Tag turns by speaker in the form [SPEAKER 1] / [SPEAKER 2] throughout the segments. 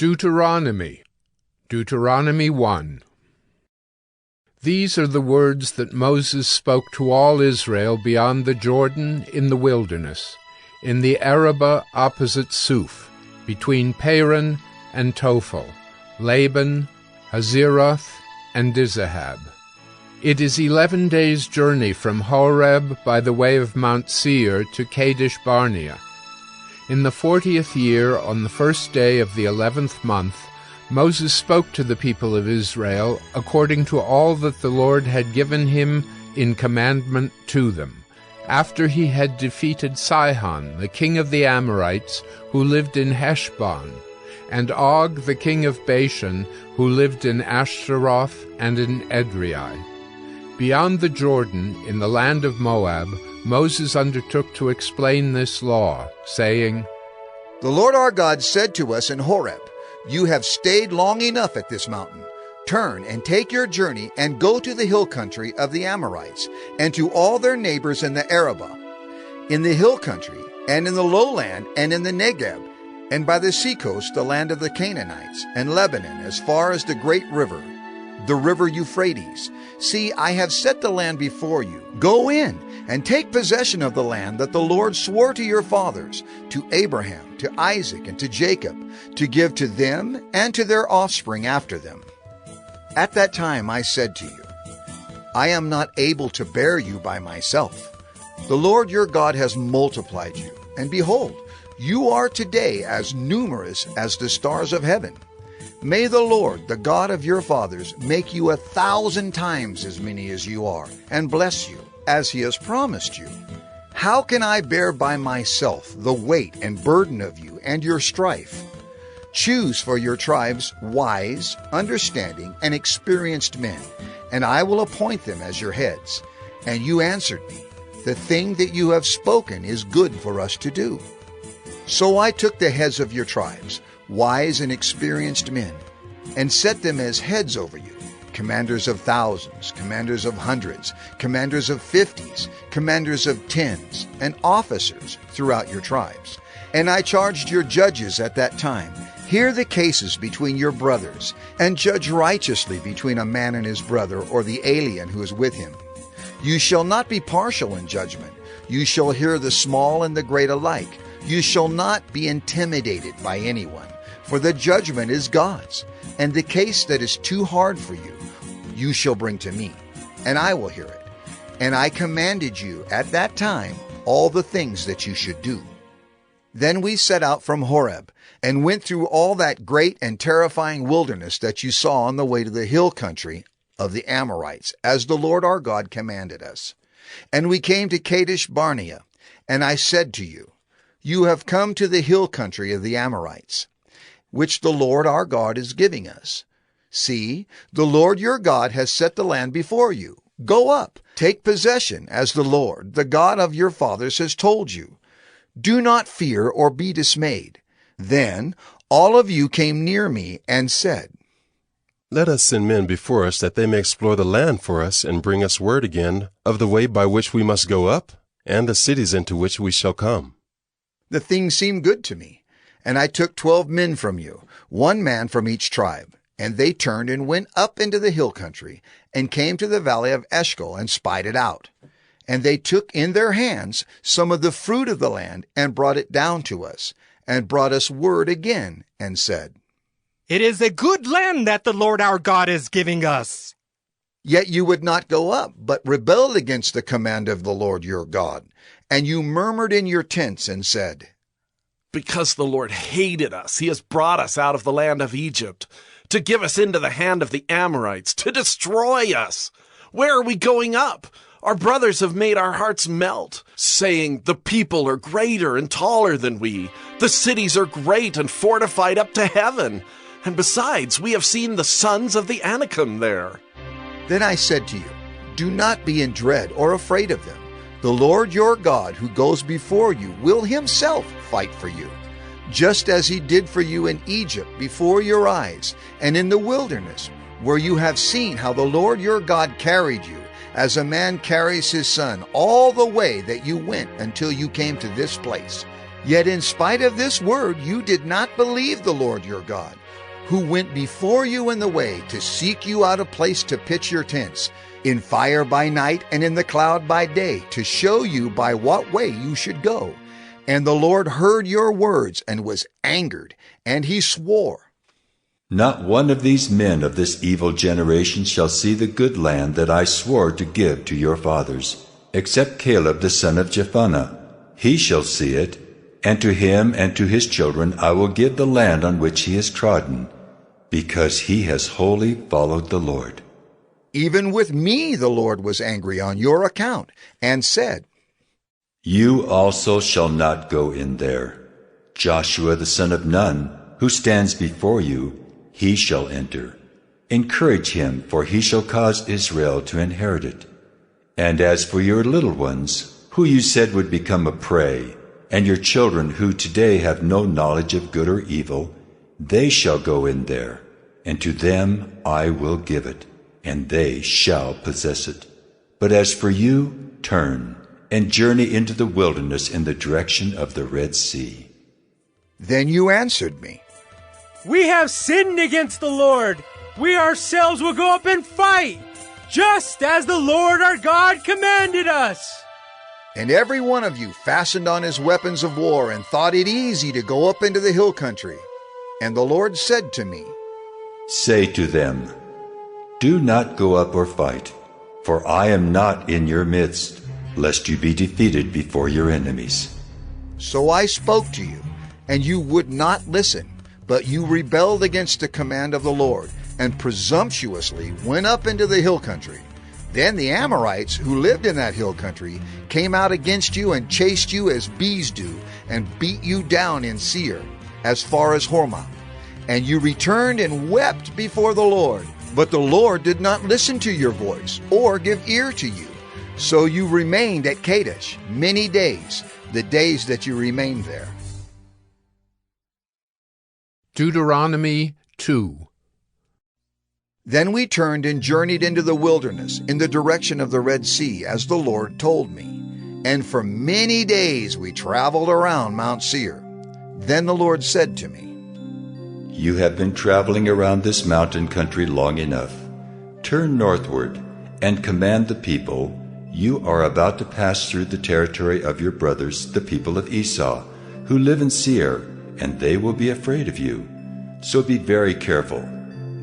[SPEAKER 1] Deuteronomy 1. These are the words that Moses spoke to all Israel beyond the Jordan in the wilderness, in the Arabah opposite Suf, between Paran and Tophel, Laban, Hazeroth, and Dizahab. It is 11 days' journey from Horeb by the way of Mount Seir to Kadesh Barnea. In the 40th year, on the first day of the 11th month, Moses spoke to the people of Israel according to all that the Lord had given him in commandment to them, after he had defeated Sihon, the king of the Amorites, who lived in Heshbon, and Og, the king of Bashan, who lived in Ashtaroth and in Edrei. Beyond the Jordan, in the land of Moab, Moses undertook to explain this law, saying,
[SPEAKER 2] The Lord our God said to us in Horeb, You have stayed long enough at this mountain. Turn and take your journey and go to the hill country of the Amorites, and to all their neighbors in the Arabah, in the hill country, and in the lowland, and in the Negeb, and by the seacoast, the land of the Canaanites, and Lebanon, as far as the great river, the river Euphrates. See, I have set the land before you. Go in and take possession of the land that the Lord swore to your fathers, to Abraham, to Isaac, and to Jacob, to give to them and to their offspring after them. At that time I said to you, I am not able to bear you by myself. The Lord your God has multiplied you, and behold, you are today as numerous as the stars of heaven. May the Lord, the God of your fathers, make you 1,000 times as many as you are, and bless you, as he has promised you. How can I bear by myself the weight and burden of you and your strife? Choose for your tribes wise, understanding, and experienced men, and I will appoint them as your heads. And you answered me, The thing that you have spoken is good for us to do. So I took the heads of your tribes, wise and experienced men, and set them as heads over you, commanders of thousands, commanders of hundreds, commanders of 50s, commanders of 10s, and officers throughout your tribes. And I charged your judges at that time, Hear the cases between your brothers, and judge righteously between a man and his brother, or the alien who is with him. You shall not be partial in judgment. You shall hear the small and the great alike. You shall not be intimidated by anyone, for the judgment is God's. And the case that is too hard for you, you shall bring to me, and I will hear it. And I commanded you at that time all the things that you should do. Then we set out from Horeb, and went through all that great and terrifying wilderness that you saw on the way to the hill country of the Amorites, as the Lord our God commanded us. And we came to Kadesh Barnea, and I said to you, You have come to the hill country of the Amorites, which the Lord our God is giving us. See, the Lord your God has set the land before you. Go up, take possession, as the Lord, the God of your fathers, has told you. Do not fear or be dismayed. Then all of you came near me and said,
[SPEAKER 3] Let us send men before us, that they may explore the land for us, and bring us word again of the way by which we must go up, and the cities into which we shall come.
[SPEAKER 2] The thing seemed good to me, and I took 12 men from you, 1 man from each tribe. And they turned and went up into the hill country, and came to the valley of Eshcol, and spied it out. And they took in their hands some of the fruit of the land, and brought it down to us, and brought us word again, and said,
[SPEAKER 4] It is a good land that the Lord our God is giving us.
[SPEAKER 2] Yet you would not go up, but rebelled against the command of the Lord your God. And you murmured in your tents, and said,
[SPEAKER 5] Because the Lord hated us, he has brought us out of the land of Egypt, to give us into the hand of the Amorites, to destroy us. Where are we going up? Our brothers have made our hearts melt, saying, The people are greater and taller than we. The cities are great and fortified up to heaven. And besides, we have seen the sons of the Anakim there.
[SPEAKER 2] Then I said to you, Do not be in dread or afraid of them. The Lord your God, who goes before you, will himself fight for you, just as he did for you in Egypt before your eyes, and in the wilderness, where you have seen how the Lord your God carried you, as a man carries his son, all the way that you went until you came to this place. Yet in spite of this word, you did not believe the Lord your God, who went before you in the way to seek you out a place to pitch your tents, in fire by night and in the cloud by day, to show you by what way you should go. And the Lord heard your words and was angered, and he swore,
[SPEAKER 6] Not one of these men of this evil generation shall see the good land that I swore to give to your fathers, except Caleb the son of Jephunneh. He shall see it, and to him and to his children I will give the land on which he has trodden, because he has wholly followed the Lord.
[SPEAKER 2] Even with me the Lord was angry on your account, and said,
[SPEAKER 6] You also shall not go in there. Joshua the son of Nun, who stands before you, he shall enter. Encourage him, for he shall cause Israel to inherit it. And as for your little ones, who you said would become a prey, and your children who today have no knowledge of good or evil, they shall go in there, and to them I will give it, and they shall possess it. But as for you, turn, and journey into the wilderness in the direction of the Red Sea.
[SPEAKER 2] Then you answered me,
[SPEAKER 4] We have sinned against the Lord. We ourselves will go up and fight, just as the Lord our God commanded us.
[SPEAKER 2] And every one of you fastened on his weapons of war and thought it easy to go up into the hill country. And the Lord said to me,
[SPEAKER 6] Say to them, Do not go up or fight, for I am not in your midst, lest you be defeated before your enemies.
[SPEAKER 2] So I spoke to you, and you would not listen, but you rebelled against the command of the Lord, and presumptuously went up into the hill country. Then the Amorites, who lived in that hill country, came out against you and chased you as bees do, and beat you down in Seir, as far as Hormah. And you returned and wept before the Lord. But the Lord did not listen to your voice, or give ear to you. So you remained at Kadesh many days, the days that you remained there.
[SPEAKER 1] Deuteronomy 2.
[SPEAKER 2] Then we turned and journeyed into the wilderness, in the direction of the Red Sea, as the Lord told me. And for many days we traveled around Mount Seir. Then the Lord said to me,
[SPEAKER 6] You have been traveling around this mountain country long enough. Turn northward and command the people. You are about to pass through the territory of your brothers, the people of Esau, who live in Seir, and they will be afraid of you. So be very careful.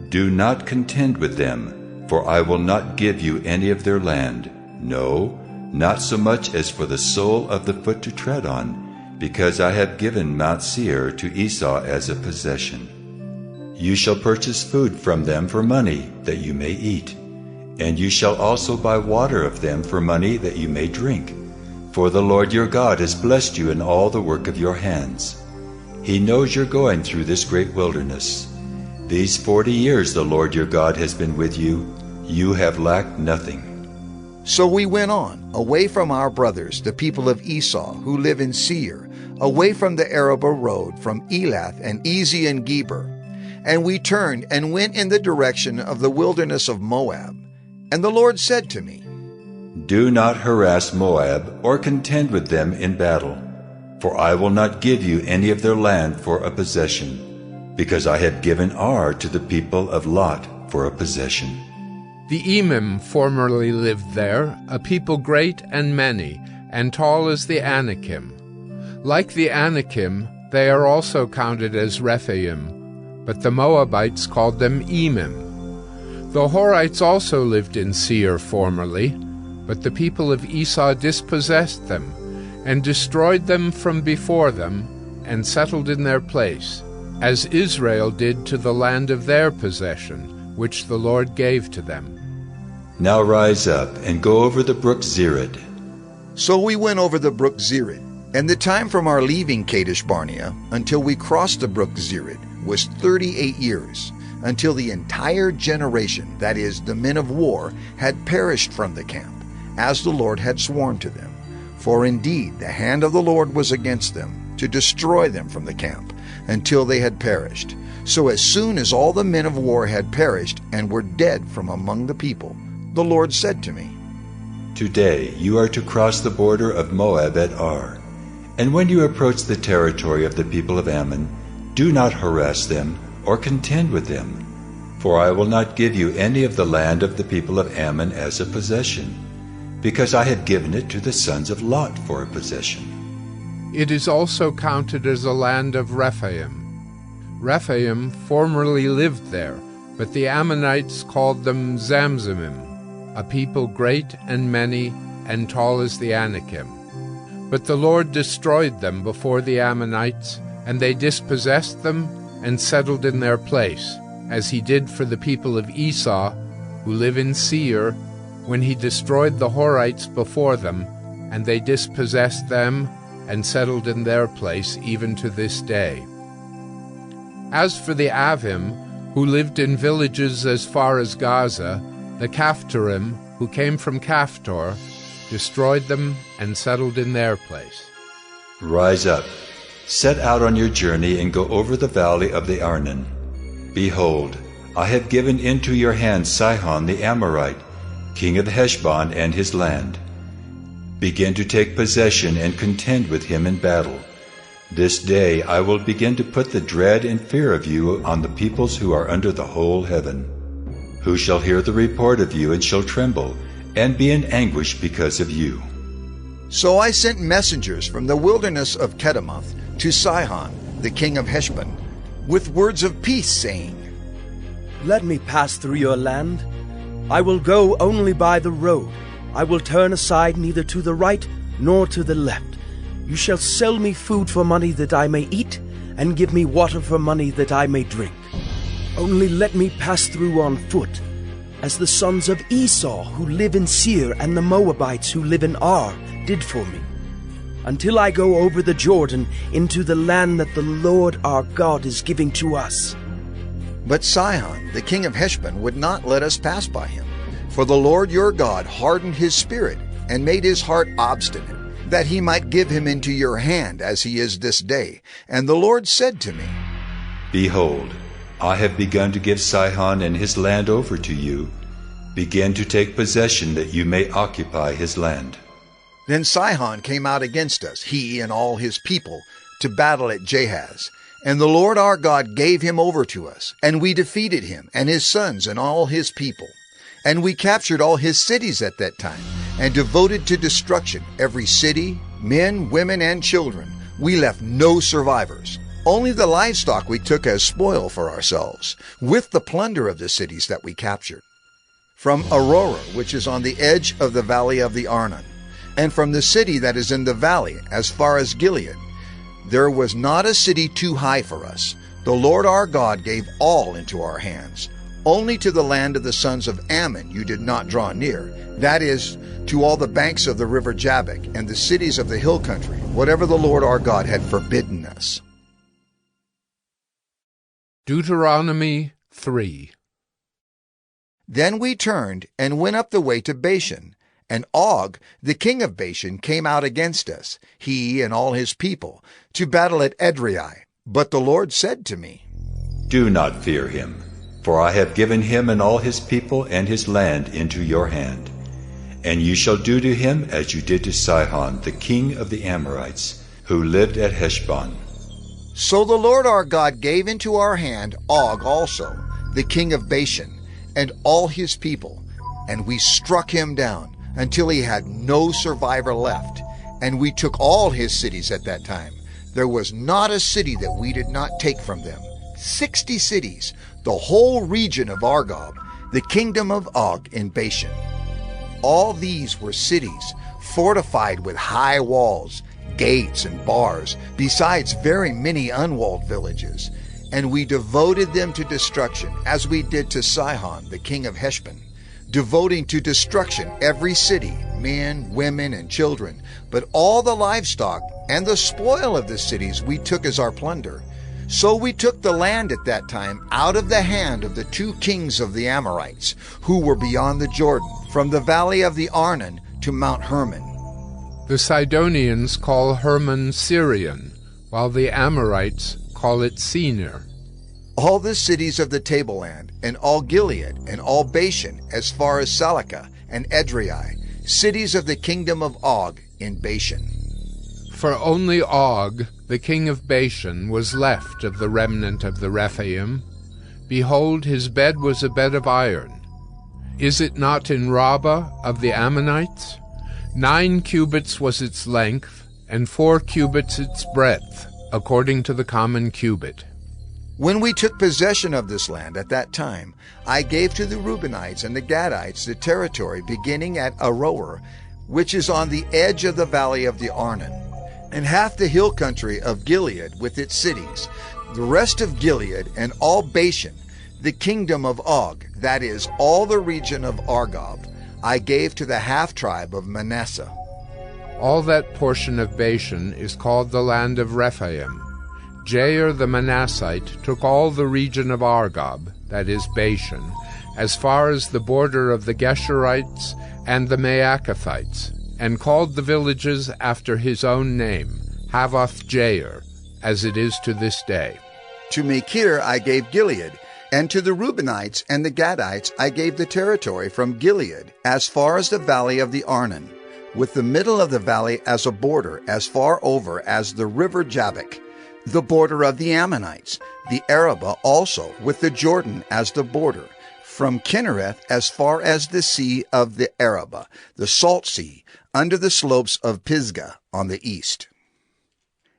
[SPEAKER 6] Do not contend with them, for I will not give you any of their land, no, not so much as for the sole of the foot to tread on, because I have given Mount Seir to Esau as a possession. You shall purchase food from them for money, that you may eat, and you shall also buy water of them for money, that you may drink. For the Lord your God has blessed you in all the work of your hands. He knows you're going through this great wilderness. These 40 years the Lord your God has been with you. You have lacked nothing.
[SPEAKER 2] So we went on, away from our brothers, the people of Esau, who live in Seir, away from the Arabah road, from Elath and Ezion Geber. And we turned and went in the direction of the wilderness of Moab. And the Lord said to me,
[SPEAKER 6] Do not harass Moab or contend with them in battle, for I will not give you any of their land for a possession, because I have given Ar to the people of Lot for a possession.
[SPEAKER 1] The Emim formerly lived there, a people great and many, and tall as the Anakim. Like the Anakim, they are also counted as Rephaim, but the Moabites called them Emim. The Horites also lived in Seir formerly, but the people of Esau dispossessed them, and destroyed them from before them, and settled in their place, as Israel did to the land of their possession, which the Lord gave to them.
[SPEAKER 6] Now rise up and go over the brook Zered.
[SPEAKER 2] So we went over the brook Zered, and the time from our leaving Kadesh Barnea until we crossed the brook Zered was 38 years, until the entire generation, that is, the men of war, had perished from the camp, as the Lord had sworn to them. For indeed the hand of the Lord was against them, to destroy them from the camp, until they had perished. So as soon as all the men of war had perished and were dead from among the people, the Lord said to me,
[SPEAKER 6] Today you are to cross the border of Moab at Ar, And when you approach the territory of the people of Ammon, do not harass them or contend with them, for I will not give you any of the land of the people of Ammon as a possession, because I have given it to the sons of Lot for a possession.
[SPEAKER 1] It is also counted as a land of Rephaim. Rephaim formerly lived there, but the Ammonites called them Zamzumim, a people great and many and tall as the Anakim. But the Lord destroyed them before the Ammonites, and they dispossessed them and settled in their place, as he did for the people of Esau, who live in Seir, when he destroyed the Horites before them, and they dispossessed them and settled in their place even to this day. As for the Avim, who lived in villages as far as Gaza, the Caphtorim, who came from Caphtor, destroyed them and settled in their place.
[SPEAKER 6] Rise up, set out on your journey, and go over the valley of the Arnon. Behold, I have given into your hand Sihon the Amorite, king of Heshbon and his land. Begin to take possession and contend with him in battle. This day I will begin to put the dread and fear of you on the peoples who are under the whole heaven, who shall hear the report of you and shall tremble, and be in anguish because of you.
[SPEAKER 2] So I sent messengers from the wilderness of Kedemoth to Sihon, the king of Heshbon, with words of peace, saying,
[SPEAKER 7] Let me pass through your land. I will go only by the road. I will turn aside neither to the right nor to the left. You shall sell me food for money that I may eat, and give me water for money that I may drink. Only let me pass through on foot, as the sons of Esau who live in Seir and the Moabites who live in Ar did for me, until I go over the Jordan into the land that the Lord our God is giving to us.
[SPEAKER 2] But Sihon, the king of Heshbon, would not let us pass by him. For the Lord your God hardened his spirit, and made his heart obstinate, that he might give him into your hand, as he is this day. And the Lord said to me,
[SPEAKER 6] Behold, I have begun to give Sihon and his land over to you. Begin to take possession, that you may occupy his land.
[SPEAKER 2] Then Sihon came out against us, he and all his people, to battle at Jahaz. And the Lord our God gave him over to us, and we defeated him, and his sons, and all his people. And we captured all his cities at that time, and devoted to destruction every city, men, women, and children. We left no survivors. Only the livestock we took as spoil for ourselves, with the plunder of the cities that we captured. From Aurora, which is on the edge of the valley of the Arnon, and from the city that is in the valley, as far as Gilead, there was not a city too high for us. The Lord our God gave all into our hands. Only to the land of the sons of Ammon you did not draw near, that is, to all the banks of the river Jabbok and the cities of the hill country, whatever the Lord our God had forbidden us.
[SPEAKER 1] Deuteronomy 3.
[SPEAKER 2] Then we turned and went up the way to Bashan, and Og, the king of Bashan, came out against us, he and all his people, to battle at Edrei. But the Lord said to me,
[SPEAKER 6] Do not fear him, for I have given him and all his people and his land into your hand. And you shall do to him as you did to Sihon, the king of the Amorites, who lived at Heshbon.
[SPEAKER 2] So the Lord our God gave into our hand Og also, the king of Bashan, and all his people, and we struck him down, until he had no survivor left. And we took all his cities at that time. There was not a city that we did not take from them. 60 cities, the whole region of Argob, the kingdom of Og in Bashan. All these were cities, fortified with high walls, gates, and bars, besides very many unwalled villages. And we devoted them to destruction, as we did to Sihon, the king of Heshbon, devoting to destruction every city, men, women, and children. But all the livestock and the spoil of the cities we took as our plunder. So we took the land at that time out of the hand of the 2 kings of the Amorites, who were beyond the Jordan, from the valley of the Arnon to Mount Hermon.
[SPEAKER 1] The Sidonians call Hermon Syrian, while the Amorites call it Senir.
[SPEAKER 2] All the cities of the tableland, and all Gilead, and all Bashan, as far as Salakah and Edrei, cities of the kingdom of Og in Bashan.
[SPEAKER 1] For only Og, the king of Bashan, was left of the remnant of the Rephaim. Behold, his bed was a bed of iron. Is it not in Rabbah of the Ammonites? 9 cubits was its length, and 4 cubits its breadth, according to the common cubit.
[SPEAKER 2] When we took possession of this land at that time, I gave to the Reubenites and the Gadites the territory beginning at Aroer, which is on the edge of the valley of the Arnon, and half the hill country of Gilead with its cities, the rest of Gilead and all Bashan, the kingdom of Og, that is, all the region of Argob, I gave to the half-tribe of Manasseh.
[SPEAKER 1] All that portion of Bashan is called the land of Rephaim. Jair the Manassite took all the region of Argob, that is Bashan, as far as the border of the Geshurites and the Maacathites, and called the villages after his own name, Havoth Jair, as it is to this day.
[SPEAKER 2] To Machir I gave Gilead, and to the Reubenites and the Gadites I gave the territory from Gilead as far as the valley of the Arnon, with the middle of the valley as a border, as far over as the river Jabbok, the border of the Ammonites, the Arabah also, with the Jordan as the border, from Kinnereth as far as the sea of the Arabah, the salt sea, under the slopes of Pisgah on the east.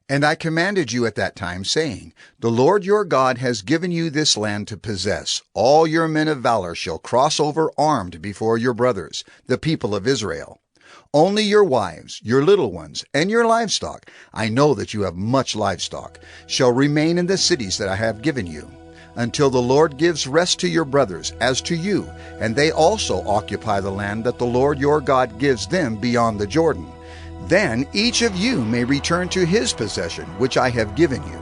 [SPEAKER 2] And I commanded you at that time, saying, The Lord your God has given you this land to possess. All your men of valor shall cross over armed before your brothers, the people of Israel. Only your wives, your little ones, and your livestock, I know that you have much livestock, shall remain in the cities that I have given you, until the Lord gives rest to your brothers as to you, and they also occupy the land that the Lord your God gives them beyond the Jordan. Then each of you may return to his possession, which I have given you.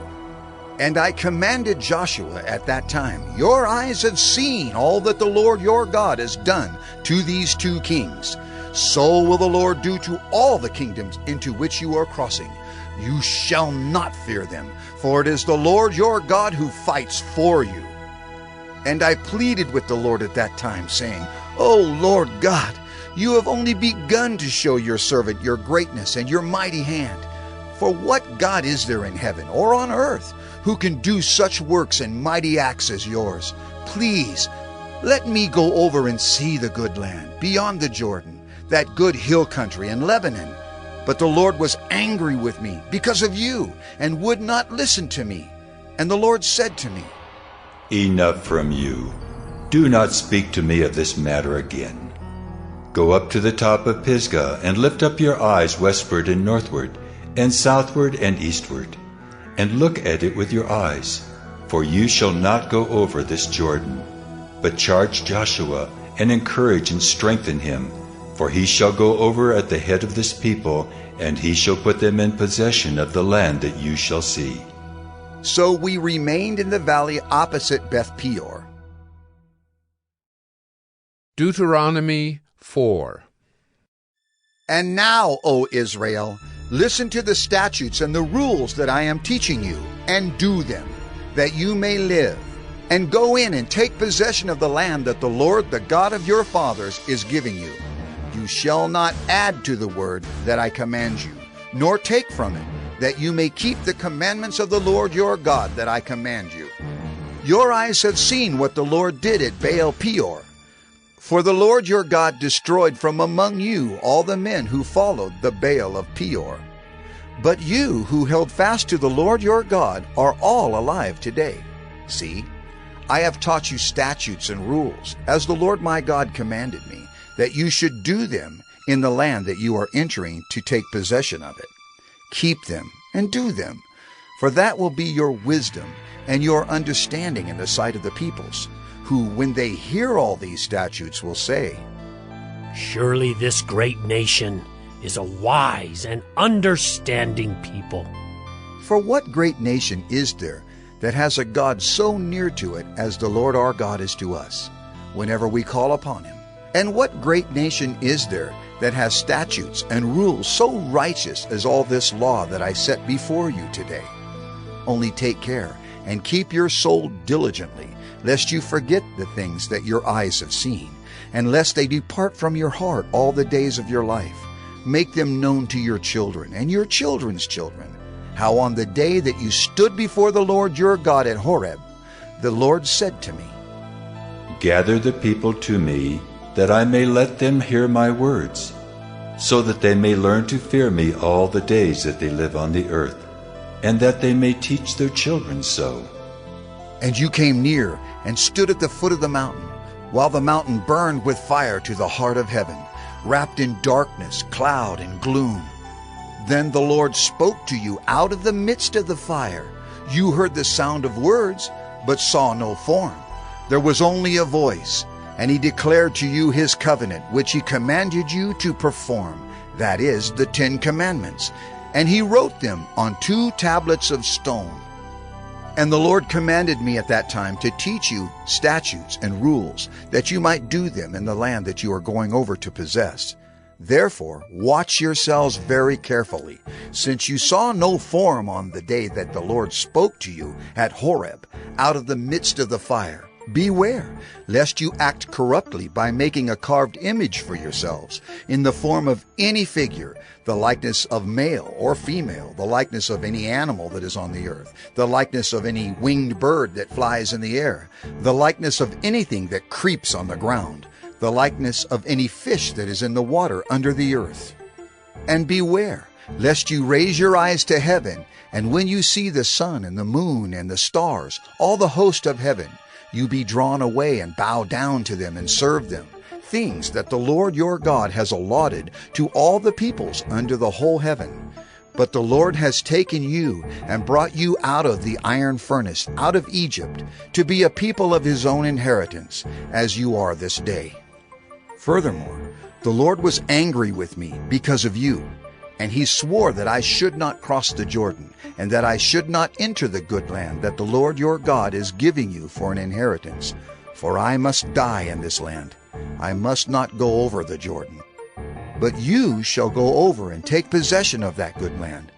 [SPEAKER 2] And I commanded Joshua at that time, Your eyes have seen all that the Lord your God has done to these 2 kings. So will the Lord do to all the kingdoms into which you are crossing. You shall not fear them, for it is the Lord your God who fights for you. And I pleaded with the Lord at that time, saying, O Lord God, you have only begun to show your servant your greatness and your mighty hand. For what God is there in heaven or on earth who can do such works and mighty acts as yours? Please, let me go over and see the good land beyond the Jordan, that good hill country in Lebanon. But the Lord was angry with me because of you, and would not listen to me. And the Lord said to me,
[SPEAKER 6] Enough from you. Do not speak to me of this matter again. Go up to the top of Pisgah, and lift up your eyes westward and northward, and southward and eastward, and look at it with your eyes. For you shall not go over this Jordan, but charge Joshua, and encourage and strengthen him, for he shall go over at the head of this people, and he shall put them in possession of the land that you shall see.
[SPEAKER 2] So we remained in the valley opposite Beth Peor.
[SPEAKER 1] Deuteronomy 4.
[SPEAKER 2] And now, O Israel, listen to the statutes and the rules that I am teaching you, and do them, that you may live. And go in and take possession of the land that the Lord, the God of your fathers, is giving you. You shall not add to the word that I command you, nor take from it, that you may keep the commandments of the Lord your God that I command you. Your eyes have seen what the Lord did at Baal Peor. For the Lord your God destroyed from among you all the men who followed the Baal of Peor. But you who held fast to the Lord your God are all alive today. See, I have taught you statutes and rules, as the Lord my God commanded me, that you should do them in the land that you are entering to take possession of it. Keep them and do them, for that will be your wisdom and your understanding in the sight of the peoples, who, when they hear all these statutes, will say,
[SPEAKER 8] Surely this great nation is a wise and understanding people.
[SPEAKER 2] For what great nation is there that has a God so near to it as the Lord our God is to us, whenever we call upon him? And what great nation is there that has statutes and rules so righteous as all this law that I set before you today? Only take care and keep your soul diligently, lest you forget the things that your eyes have seen, and lest they depart from your heart all the days of your life. make them known to your children and your children's children, how on the day that you stood before the Lord your God at Horeb, the Lord said to me,
[SPEAKER 6] Gather the people to me, that I may let them hear my words, so that they may learn to fear me all the days that they live on the earth, and that they may teach their children so.
[SPEAKER 2] And you came near and stood at the foot of the mountain, while the mountain burned with fire to the heart of heaven, wrapped in darkness, cloud, and gloom. Then the Lord spoke to you out of the midst of the fire. You heard the sound of words, but saw no form. There was only a voice, and he declared to you his covenant, which he commanded you to perform, that is, the 10 Commandments. And he wrote them on 2 tablets of stone. And the Lord commanded me at that time to teach you statutes and rules, that you might do them in the land that you are going over to possess. Therefore, watch yourselves very carefully, since you saw no form on the day that the Lord spoke to you at Horeb, out of the midst of the fire. Beware, lest you act corruptly by making a carved image for yourselves, in the form of any figure, the likeness of male or female, the likeness of any animal that is on the earth, the likeness of any winged bird that flies in the air, the likeness of anything that creeps on the ground, the likeness of any fish that is in the water under the earth. And beware, lest you raise your eyes to heaven, and when you see the sun and the moon and the stars, all the host of heaven, you be drawn away and bow down to them and serve them, things that the Lord your God has allotted to all the peoples under the whole heaven. But the Lord has taken you and brought you out of the iron furnace, out of Egypt, to be a people of his own inheritance, as you are this day. Furthermore, the Lord was angry with me because of you, and he swore that I should not cross the Jordan, and that I should not enter the good land that the Lord your God is giving you for an inheritance. For I must die in this land. I must not go over the Jordan. But you shall go over and take possession of that good land.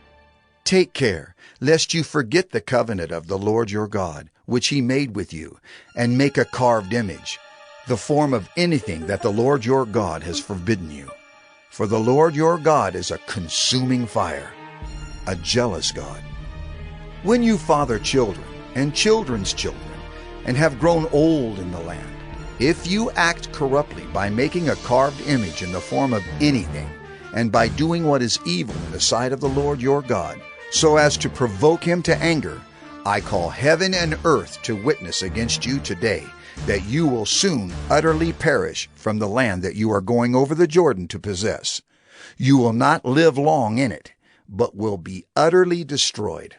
[SPEAKER 2] Take care, lest you forget the covenant of the Lord your God, which he made with you, and make a carved image, the form of anything that the Lord your God has forbidden you. For the Lord your God is a consuming fire, a jealous God. When you father children and children's children, and have grown old in the land, if you act corruptly by making a carved image in the form of anything, and by doing what is evil in the sight of the Lord your God, so as to provoke him to anger, I call heaven and earth to witness against you today, that you will soon utterly perish from the land that you are going over the Jordan to possess. You will not live long in it, but will be utterly destroyed.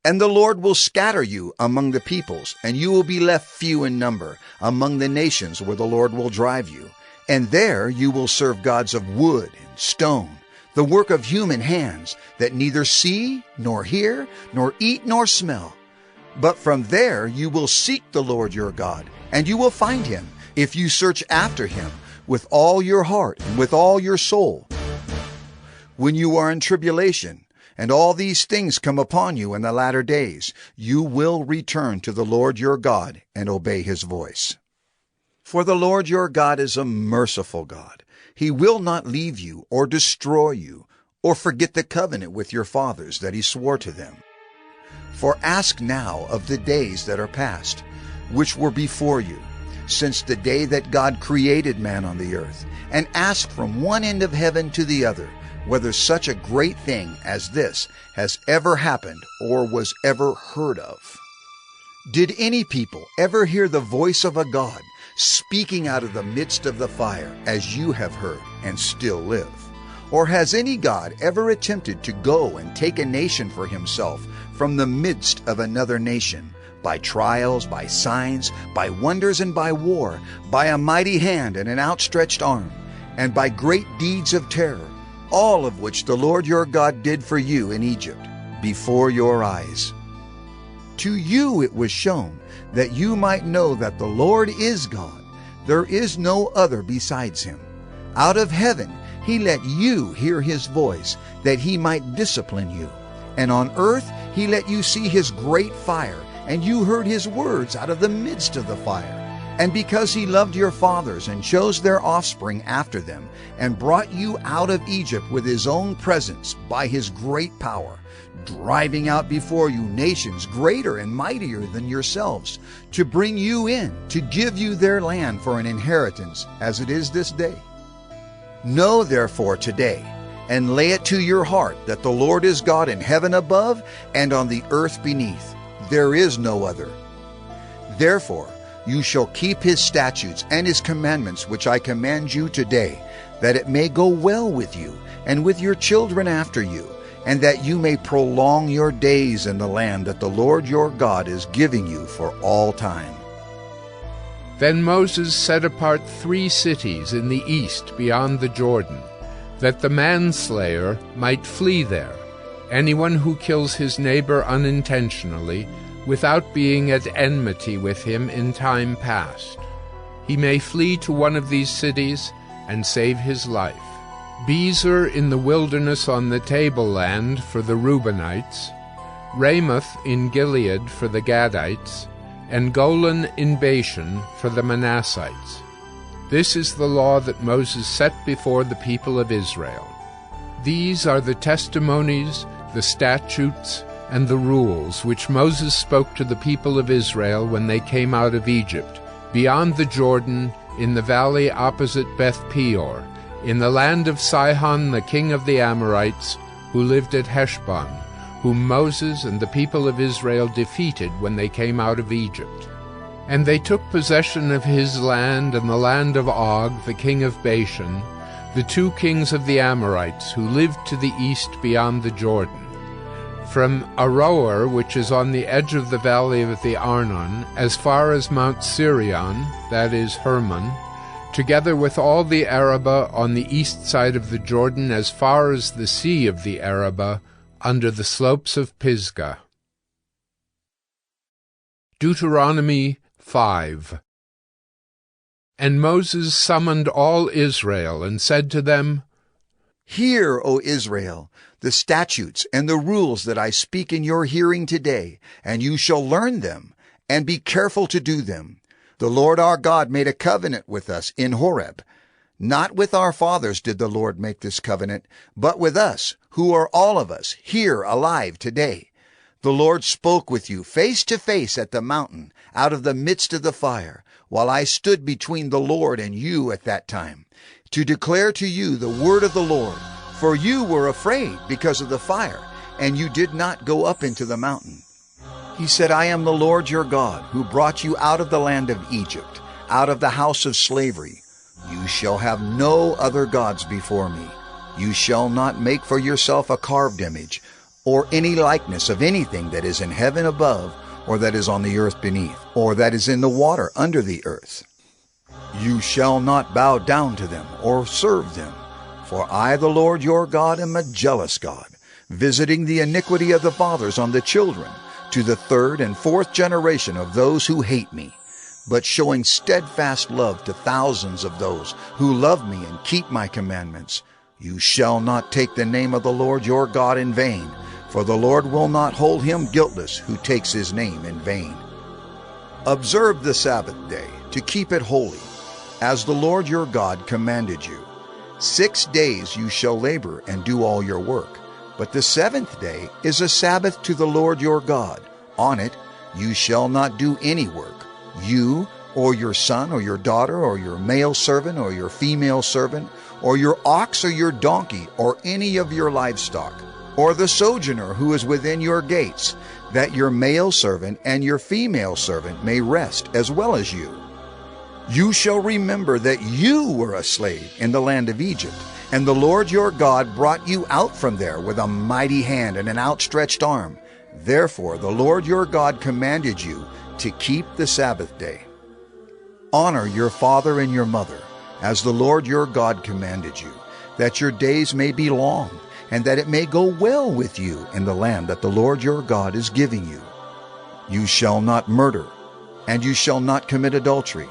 [SPEAKER 2] And the Lord will scatter you among the peoples, and you will be left few in number among the nations where the Lord will drive you. And there you will serve gods of wood and stone, the work of human hands, that neither see, nor hear, nor eat, nor smell. But from there you will seek the Lord your God, and you will find him, if you search after him with all your heart and with all your soul. When you are in tribulation, and all these things come upon you in the latter days, you will return to the Lord your God and obey his voice. For the Lord your God is a merciful God. He will not leave you or destroy you, or forget the covenant with your fathers that he swore to them. For ask now of the days that are past, which were before you, since the day that God created man on the earth, and ask from one end of heaven to the other, whether such a great thing as this has ever happened or was ever heard of. Did any people ever hear the voice of a God speaking out of the midst of the fire, as you have heard and still live? Or has any God ever attempted to go and take a nation for himself from the midst of another nation, by trials, by signs, by wonders, and by war, by a mighty hand and an outstretched arm, and by great deeds of terror, all of which the Lord your God did for you in Egypt, before your eyes? To you it was shown, that you might know that the Lord is God. There is no other besides him. Out of heaven he let you hear his voice, that he might discipline you. And on earth he let you see his great fire, and you heard his words out of the midst of the fire. And because he loved your fathers and chose their offspring after them, and brought you out of Egypt with his own presence by his great power, driving out before you nations greater and mightier than yourselves, to bring you in, to give you their land for an inheritance, as it is this day. Know therefore today, and lay it to your heart, that the Lord is God in heaven above and on the earth beneath. There is no other. Therefore, you shall keep his statutes and his commandments which I command you today, that it may go well with you and with your children after you, and that you may prolong your days in the land that the Lord your God is giving you for all time.
[SPEAKER 1] Then Moses set apart 3 cities in the east beyond the Jordan, that the manslayer might flee there, anyone who kills his neighbor unintentionally, without being at enmity with him in time past. He may flee to one of these cities and save his life. Bezer in the wilderness on the tableland for the Reubenites, Ramoth in Gilead for the Gadites, and Golan in Bashan for the Manassites. This is the law that Moses set before the people of Israel. These are the testimonies, the statutes, and the rules which Moses spoke to the people of Israel when they came out of Egypt, beyond the Jordan, in the valley opposite Beth Peor, in the land of Sihon the king of the Amorites, who lived at Heshbon, whom Moses and the people of Israel defeated when they came out of Egypt. And they took possession of his land and the land of Og the king of Bashan, the 2 kings of the Amorites, who lived to the east beyond the Jordan. From Aroer, which is on the edge of the valley of the Arnon, as far as Mount Sirion, that is Hermon, together with all the Arabah on the east side of the Jordan, as far as the sea of the Arabah, under the slopes of Pisgah. Deuteronomy 5. And Moses summoned all Israel, and said to them,
[SPEAKER 2] Hear, O Israel, the statutes and the rules that I speak in your hearing today, and you shall learn them, and be careful to do them. The Lord our God made a covenant with us in Horeb. Not with our fathers did the Lord make this covenant, but with us, who are all of us here alive today. The Lord spoke with you face to face at the mountain, out of the midst of the fire, while I stood between the Lord and you at that time, to declare to you the word of the Lord. For you were afraid because of the fire, and you did not go up into the mountain. He said, I am the Lord your God, who brought you out of the land of Egypt, out of the house of slavery. You shall have no other gods before me. You shall not make for yourself a carved image, or any likeness of anything that is in heaven above, or that is on the earth beneath, or that is in the water under the earth. You shall not bow down to them, or serve them. For I, the Lord your God, am a jealous God, visiting the iniquity of the fathers on the children, to the 3rd and 4th generation of those who hate me, but showing steadfast love to thousands of those who love me and keep my commandments. You shall not take the name of the Lord your God in vain, for the Lord will not hold him guiltless who takes his name in vain. Observe the Sabbath day, to keep it holy, as the Lord your God commanded you. 6 days you shall labor and do all your work, but the 7th day is a Sabbath to the Lord your God. On it you shall not do any work, you or your son or your daughter or your male servant or your female servant, or your ox or your donkey or any of your livestock, or the sojourner who is within your gates, that your male servant and your female servant may rest as well as you. You shall remember that you were a slave in the land of Egypt, and the Lord your God brought you out from there with a mighty hand and an outstretched arm. Therefore the Lord your God commanded you to keep the Sabbath day. Honor your father and your mother, as the Lord your God commanded you, that your days may be long, and that it may go well with you in the land that the Lord your God is giving you. You shall not murder, and you shall not commit adultery,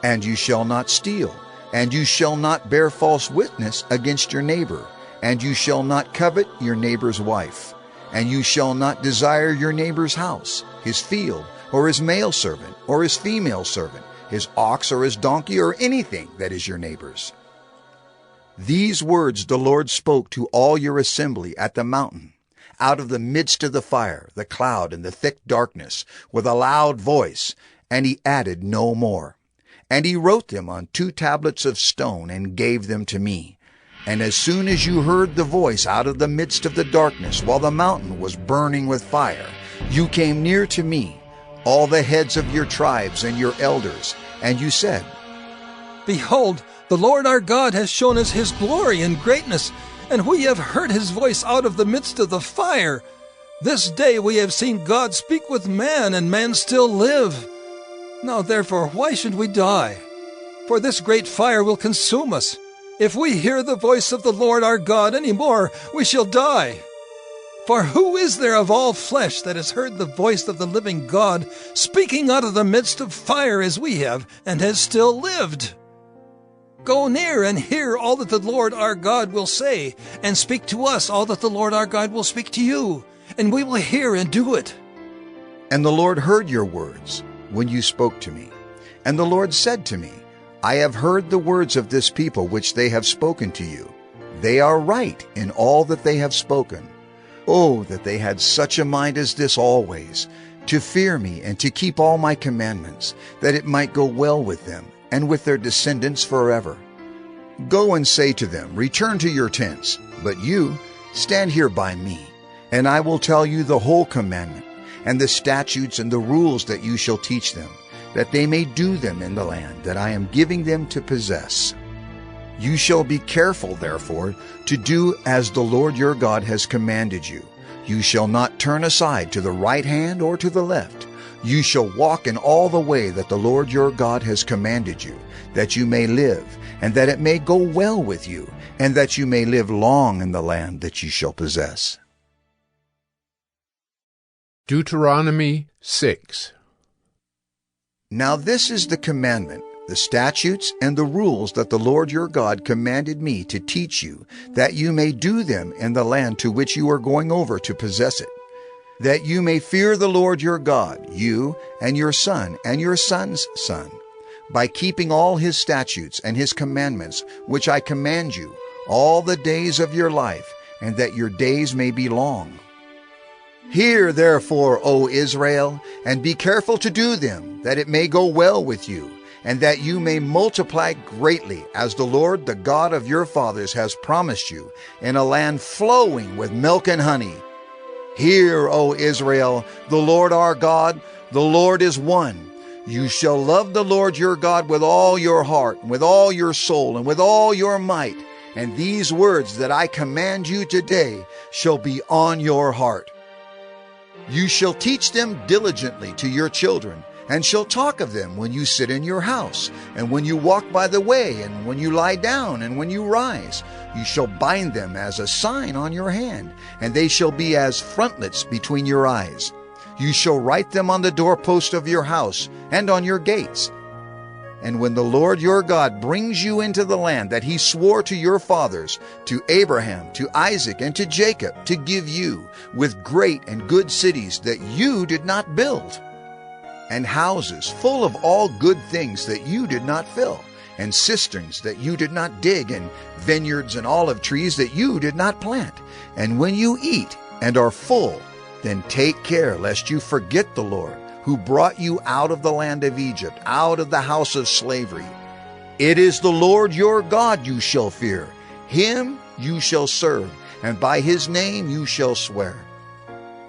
[SPEAKER 2] and you shall not steal, and you shall not bear false witness against your neighbor, and you shall not covet your neighbor's wife, and you shall not desire your neighbor's house, his field, or his male servant, or his female servant, his ox or his donkey or anything that is your neighbor's. These words the Lord spoke to all your assembly at the mountain, out of the midst of the fire, the cloud, and the thick darkness, with a loud voice, and he added no more. And he wrote them on 2 tablets of stone and gave them to me. And as soon as you heard the voice out of the midst of the darkness, while the mountain was burning with fire, you came near to me, all the heads of your tribes and your elders, and you said,
[SPEAKER 9] Behold, the Lord our God has shown us his glory and greatness, and we have heard his voice out of the midst of the fire. This day we have seen God speak with man, and man still live. Now therefore, why should we die? For this great fire will consume us. If we hear the voice of the Lord our God any more, we shall die. For who is there of all flesh that has heard the voice of the living God speaking out of the midst of fire as we have, and has still lived? Go near and hear all that the Lord our God will say, and speak to us all that the Lord our God will speak to you, and we will hear and do it.
[SPEAKER 2] And the Lord heard your words when you spoke to me. And the Lord said to me, I have heard the words of this people which they have spoken to you. They are right in all that they have spoken. Oh, that they had such a mind as this always, to fear me and to keep all my commandments, that it might go well with them and with their descendants forever. Go and say to them, Return to your tents, but you stand here by me, and I will tell you the whole commandment, and the statutes and the rules that you shall teach them, that they may do them in the land that I am giving them to possess. You shall be careful, therefore, to do as the Lord your God has commanded you. You shall not turn aside to the right hand or to the left. You shall walk in all the way that the Lord your God has commanded you, that you may live, and that it may go well with you, and that you may live long in the land that you shall possess.
[SPEAKER 1] Deuteronomy 6.
[SPEAKER 2] Now this is the commandment, the statutes and the rules that the Lord your God commanded me to teach you, that you may do them in the land to which you are going over to possess it, that you may fear the Lord your God, you and your son and your son's son, by keeping all his statutes and his commandments, which I command you, all the days of your life, and that your days may be long. Hear therefore, O Israel, and be careful to do them, that it may go well with you, and that you may multiply greatly, as the Lord, the God of your fathers, has promised you, in a land flowing with milk and honey. Hear, O Israel, the Lord our God, the Lord is one. You shall love the Lord your God with all your heart, and with all your soul, and with all your might. And these words that I command you today shall be on your heart. You shall teach them diligently to your children, and shall talk of them when you sit in your house, and when you walk by the way, and when you lie down, and when you rise. You shall bind them as a sign on your hand, and they shall be as frontlets between your eyes. You shall write them on the doorpost of your house, and on your gates. And when the Lord your God brings you into the land that he swore to your fathers, to Abraham, to Isaac, and to Jacob, to give you, with great and good cities that you did not build, and houses full of all good things that you did not fill, and cisterns that you did not dig, and vineyards and olive trees that you did not plant. And when you eat and are full, then take care lest you forget the Lord, who brought you out of the land of Egypt, out of the house of slavery. It is the Lord your God you shall fear. Him you shall serve, and by his name you shall swear.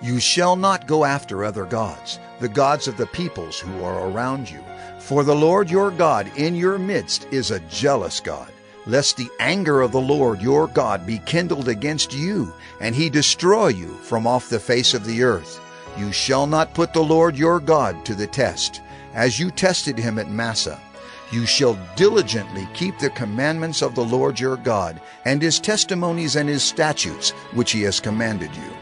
[SPEAKER 2] You shall not go after other gods, the gods of the peoples who are around you. For the Lord your God in your midst is a jealous God, lest the anger of the Lord your God be kindled against you, and he destroy you from off the face of the earth. You shall not put the Lord your God to the test, as you tested him at Massah. You shall diligently keep the commandments of the Lord your God, and his testimonies and his statutes, which he has commanded you.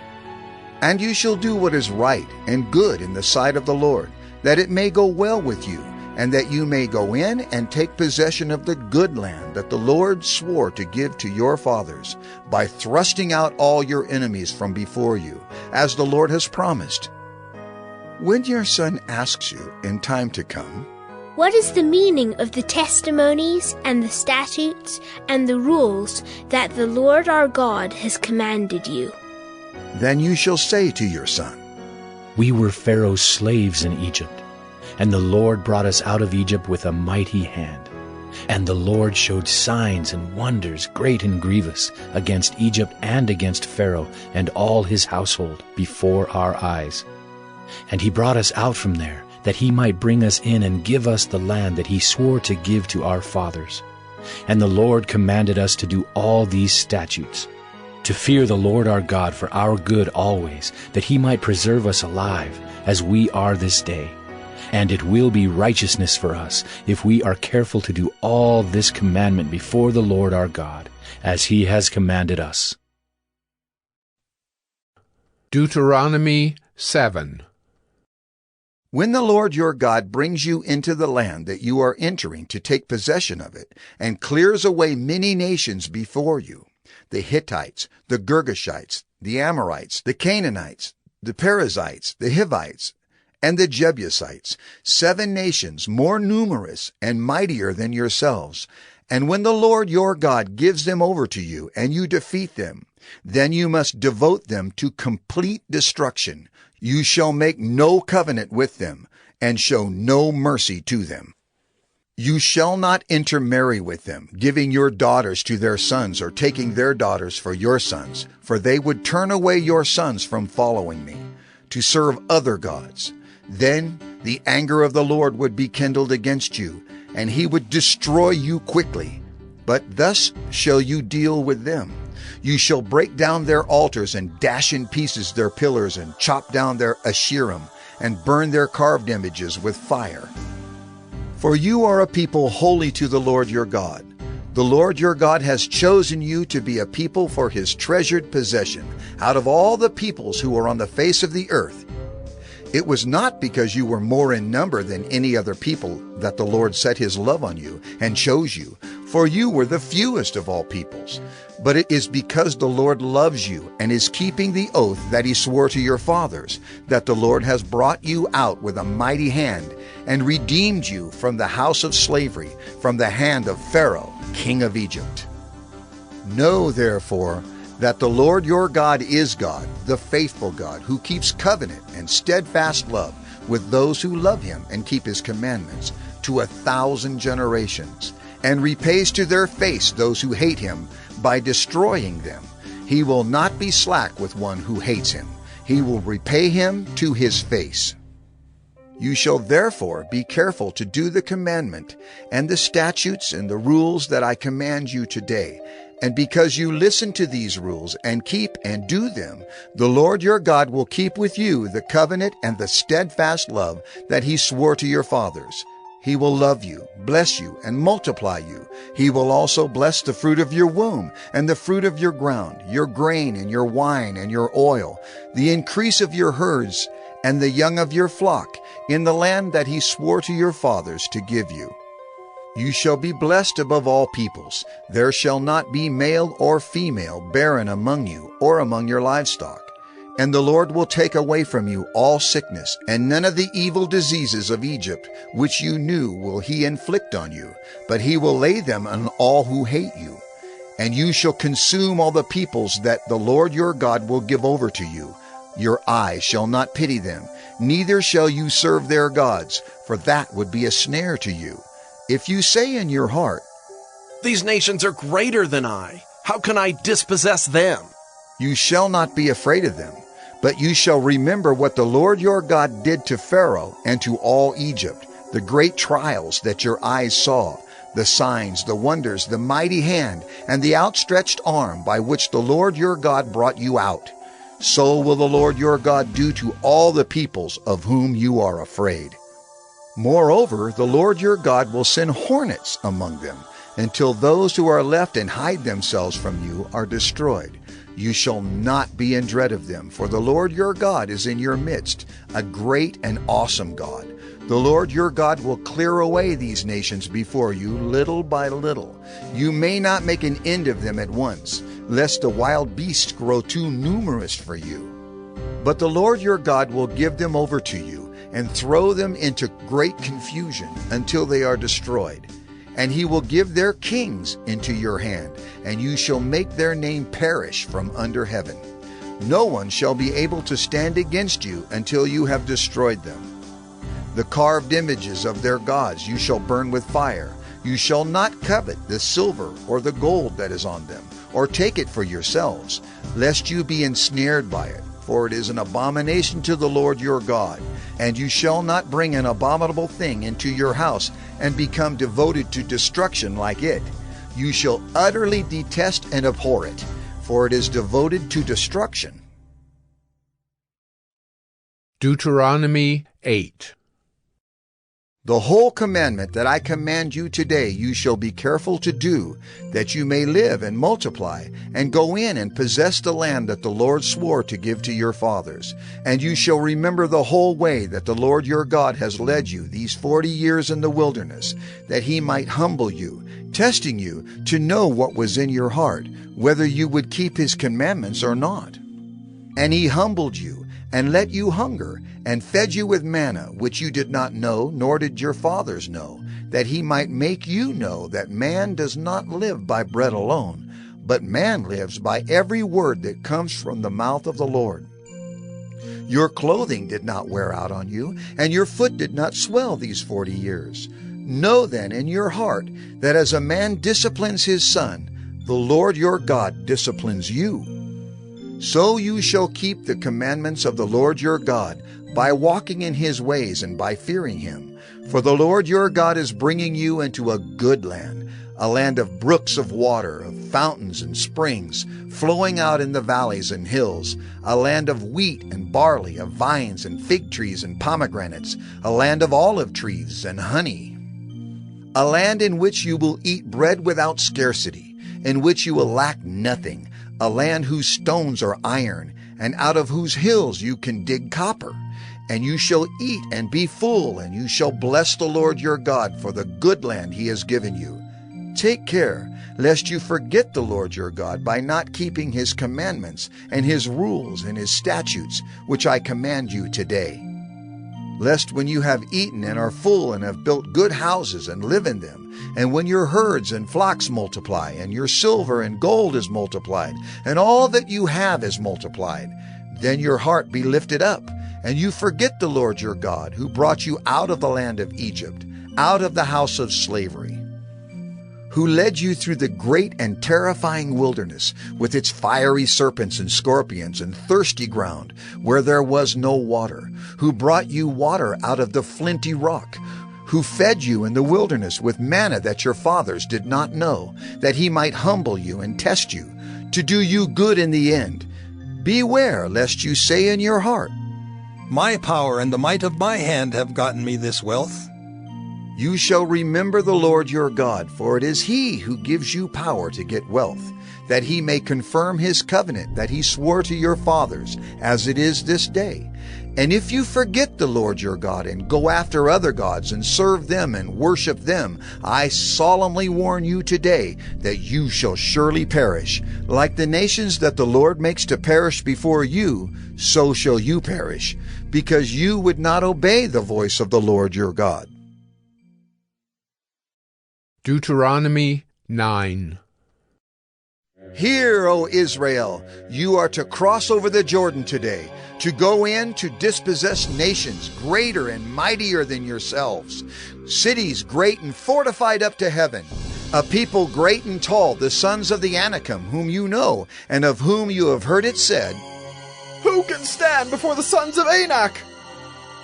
[SPEAKER 2] And you shall do what is right and good in the sight of the Lord, that it may go well with you, and that you may go in and take possession of the good land that the Lord swore to give to your fathers, by thrusting out all your enemies from before you, as the Lord has promised. When your son asks you in time to come,
[SPEAKER 10] What is the meaning of the testimonies and the statutes and the rules that the Lord our God has commanded you?
[SPEAKER 2] Then you shall say to your son,
[SPEAKER 11] We were Pharaoh's slaves in Egypt, and the Lord brought us out of Egypt with a mighty hand. And the Lord showed signs and wonders great and grievous against Egypt and against Pharaoh and all his household before our eyes. And he brought us out from there, that he might bring us in and give us the land that he swore to give to our fathers. And the Lord commanded us to do all these statutes, to fear the Lord our God for our good always, that he might preserve us alive, as we are this day. And it will be righteousness for us if we are careful to do all this commandment before the Lord our God, as he has commanded us.
[SPEAKER 1] Deuteronomy 7.
[SPEAKER 2] When the Lord your God brings you into the land that you are entering to take possession of it, and clears away many nations before you, the Hittites, the Girgashites, the Amorites, the Canaanites, the Perizzites, the Hivites, and the Jebusites, 7 nations more numerous and mightier than yourselves. And when the Lord your God gives them over to you, and you defeat them, then you must devote them to complete destruction. You shall make no covenant with them, and show no mercy to them. You shall not intermarry with them, giving your daughters to their sons, or taking their daughters for your sons, for they would turn away your sons from following me, to serve other gods. Then the anger of the Lord would be kindled against you, and he would destroy you quickly. But thus shall you deal with them. You shall break down their altars, and dash in pieces their pillars, and chop down their Asherim, and burn their carved images with fire. For you are a people holy to the Lord your God. The Lord your God has chosen you to be a people for his treasured possession out of all the peoples who are on the face of the earth. It was not because you were more in number than any other people that the Lord set his love on you and chose you, for you were the fewest of all peoples. But it is because the Lord loves you and is keeping the oath that he swore to your fathers, that the Lord has brought you out with a mighty hand and redeemed you from the house of slavery, from the hand of Pharaoh, king of Egypt. Know, therefore, that the Lord your God is God, the faithful God, who keeps covenant and steadfast love with those who love him and keep his commandments to 1,000 generations, and repays to their face those who hate him by destroying them. He will not be slack with one who hates him. He will repay him to his face. You shall therefore be careful to do the commandment and the statutes and the rules that I command you today. And because you listen to these rules and keep and do them, the Lord your God will keep with you the covenant and the steadfast love that he swore to your fathers. He will love you, bless you, and multiply you. He will also bless the fruit of your womb, and the fruit of your ground, your grain, and your wine, and your oil, the increase of your herds, and the young of your flock, in the land that he swore to your fathers to give you. You shall be blessed above all peoples. There shall not be male or female barren among you, or among your livestock. And the Lord will take away from you all sickness, and none of the evil diseases of Egypt, which you knew, will he inflict on you, but he will lay them on all who hate you. And you shall consume all the peoples that the Lord your God will give over to you. Your eyes shall not pity them, neither shall you serve their gods, for that would be a snare to you. If you say in your heart,
[SPEAKER 5] These nations are greater than I. How can I dispossess them?
[SPEAKER 2] You shall not be afraid of them, but you shall remember what the Lord your God did to Pharaoh and to all Egypt, the great trials that your eyes saw, the signs, the wonders, the mighty hand, and the outstretched arm by which the Lord your God brought you out. So will the Lord your God do to all the peoples of whom you are afraid. Moreover, the Lord your God will send hornets among them, until those who are left and hide themselves from you are destroyed. You shall not be in dread of them, for the Lord your God is in your midst, a great and awesome God. The Lord your God will clear away these nations before you little by little. You may not make an end of them at once, lest the wild beasts grow too numerous for you. But the Lord your God will give them over to you, and throw them into great confusion until they are destroyed. And he will give their kings into your hand, and you shall make their name perish from under heaven. No one shall be able to stand against you until you have destroyed them. The carved images of their gods you shall burn with fire. You shall not covet the silver or the gold that is on them, or take it for yourselves, lest you be ensnared by it. For it is an abomination to the Lord your God. And you shall not bring an abominable thing into your house and become devoted to destruction like it. You shall utterly detest and abhor it, for it is devoted to destruction.
[SPEAKER 1] Deuteronomy 8.
[SPEAKER 2] The whole commandment that I command you today you shall be careful to do, that you may live and multiply, and go in and possess the land that the Lord swore to give to your fathers. And you shall remember the whole way that the Lord your God has led you these 40 years in the wilderness, that he might humble you, testing you to know what was in your heart, whether you would keep his commandments or not. And he humbled you, and let you hunger, and fed you with manna, which you did not know, nor did your fathers know, that he might make you know that man does not live by bread alone, but man lives by every word that comes from the mouth of the Lord. Your clothing did not wear out on you, and your foot did not swell these 40 years. Know then in your heart that as a man disciplines his son, the Lord your God disciplines you. So you shall keep the commandments of the Lord your God, by walking in his ways and by fearing him. For the Lord your God is bringing you into a good land, a land of brooks of water, of fountains and springs, flowing out in the valleys and hills, a land of wheat and barley, of vines and fig trees and pomegranates, a land of olive trees and honey, a land in which you will eat bread without scarcity, in which you will lack nothing, a land whose stones are iron, and out of whose hills you can dig copper. And you shall eat and be full, and you shall bless the Lord your God for the good land he has given you. Take care, lest you forget the Lord your God by not keeping his commandments and his rules and his statutes, which I command you today. Lest when you have eaten and are full and have built good houses and live in them, and when your herds and flocks multiply, and your silver and gold is multiplied, and all that you have is multiplied, then your heart be lifted up, and you forget the Lord your God, who brought you out of the land of Egypt, out of the house of slavery, who led you through the great and terrifying wilderness, with its fiery serpents and scorpions and thirsty ground, where there was no water, who brought you water out of the flinty rock, who fed you in the wilderness with manna that your fathers did not know, that he might humble you and test you, to do you good in the end. Beware lest you say in your heart,
[SPEAKER 9] My power and the might of my hand have gotten me this wealth.
[SPEAKER 2] You shall remember the Lord your God, for it is he who gives you power to get wealth, that he may confirm his covenant that he swore to your fathers, as it is this day. And if you forget the Lord your God and go after other gods and serve them and worship them, I solemnly warn you today that you shall surely perish. Like the nations that the Lord makes to perish before you, so shall you perish, because you would not obey the voice of the Lord your God.
[SPEAKER 1] Deuteronomy 9.
[SPEAKER 2] Hear, O Israel, you are to cross over the Jordan today, to go in to dispossess nations greater and mightier than yourselves, cities great and fortified up to heaven, a people great and tall, the sons of the Anakim, whom you know, and of whom you have heard it said,
[SPEAKER 12] Who can stand before the sons of Anak?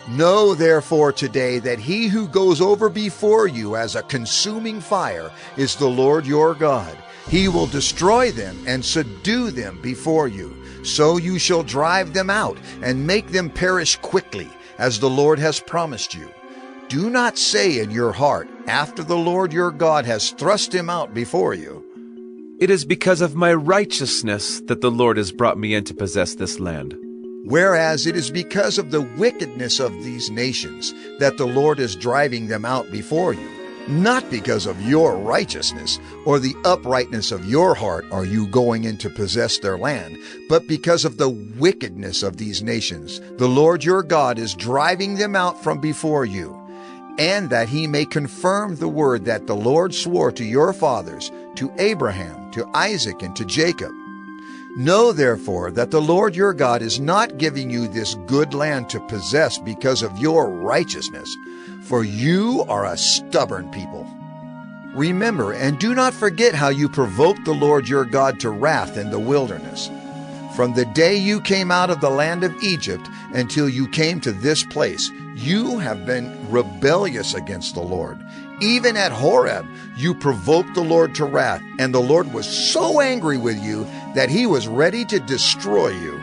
[SPEAKER 2] Know therefore today that he who goes over before you as a consuming fire is the Lord your God. He will destroy them and subdue them before you. So you shall drive them out and make them perish quickly, as the Lord has promised you. Do not say in your heart, after the Lord your God has thrust him out before you,
[SPEAKER 12] It is because of my righteousness that the Lord has brought me in to possess this land.
[SPEAKER 2] Whereas it is because of the wickedness of these nations that the Lord is driving them out before you. Not because of your righteousness or the uprightness of your heart are you going in to possess their land, but because of the wickedness of these nations. The Lord your God is driving them out from before you, and that he may confirm the word that the Lord swore to your fathers, to Abraham, to Isaac, and to Jacob. Know therefore that the Lord your God is not giving you this good land to possess because of your righteousness, for you are a stubborn people. Remember and do not forget how you provoked the Lord your God to wrath in the wilderness. From the day you came out of the land of Egypt until you came to this place, you have been rebellious against the Lord. Even at Horeb, you provoked the Lord to wrath, and the Lord was so angry with you that he was ready to destroy you.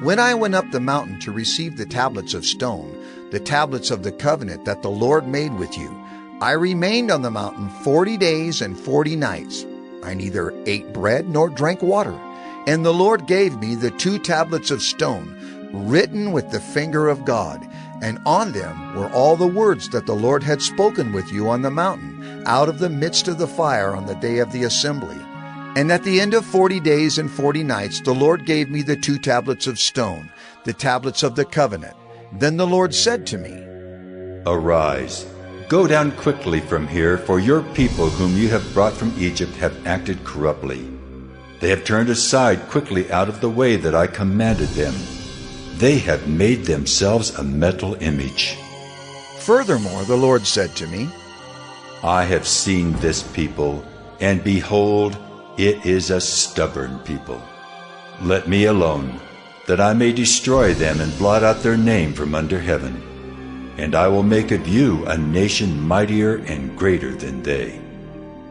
[SPEAKER 2] When I went up the mountain to receive the tablets of stone, the tablets of the covenant that the Lord made with you, I remained on the mountain 40 days and 40 nights. I neither ate bread nor drank water. And the Lord gave me the 2 tablets of stone, written with the finger of God, and on them were all the words that the Lord had spoken with you on the mountain, out of the midst of the fire on the day of the assembly. And at the end of 40 days and 40 nights the Lord gave me the 2 tablets of stone, the tablets of the covenant. Then the Lord said to me,
[SPEAKER 6] Arise, go down quickly from here, for your people whom you have brought from Egypt have acted corruptly. They have turned aside quickly out of the way that I commanded them. They have made themselves a metal image.
[SPEAKER 2] Furthermore, the Lord said to me,
[SPEAKER 6] I have seen this people, and behold, it is a stubborn people. Let me alone, that I may destroy them and blot out their name from under heaven. And I will make of you a nation mightier and greater than they.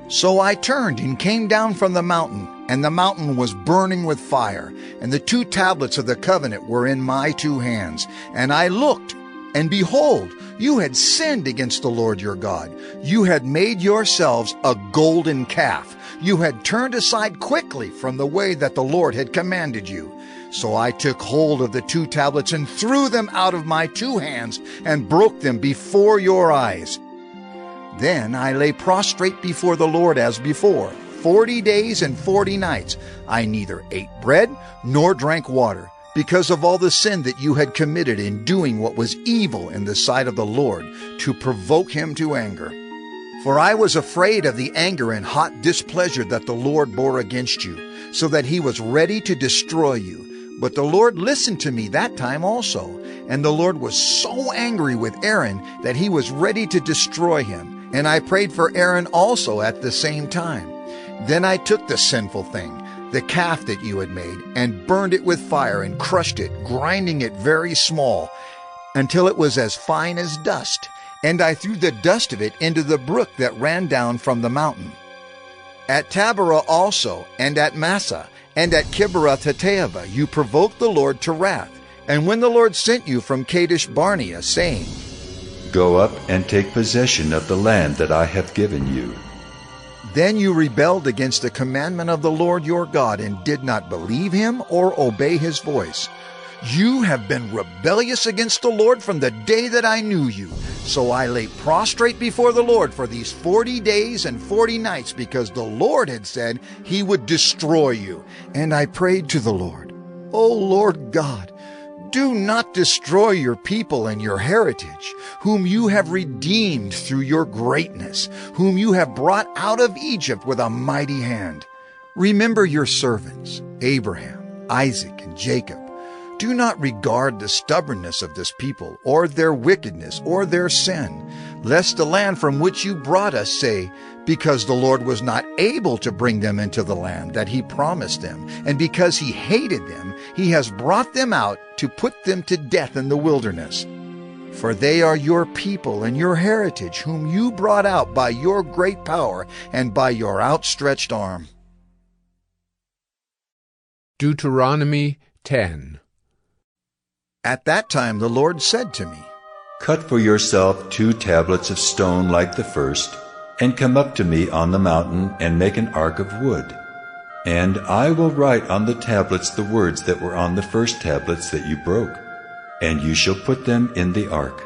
[SPEAKER 2] So I turned and came down from the mountain, and the mountain was burning with fire, and the 2 tablets of the covenant were in my 2 hands. And I looked, and behold, you had sinned against the Lord your God. You had made yourselves a golden calf. You had turned aside quickly from the way that the Lord had commanded you. So I took hold of the 2 tablets and threw them out of my 2 hands and broke them before your eyes. Then I lay prostrate before the Lord as before, 40 days and 40 nights. I neither ate bread nor drank water, because of all the sin that you had committed in doing what was evil in the sight of the Lord, to provoke him to anger. For I was afraid of the anger and hot displeasure that the Lord bore against you, so that he was ready to destroy you. But the Lord listened to me that time also, and the Lord was so angry with Aaron that he was ready to destroy him. And I prayed for Aaron also at the same time. Then I took the sinful thing, the calf that you had made, and burned it with fire and crushed it, grinding it very small, until it was as fine as dust. And I threw the dust of it into the brook that ran down from the mountain. At Taberah also, and at Massah, and at Kibroth-Hattaavah you provoked the Lord to wrath. And when the Lord sent you from Kadesh Barnea, saying,
[SPEAKER 6] Go up and take possession of the land that I have given you.
[SPEAKER 2] Then you rebelled against the commandment of the Lord your God, and did not believe him or obey his voice. You have been rebellious against the Lord from the day that I knew you. So I lay prostrate before the Lord for these 40 days and 40 nights, because the Lord had said he would destroy you. And I prayed to the Lord, O Lord God, do not destroy your people and your heritage, whom you have redeemed through your greatness, whom you have brought out of Egypt with a mighty hand. Remember your servants, Abraham, Isaac, and Jacob. Do not regard the stubbornness of this people, or their wickedness, or their sin, lest the land from which you brought us say, because the Lord was not able to bring them into the land that he promised them, and because he hated them, he has brought them out to put them to death in the wilderness. For they are your people and your heritage, whom you brought out by your great power and by your outstretched arm.
[SPEAKER 1] Deuteronomy 10.
[SPEAKER 2] At that time the Lord said to me,
[SPEAKER 6] Cut for yourself 2 tablets of stone like the first, and come up to me on the mountain and make an ark of wood. And I will write on the tablets the words that were on the first tablets that you broke, and you shall put them in the ark.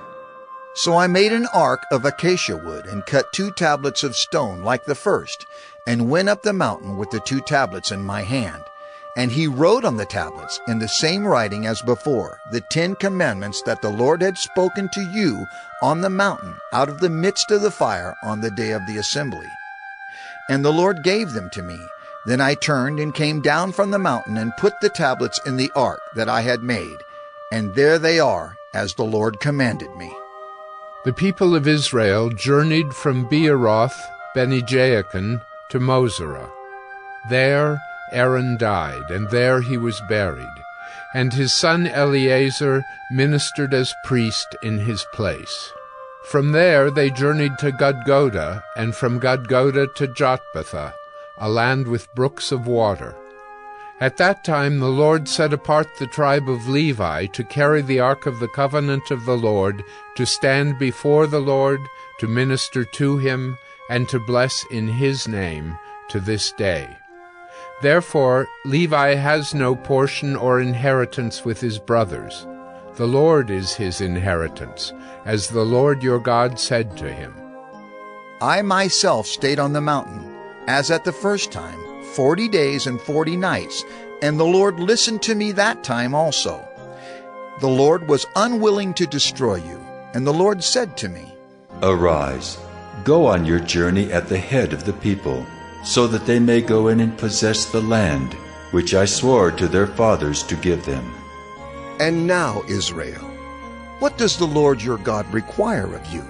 [SPEAKER 2] So I made an ark of acacia wood and cut 2 tablets of stone like the first, and went up the mountain with the 2 tablets in my hand. And he wrote on the tablets in the same writing as before the 10 commandments that the Lord had spoken to you on the mountain out of the midst of the fire on the day of the assembly. And the Lord gave them to me. Then I turned and came down from the mountain and put the tablets in the ark that I had made. And there they are, as the Lord commanded me.
[SPEAKER 1] The people of Israel journeyed from Beeroth Bene-Jaakan to Mosera. There Aaron died, and there he was buried, and his son Eleazar ministered as priest in his place. From there they journeyed to Gudgoda, and from Gudgoda to Jotbatha, a land with brooks of water. At that time the Lord set apart the tribe of Levi to carry the ark of the covenant of the Lord, to stand before the Lord, to minister to him, and to bless in his name to this day. Therefore Levi has no portion or inheritance with his brothers. The Lord is his inheritance, as the Lord your God said to him.
[SPEAKER 2] I myself stayed on the mountain, as at the first time, 40 days and 40 nights, and the Lord listened to me that time also. The Lord was unwilling to destroy you, and the Lord said to me,
[SPEAKER 6] Arise, go on your journey at the head of the people, so that they may go in and possess the land, which I swore to their fathers to give them.
[SPEAKER 2] And now, Israel, what does the Lord your God require of you,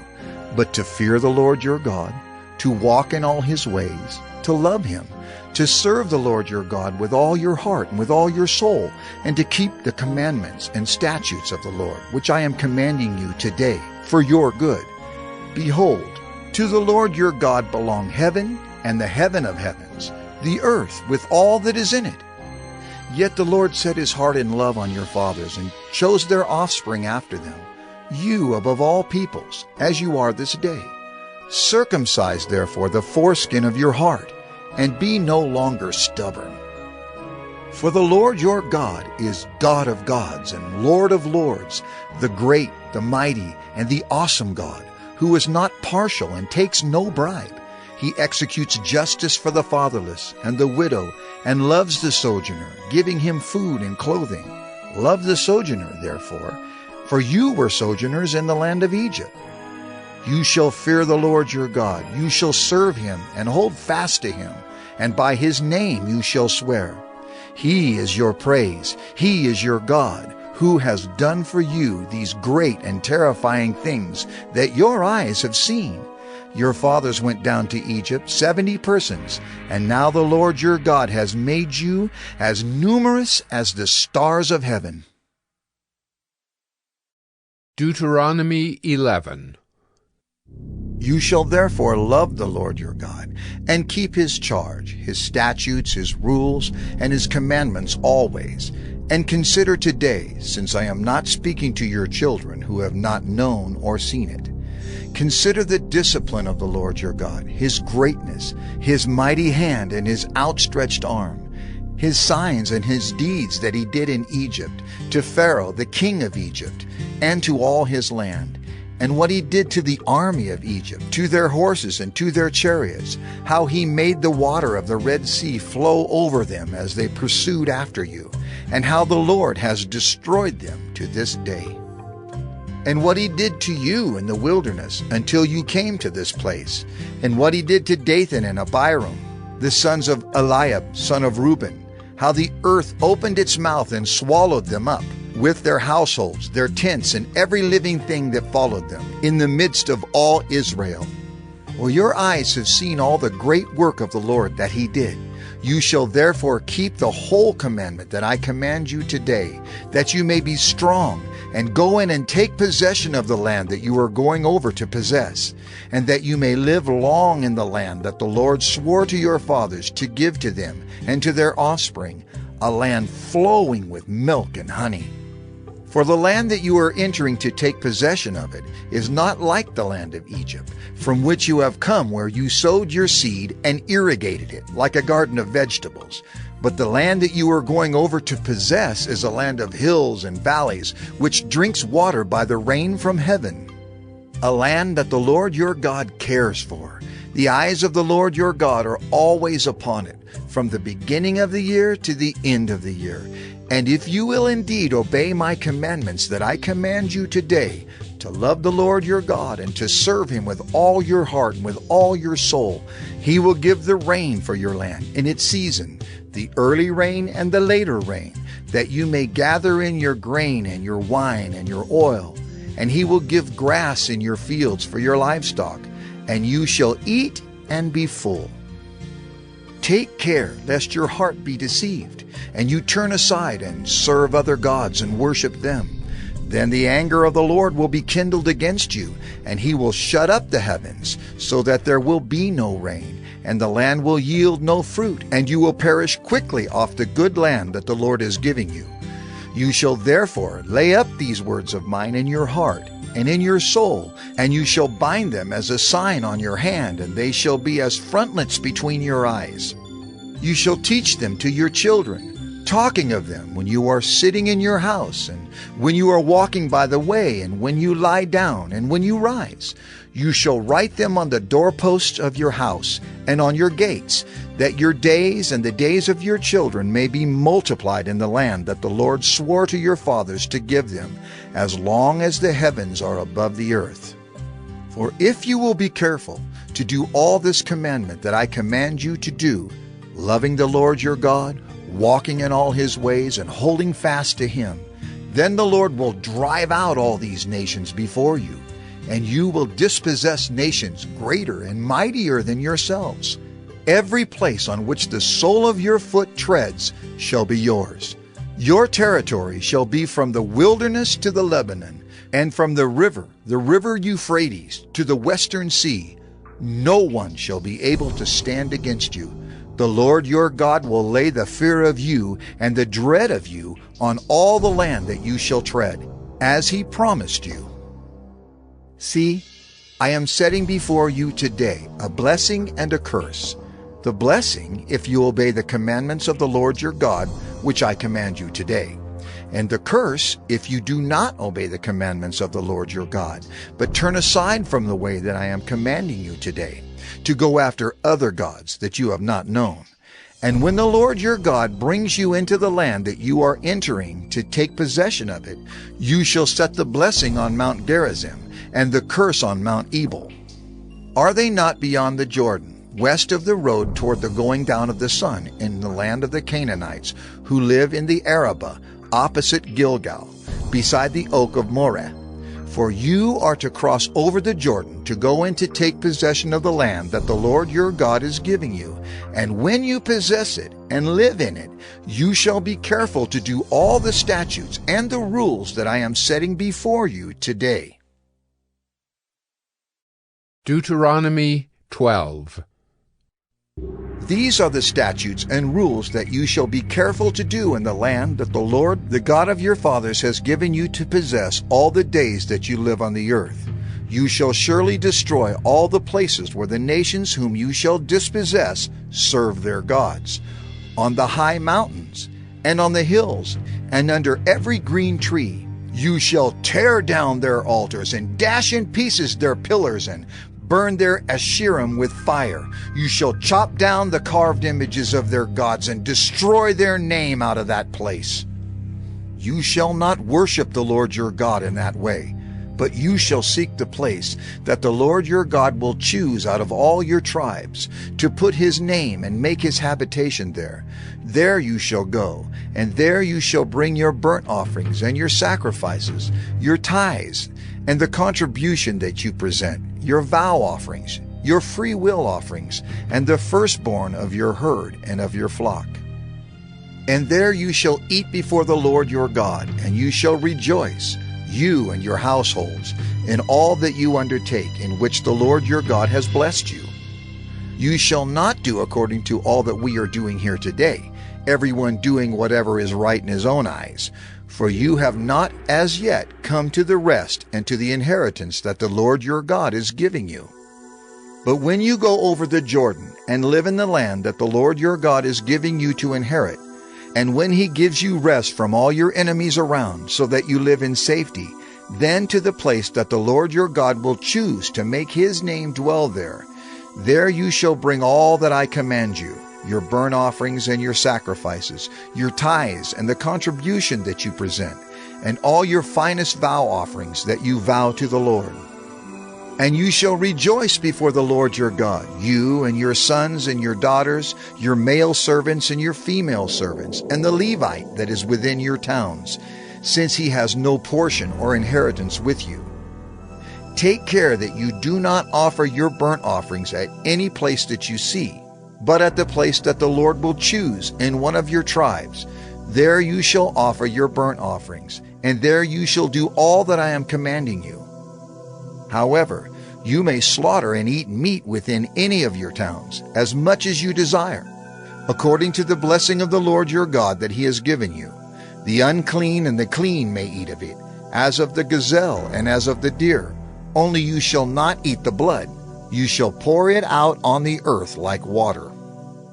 [SPEAKER 2] but to fear the Lord your God, to walk in all his ways, to love him, to serve the Lord your God with all your heart and with all your soul, and to keep the commandments and statutes of the Lord, which I am commanding you today for your good? Behold, to the Lord your God belong heaven and the heaven of heavens, the earth with all that is in it. Yet the Lord set his heart in love on your fathers, and chose their offspring after them, you above all peoples, as you are this day. Circumcise therefore the foreskin of your heart, and be no longer stubborn. For the Lord your God is God of gods and Lord of lords, the great, the mighty, and the awesome God, who is not partial and takes no bribe. He executes justice for the fatherless and the widow, and loves the sojourner, giving him food and clothing. Love the sojourner, therefore, for you were sojourners in the land of Egypt. You shall fear the Lord your God. You shall serve him and hold fast to him, and by his name you shall swear. He is your praise. He is your God, who has done for you these great and terrifying things that your eyes have seen. Your fathers went down to Egypt, 70 persons, and now the Lord your God has made you as numerous as the stars of heaven.
[SPEAKER 1] Deuteronomy 11.
[SPEAKER 2] You shall therefore love the Lord your God, and keep his charge, his statutes, his rules, and his commandments always. And consider today, since I am not speaking to your children who have not known or seen it. Consider the discipline of the Lord your God, his greatness, his mighty hand and his outstretched arm, his signs and his deeds that he did in Egypt, to Pharaoh the king of Egypt, and to all his land, and what he did to the army of Egypt, to their horses and to their chariots, how he made the water of the Red Sea flow over them as they pursued after you, and how the Lord has destroyed them to this day. And what he did to you in the wilderness until you came to this place, and what he did to Dathan and Abiram, the sons of Eliab, son of Reuben, how the earth opened its mouth and swallowed them up, with their households, their tents, and every living thing that followed them, in the midst of all Israel. Well, your eyes have seen all the great work of the Lord that he did. You shall therefore keep the whole commandment that I command you today, that you may be strong, and go in and take possession of the land that you are going over to possess, and that you may live long in the land that the Lord swore to your fathers to give to them and to their offspring, a land flowing with milk and honey. For the land that you are entering to take possession of it is not like the land of Egypt, from which you have come, where you sowed your seed and irrigated it, like a garden of vegetables. But the land that you are going over to possess is a land of hills and valleys, which drinks water by the rain from heaven. a land that the Lord your God cares for. The eyes of the Lord your God are always upon it, from the beginning of the year to the end of the year. And if you will indeed obey my commandments that I command you today, to love the Lord your God and to serve him with all your heart and with all your soul, he will give the rain for your land in its season, the early rain and the later rain, that you may gather in your grain and your wine and your oil. And he will give grass in your fields for your livestock, and you shall eat and be full. Take care lest your heart be deceived, and you turn aside and serve other gods and worship them. Then the anger of the Lord will be kindled against you, and he will shut up the heavens, so that there will be no rain, and the land will yield no fruit, and you will perish quickly off the good land that the Lord is giving you. You shall therefore lay up these words of mine in your heart and in your soul, and you shall bind them as a sign on your hand, and they shall be as frontlets between your eyes. You shall teach them to your children, talking of them when you are sitting in your house, and when you are walking by the way, and when you lie down, and when you rise. You shall write them on the doorposts of your house and on your gates, that your days and the days of your children may be multiplied in the land that the Lord swore to your fathers to give them, as long as the heavens are above the earth. For if you will be careful to do all this commandment that I command you to do, loving the Lord your God, walking in all his ways, and holding fast to him, then the Lord will drive out all these nations before you, and you will dispossess nations greater and mightier than yourselves. Every place on which the sole of your foot treads shall be yours. Your territory shall be from the wilderness to the Lebanon, and from the river Euphrates, to the western sea. No one shall be able to stand against you. The Lord your God will lay the fear of you and the dread of you on all the land that you shall tread, as he promised you. See, I am setting before you today a blessing and a curse. The blessing, if you obey the commandments of the Lord your God, which I command you today. And the curse, if you do not obey the commandments of the Lord your God, but turn aside from the way that I am commanding you today, to go after other gods that you have not known. And when the Lord your God brings you into the land that you are entering to take possession of it, you shall set the blessing on Mount Gerizim, and the curse on Mount Ebal. Are they not beyond the Jordan, west of the road toward the going down of the sun, in the land of the Canaanites, who live in the Arabah, opposite Gilgal, beside the oak of Moreh? For you are to cross over the Jordan to go in to take possession of the land that the Lord your God is giving you. And when you possess it and live in it, you shall be careful to do all the statutes and the rules that I am setting before you today.
[SPEAKER 1] Deuteronomy 12.
[SPEAKER 2] These are the statutes and rules that you shall be careful to do in the land that the Lord, the God of your fathers, has given you to possess all the days that you live on the earth. You shall surely destroy all the places where the nations whom you shall dispossess serve their gods, on the high mountains, and on the hills, and under every green tree. You shall tear down their altars, and dash in pieces their pillars, and burn their Asherim with fire. You shall chop down the carved images of their gods, and destroy their name out of that place. You shall not worship the Lord your God in that way, but you shall seek the place that the Lord your God will choose out of all your tribes, to put his name and make his habitation there. There you shall go, and there you shall bring your burnt offerings and your sacrifices, your tithes, and the contribution that you present, your vow offerings, your free will offerings, and the firstborn of your herd and of your flock. And there you shall eat before the Lord your God, and you shall rejoice, you and your households, in all that you undertake, in which the Lord your God has blessed you. You shall not do according to all that we are doing here today, everyone doing whatever is right in his own eyes, for you have not as yet come to the rest and to the inheritance that the Lord your God is giving you. But when you go over the Jordan and live in the land that the Lord your God is giving you to inherit, and when he gives you rest from all your enemies around, so that you live in safety, then to the place that the Lord your God will choose to make his name dwell there. There you shall bring all that I command you, your burnt offerings and your sacrifices, your tithes and the contribution that you present, and all your finest vow offerings that you vow to the Lord. And you shall rejoice before the Lord your God, you and your sons and your daughters, your male servants and your female servants, and the Levite that is within your towns, since he has no portion or inheritance with you. Take care that you do not offer your burnt offerings at any place that you see, but at the place that the Lord will choose in one of your tribes. There you shall offer your burnt offerings, and there you shall do all that I am commanding you. However, you may slaughter and eat meat within any of your towns, as much as you desire, according to the blessing of the Lord your God that he has given you. The unclean and the clean may eat of it, as of the gazelle and as of the deer. Only you shall not eat the blood. You shall pour it out on the earth like water.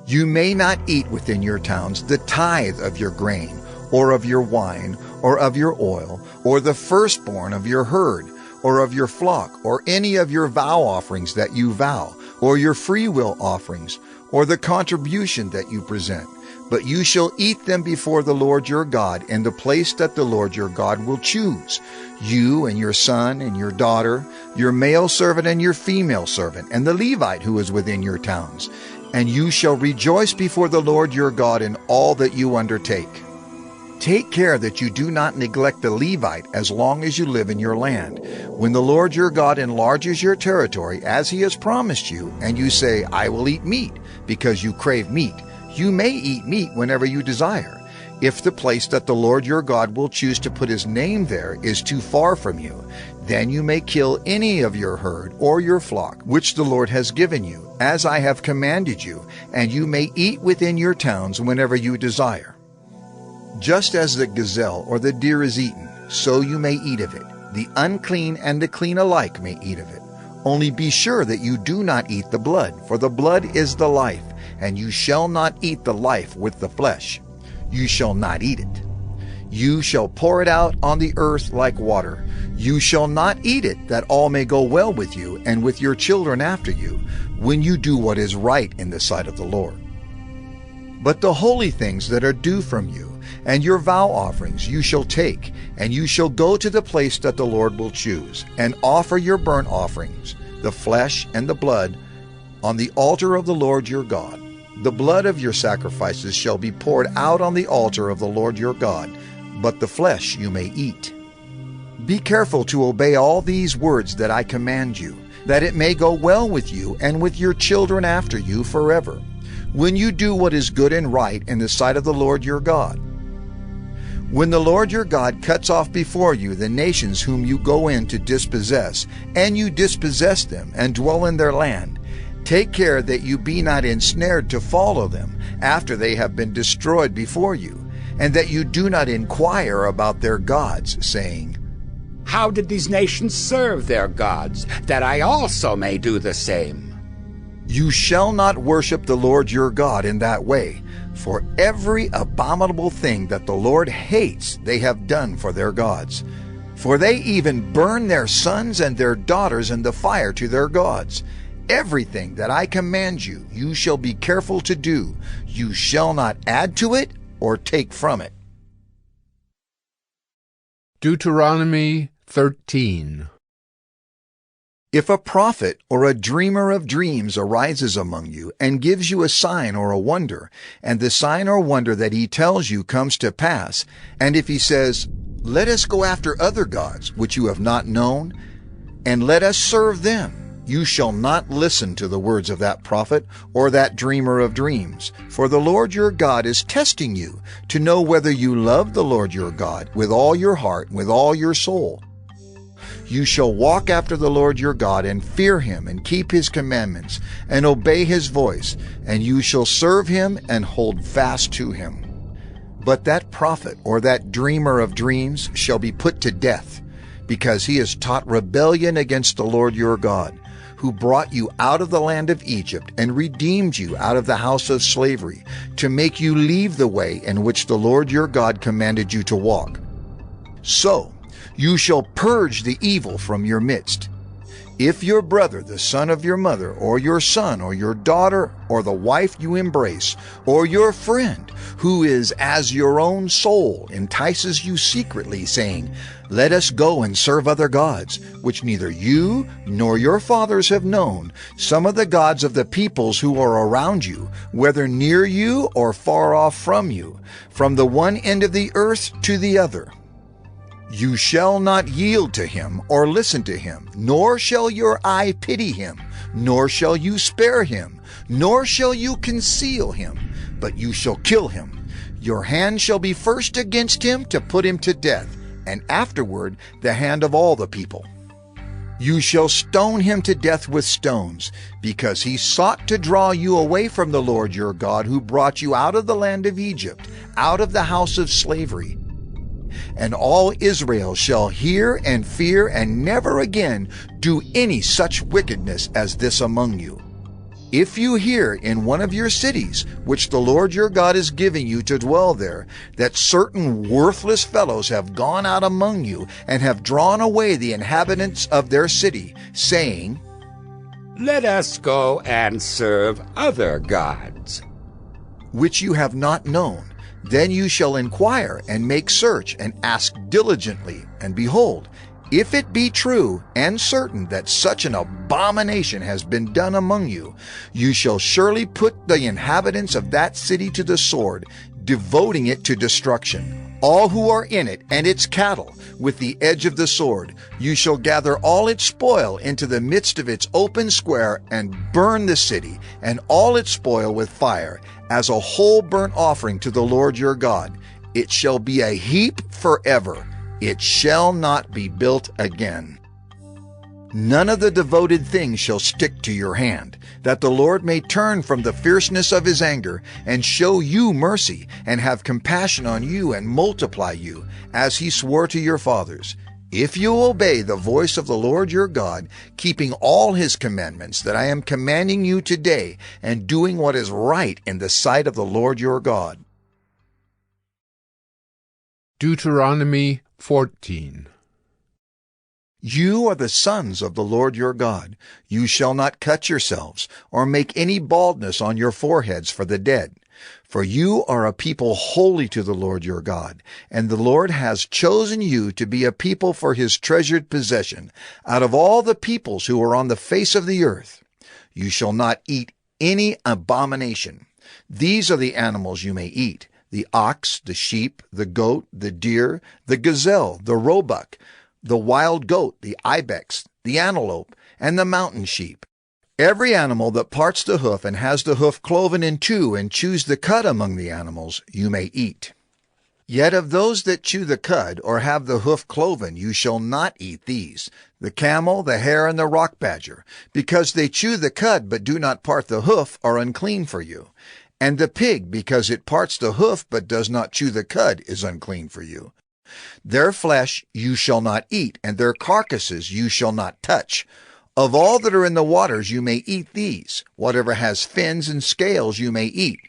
[SPEAKER 2] You may not eat within your towns the tithe of your grain, or of your wine, or of your oil, or the firstborn of your herd, or of your flock, or any of your vow offerings that you vow, or your freewill offerings, or the contribution that you present. But you shall eat them before the Lord your God in the place that the Lord your God will choose, you and your son and your daughter, your male servant and your female servant, and the Levite who is within your towns. And you shall rejoice before the Lord your God in all that you undertake. Take care that you do not neglect the Levite as long as you live in your land. When the Lord your God enlarges your territory as he has promised you, and you say, I will eat meat, because you crave meat, you may eat meat whenever you desire. If the place that the Lord your God will choose to put his name there is too far from you, then you may kill any of your herd or your flock, which the Lord has given you, as I have commanded you, and you may eat within your towns whenever you desire. Just as the gazelle or the deer is eaten, so you may eat of it. The unclean and the clean alike may eat of it. Only be sure that you do not eat the blood, for the blood is the life, and you shall not eat the life with the flesh. You shall not eat it. You shall pour it out on the earth like water. You shall not eat it, that all may go well with you and with your children after you, when you do what is right in the sight of the Lord. But the holy things that are due from you, and your vow offerings you shall take, and you shall go to the place that the Lord will choose, and offer your burnt offerings, the flesh and the blood, on the altar of the Lord your God. The blood of your sacrifices shall be poured out on the altar of the Lord your God, but the flesh you may eat. Be careful to obey all these words that I command you, that it may go well with you and with your children after you forever, when you do what is good and right in the sight of the Lord your God. When the Lord your God cuts off before you the nations whom you go in to dispossess, and you dispossess them and dwell in their land, take care that you be not ensnared to follow them after they have been destroyed before you, and that you do not inquire about their gods, saying,
[SPEAKER 13] How did these nations serve their gods, that I also may do the same?
[SPEAKER 2] You shall not worship the Lord your God in that way, for every abominable thing that the Lord hates they have done for their gods. For they even burn their sons and their daughters in the fire to their gods. Everything that I command you, you shall be careful to do. You shall not add to it or take from it.
[SPEAKER 1] Deuteronomy 13.
[SPEAKER 2] If a prophet or a dreamer of dreams arises among you and gives you a sign or a wonder, and the sign or wonder that he tells you comes to pass, and if he says, Let us go after other gods which you have not known, and let us serve them, you shall not listen to the words of that prophet or that dreamer of dreams, for the Lord your God is testing you to know whether you love the Lord your God with all your heart and with all your soul. You shall walk after the Lord your God and fear him and keep his commandments and obey his voice, and you shall serve him and hold fast to him. But that prophet or that dreamer of dreams shall be put to death, because he has taught rebellion against the Lord your God, who brought you out of the land of Egypt and redeemed you out of the house of slavery, to make you leave the way in which the Lord your God commanded you to walk. So, You shall purge the evil from your midst. If your brother, the son of your mother, or your son, or your daughter, or the wife you embrace, or your friend, who is as your own soul, entices you secretly, saying, Let us go and serve other gods, which neither you nor your fathers have known, some of the gods of the peoples who are around you, whether near you or far off from you, from the one end of the earth to the other. You shall not yield to him or listen to him, nor shall your eye pity him, nor shall you spare him, nor shall you conceal him, but you shall kill him. Your hand shall be first against him to put him to death, and afterward the hand of all the people. You shall stone him to death with stones, because he sought to draw you away from the Lord your God, who brought you out of the land of Egypt, out of the house of slavery. And all Israel shall hear and fear, and never again do any such wickedness as this among you. If you hear in one of your cities, which the Lord your God is giving you to dwell there, that certain worthless fellows have gone out among you, and have drawn away the inhabitants of their city, saying,
[SPEAKER 13] Let us go and serve other gods,
[SPEAKER 2] which you have not known, then you shall inquire and make search and ask diligently, and behold, if it be true and certain that such an abomination has been done among you, you shall surely put the inhabitants of that city to the sword, devoting it to destruction, all who are in it and its cattle, with the edge of the sword. You shall gather all its spoil into the midst of its open square, and burn the city and all its spoil with fire, as a whole burnt offering to the Lord your God. It shall be a heap forever. It shall not be built again. None of the devoted things shall stick to your hand, that the Lord may turn from the fierceness of his anger, and show you mercy, and have compassion on you, and multiply you, as he swore to your fathers. If you obey the voice of the Lord your God, keeping all his commandments that I am commanding you today, and doing what is right in the sight of the Lord your God.
[SPEAKER 1] Deuteronomy 14.
[SPEAKER 2] You are the sons of the Lord your God. You shall not cut yourselves, or make any baldness on your foreheads for the dead. For you are a people holy to the Lord your God, and the Lord has chosen you to be a people for his treasured possession, out of all the peoples who are on the face of the earth. You shall not eat any abomination. These are the animals you may eat: the ox, the sheep, the goat, the deer, the gazelle, the roebuck, the wild goat, the ibex, the antelope, and the mountain sheep. Every animal that parts the hoof and has the hoof cloven in two, and chews the cud among the animals, you may eat. Yet of those that chew the cud, or have the hoof cloven, you shall not eat these: the camel, the hare, and the rock badger, because they chew the cud but do not part the hoof, are unclean for you. And the pig, because it parts the hoof but does not chew the cud, is unclean for you. Their flesh you shall not eat, and their carcasses you shall not touch. Of all that are in the waters you may eat these. Whatever has fins and scales you may eat,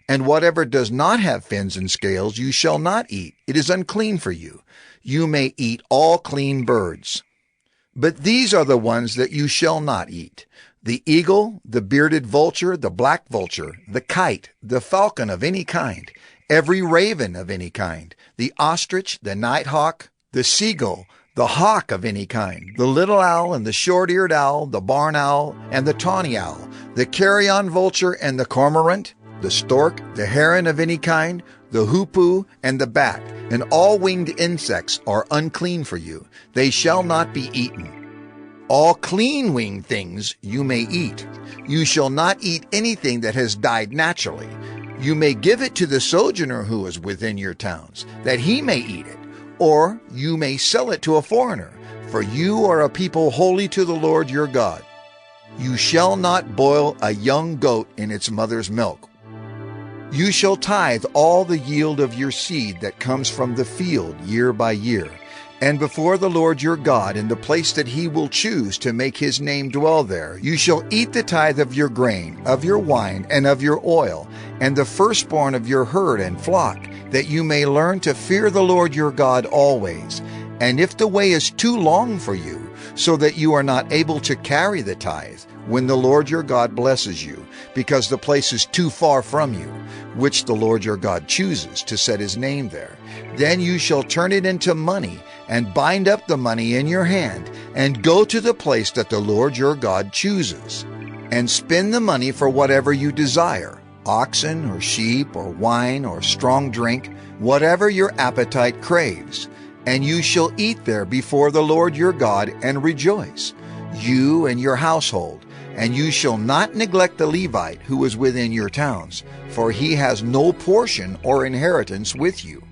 [SPEAKER 2] and whatever does not have fins and scales you shall not eat. It is unclean for you. You may eat all clean birds. But these are the ones that you shall not eat: the eagle, the bearded vulture, the black vulture, the kite, the falcon of any kind, every raven of any kind, the ostrich, the nighthawk, the seagull, the hawk of any kind, the little owl and the short-eared owl, the barn owl and the tawny owl, the carrion vulture and the cormorant, the stork, the heron of any kind, the hoopoe and the bat, and all winged insects are unclean for you. They shall not be eaten. All clean winged things you may eat. You shall not eat anything that has died naturally. You may give it to the sojourner who is within your towns, that he may eat it, or you may sell it to a foreigner, for you are a people holy to the Lord your God. You shall not boil a young goat in its mother's milk. You shall tithe all the yield of your seed that comes from the field year by year, and before the Lord your God, in the place that he will choose to make his name dwell there, you shall eat the tithe of your grain, of your wine, and of your oil, and the firstborn of your herd and flock, that you may learn to fear the Lord your God always, And if the way is too long for you, so that you are not able to carry the tithe, when the Lord your God blesses you, because the place is too far from you, which the Lord your God chooses to set his name there, then you shall turn it into money, and bind up the money in your hand, and go to the place that the Lord your God chooses, and spend the money for whatever you desire, oxen or sheep or wine or strong drink, whatever your appetite craves. And you shall eat there before the Lord your God and rejoice, you and your household. And you shall not neglect the Levite who is within your towns, for he has no portion or inheritance with you.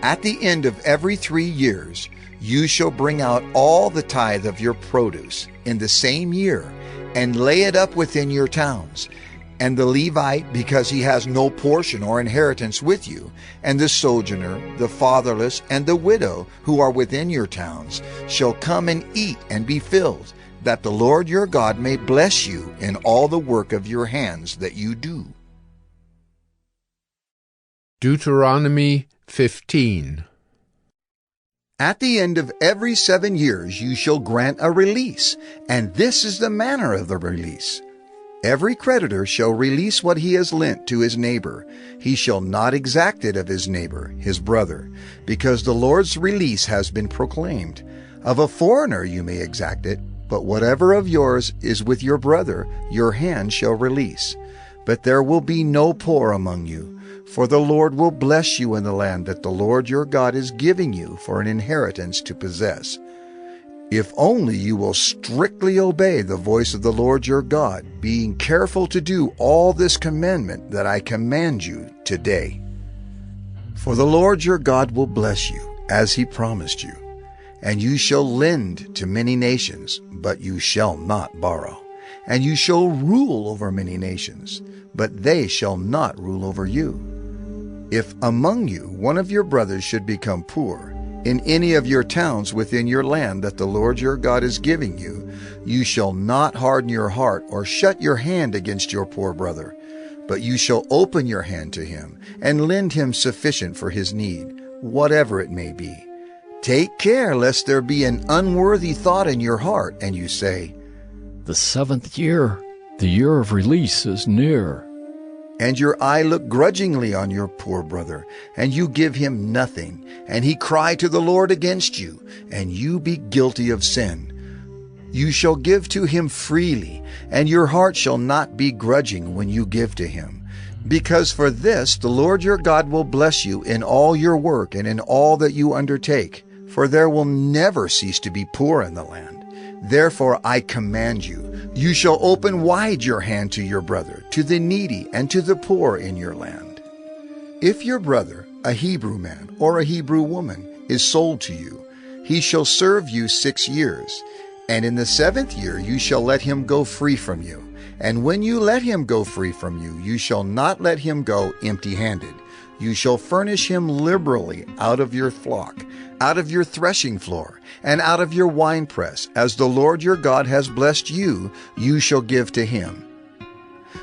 [SPEAKER 2] At the end of every 3 years, you shall bring out all the tithe of your produce in the same year, and lay it up within your towns. And the Levite, because he has no portion or inheritance with you, and the sojourner, the fatherless, and the widow, who are within your towns, shall come and eat and be filled, that the Lord your God may bless you in all the work of your hands that you do.
[SPEAKER 1] Deuteronomy 15.
[SPEAKER 2] At the end of every 7 years you shall grant a release, and this is the manner of the release. Every creditor shall release what he has lent to his neighbor. He shall not exact it of his neighbor, his brother, because the Lord's release has been proclaimed. Of a foreigner you may exact it, but whatever of yours is with your brother, your hand shall release. But there will be no poor among you, for the Lord will bless you in the land that the Lord your God is giving you for an inheritance to possess. If only you will strictly obey the voice of the Lord your God, being careful to do all this commandment that I command you today. For the Lord your God will bless you, as he promised you. And you shall lend to many nations, but you shall not borrow. And you shall rule over many nations, but they shall not rule over you. If among you one of your brothers should become poor, in any of your towns within your land that the Lord your God is giving you, you shall not harden your heart or shut your hand against your poor brother, but you shall open your hand to him and lend him sufficient for his need, whatever it may be. Take care lest there be an unworthy thought in your heart, and you say,
[SPEAKER 14] "The 7th year, the year of release, is near."
[SPEAKER 2] And your eye look grudgingly on your poor brother, and you give him nothing, and he cry to the Lord against you, and you be guilty of sin. You shall give to him freely, and your heart shall not be grudging when you give to him. Because for this the Lord your God will bless you in all your work and in all that you undertake, for there will never cease to be poor in the land. Therefore I command you, you shall open wide your hand to your brother, to the needy, and to the poor in your land. If your brother, a Hebrew man or a Hebrew woman, is sold to you, he shall serve you 6 years, and in the 7th year you shall let him go free from you. And when you let him go free from you, you shall not let him go empty-handed. You shall furnish him liberally out of your flock, out of your threshing floor, and out of your winepress. As the Lord your God has blessed you, you shall give to him.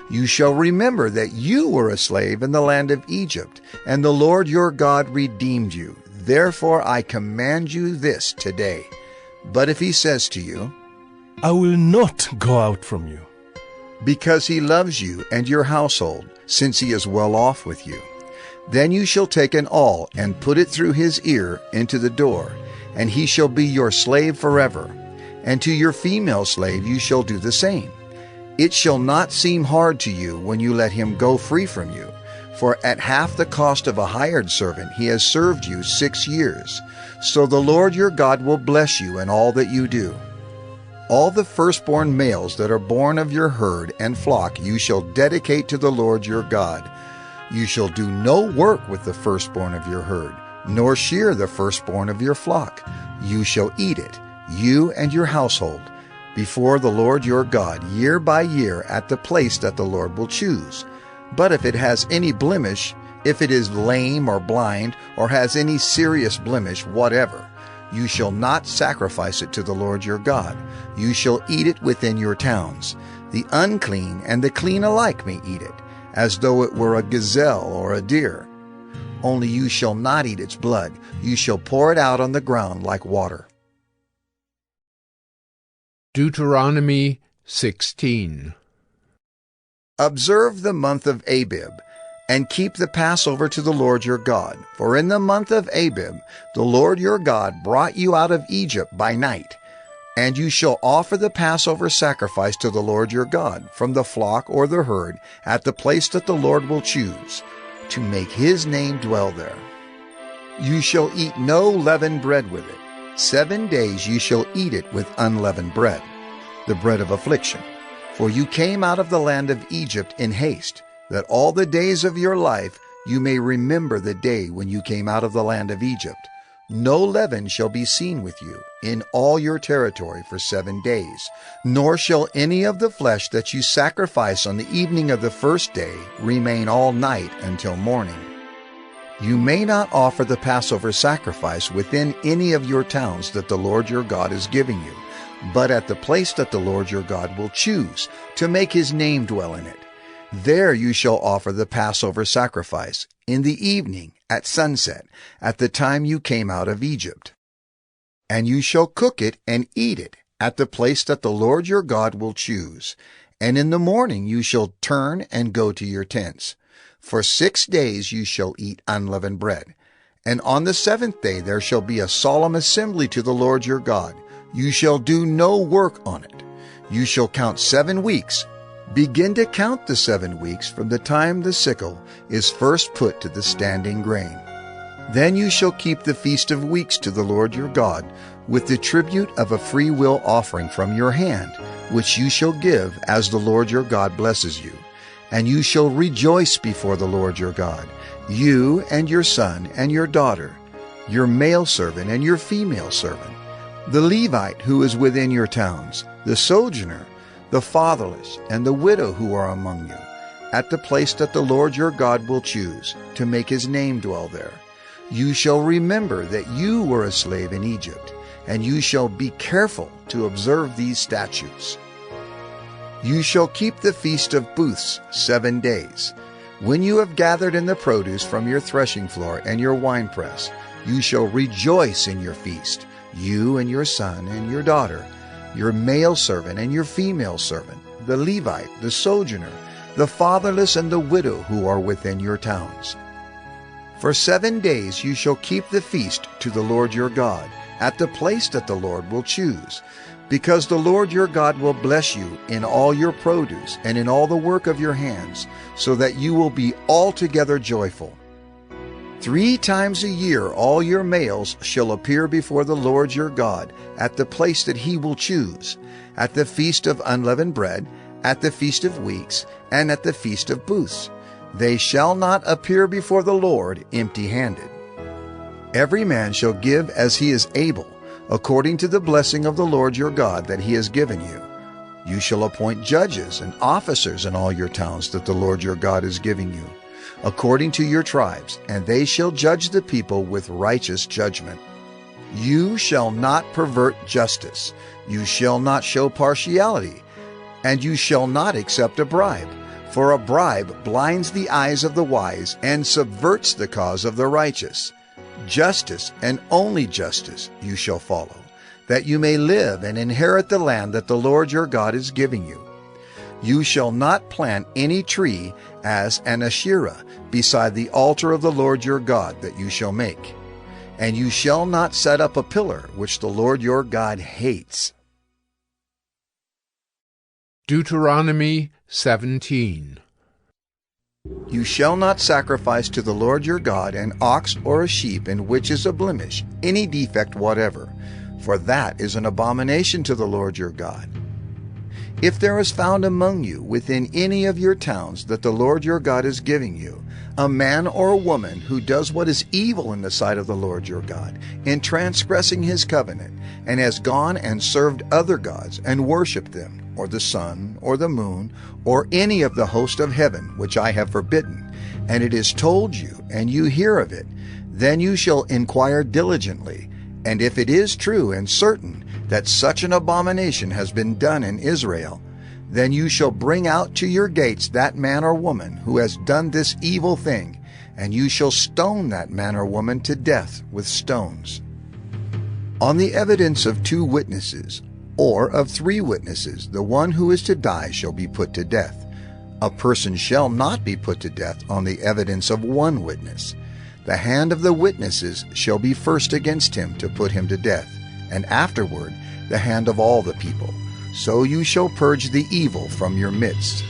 [SPEAKER 2] You shall remember that you were a slave in the land of Egypt, and the Lord your God redeemed you. Therefore I command you this today. But if he says to you,
[SPEAKER 15] "I will not go out from you,"
[SPEAKER 2] because he loves you and your household, since he is well off with you, then you shall take an awl and put it through his ear into the door, and he shall be your slave forever. And to your female slave you shall do the same. It shall not seem hard to you when you let him go free from you, for at half the cost of a hired servant he has served you 6 years. So the Lord your God will bless you in all that you do. All the firstborn males that are born of your herd and flock you shall dedicate to the Lord your God. You shall do no work with the firstborn of your herd, nor shear the firstborn of your flock. You shall eat it, you and your household, before the Lord your God, year by year, at the place that the Lord will choose. But if it has any blemish, if it is lame or blind, or has any serious blemish whatever, you shall not sacrifice it to the Lord your God. You shall eat it within your towns. The unclean and the clean alike may eat it, as though it were a gazelle or a deer. only you shall not eat its blood. You shall pour it out on the ground like water.
[SPEAKER 1] Deuteronomy 16.
[SPEAKER 2] Observe the month of Abib, and keep the Passover to the Lord your God. For in the month of Abib the Lord your God brought you out of Egypt by night. And you shall offer the Passover sacrifice to the Lord your God from the flock or the herd at the place that the Lord will choose, to make his name dwell there. You shall eat no leavened bread with it. 7 days you shall eat it with unleavened bread, the bread of affliction. For you came out of the land of Egypt in haste, that all the days of your life you may remember the day when you came out of the land of Egypt. No leaven shall be seen with you in all your territory for 7 days, nor shall any of the flesh that you sacrifice on the evening of the first day remain all night until morning. You may not offer the Passover sacrifice within any of your towns that the Lord your God is giving you, but at the place that the Lord your God will choose to make his name dwell in it. There you shall offer the Passover sacrifice in the evening at sunset, at the time you came out of Egypt. And you shall cook it and eat it at the place that the Lord your God will choose. And in the morning you shall turn and go to your tents. For 6 days you shall eat unleavened bread. And on the 7th day there shall be a solemn assembly to the Lord your God. You shall do no work on it. You shall count 7 weeks. Begin to count the 7 weeks from the time the sickle is first put to the standing grain. Then you shall keep the Feast of Weeks to the Lord your God, with the tribute of a free will offering from your hand, which you shall give as the Lord your God blesses you. And you shall rejoice before the Lord your God, you and your son and your daughter, your male servant and your female servant, the Levite who is within your towns, the sojourner, the fatherless, and the widow who are among you, at the place that the Lord your God will choose, to make his name dwell there. You shall remember that you were a slave in Egypt, and you shall be careful to observe these statutes. You shall keep the Feast of Booths 7 days. When you have gathered in the produce from your threshing floor and your winepress, you shall rejoice in your feast, you and your son and your daughter, your male servant and your female servant, the Levite, the sojourner, the fatherless, and the widow who are within your towns. For 7 days you shall keep the feast to the Lord your God, at the place that the Lord will choose, because the Lord your God will bless you in all your produce and in all the work of your hands, so that you will be altogether joyful. 3 times a year all your males shall appear before the Lord your God at the place that he will choose, at the Feast of Unleavened Bread, at the Feast of Weeks, and at the Feast of Booths. They shall not appear before the Lord empty-handed. Every man shall give as he is able, according to the blessing of the Lord your God that he has given you. You shall appoint judges and officers in all your towns that the Lord your God is giving you, according to your tribes, and they shall judge the people with righteous judgment. You shall not pervert justice. You shall not show partiality, and you shall not accept a bribe. For a bribe blinds the eyes of the wise and subverts the cause of the righteous. Justice, and only justice, you shall follow, that you may live and inherit the land that the Lord your God is giving you. You shall not plant any tree as an Asherah beside the altar of the Lord your God that you shall make. And you shall not set up a pillar which the Lord your God hates.
[SPEAKER 1] Deuteronomy 17.
[SPEAKER 2] You shall not sacrifice to the Lord your God an ox or a sheep in which is a blemish, any defect whatever, for that is an abomination to the Lord your God. If there is found among you within any of your towns that the Lord your God is giving you, a man or a woman who does what is evil in the sight of the Lord your God, in transgressing his covenant, and has gone and served other gods and worshipped them, or the sun, or the moon, or any of the host of heaven, which I have forbidden, and it is told you, and you hear of it, then you shall inquire diligently, and if it is true and certain that such an abomination has been done in Israel, then you shall bring out to your gates that man or woman who has done this evil thing, and you shall stone that man or woman to death with stones. On the evidence of 2 witnesses, or of 3 witnesses, the one who is to die shall be put to death. A person shall not be put to death on the evidence of 1 witness. The hand of the witnesses shall be first against him to put him to death, and afterward the hand of all the people. So you shall purge the evil from your midst.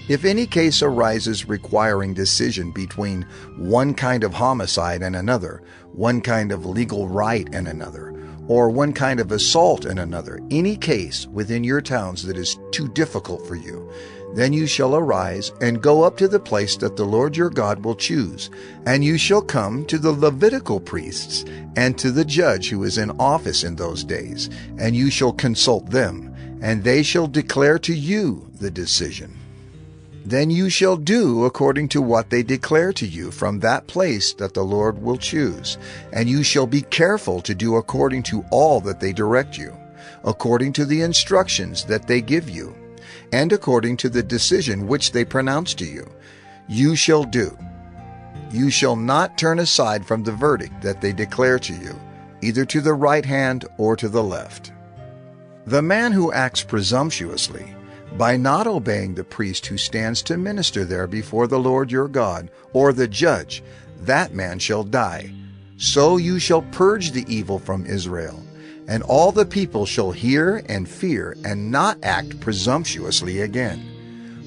[SPEAKER 2] If any case arises requiring decision between one kind of homicide and another, one kind of legal right and another, or one kind of assault and another, any case within your towns that is too difficult for you, then you shall arise and go up to the place that the Lord your God will choose, and you shall come to the Levitical priests and to the judge who is in office in those days, and you shall consult them, and they shall declare to you the decision. Then you shall do according to what they declare to you from that place that the Lord will choose, and you shall be careful to do according to all that they direct you, according to the instructions that they give you, and according to the decision which they pronounce to you. You shall do. You shall not turn aside from the verdict that they declare to you, either to the right hand or to the left. The man who acts presumptuously, by not obeying the priest who stands to minister there before the Lord your God, or the judge, that man shall die. So you shall purge the evil from Israel, and all the people shall hear and fear, and not act presumptuously again.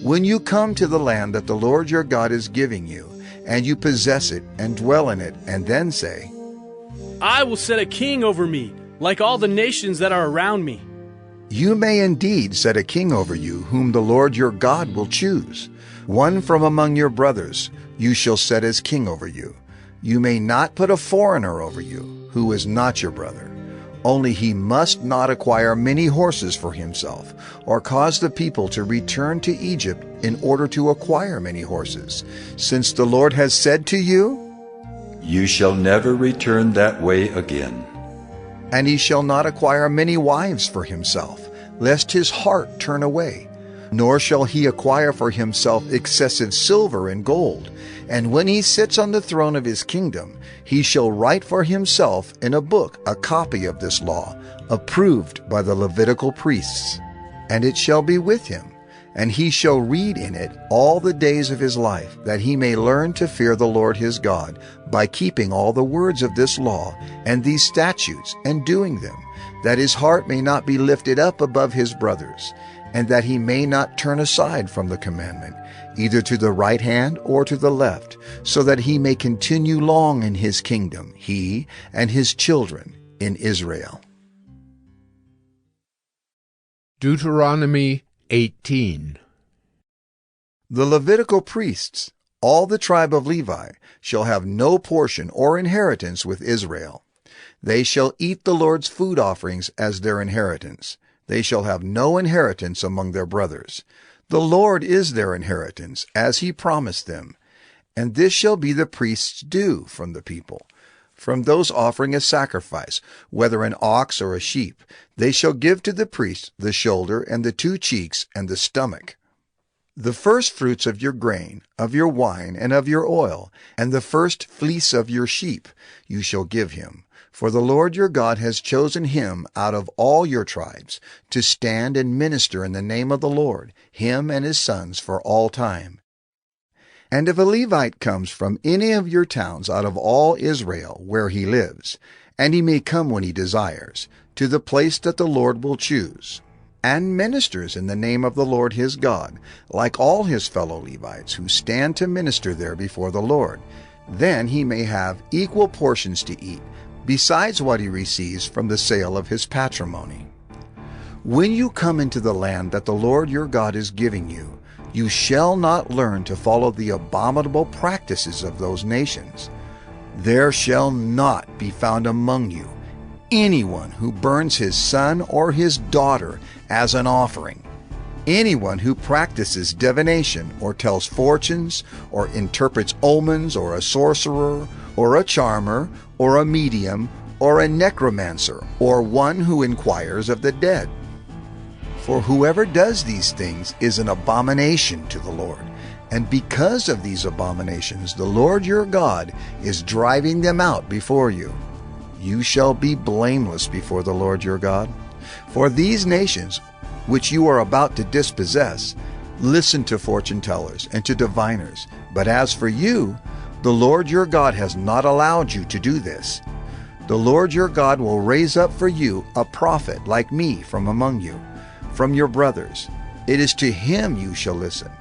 [SPEAKER 2] When you come to the land that the Lord your God is giving you, and you possess it and dwell in it, and then say,
[SPEAKER 16] I will set a king over me, like all the nations that are around me.
[SPEAKER 2] You may indeed set a king over you, whom the Lord your God will choose. One from among your brothers you shall set as king over you. You may not put a foreigner over you, who is not your brother. Only he must not acquire many horses for himself, or cause the people to return to Egypt in order to acquire many horses, since the Lord has said to you,
[SPEAKER 6] You shall never return that way again.
[SPEAKER 2] And he shall not acquire many wives for himself, lest his heart turn away. Nor shall he acquire for himself excessive silver and gold. And when he sits on the throne of his kingdom, he shall write for himself in a book a copy of this law, approved by the Levitical priests. And it shall be with him, and he shall read in it all the days of his life, that he may learn to fear the Lord his God, by keeping all the words of this law and these statutes, and doing them, that his heart may not be lifted up above his brothers, and that he may not turn aside from the commandment, either to the right hand or to the left, so that he may continue long in his kingdom, he and his children in Israel.
[SPEAKER 1] Deuteronomy 18.
[SPEAKER 2] The Levitical priests, all the tribe of Levi, shall have no portion or inheritance with Israel. They shall eat the Lord's food offerings as their inheritance. They shall have no inheritance among their brothers. The Lord is their inheritance, as he promised them. And this shall be the priest's due from the people. From those offering a sacrifice, whether an ox or a sheep, they shall give to the priest the shoulder and the 2 cheeks and the stomach. The first fruits of your grain, of your wine, and of your oil, and the first fleece of your sheep, you shall give him. For the Lord your God has chosen him out of all your tribes, to stand and minister in the name of the Lord, him and his sons for all time. And if a Levite comes from any of your towns out of all Israel where he lives, and he may come when he desires, to the place that the Lord will choose, and ministers in the name of the Lord his God, like all his fellow Levites who stand to minister there before the Lord, then he may have equal portions to eat, besides what he receives from the sale of his patrimony. When you come into the land that the Lord your God is giving you, you shall not learn to follow the abominable practices of those nations. There shall not be found among you anyone who burns his son or his daughter as an offering, anyone who practices divination or tells fortunes or interprets omens, or a sorcerer or a charmer or a medium or a necromancer, or one who inquires of the dead. For whoever does these things is an abomination to the Lord, And because of these abominations, the Lord your God is driving them out before you. You shall be blameless before the Lord your God. For these nations, which you are about to dispossess, listen to fortune tellers and to diviners. But as for you, the Lord your God has not allowed you to do this. The Lord your God will raise up for you a prophet like me from among you, from your brothers. It is to him you shall listen,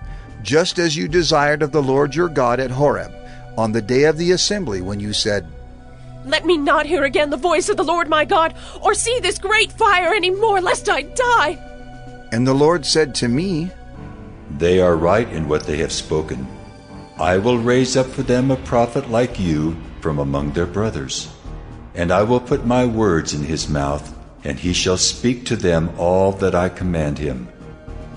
[SPEAKER 2] just as you desired of the Lord your God at Horeb, on the day of the assembly, when you said,
[SPEAKER 17] Let me not hear again the voice of the Lord my God, or see this great fire any more, lest I die.
[SPEAKER 2] And the Lord said to me,
[SPEAKER 6] They are right in what they have spoken. I will raise up for them a prophet like you from among their brothers. And I will put my words in his mouth, and he shall speak to them all that I command him.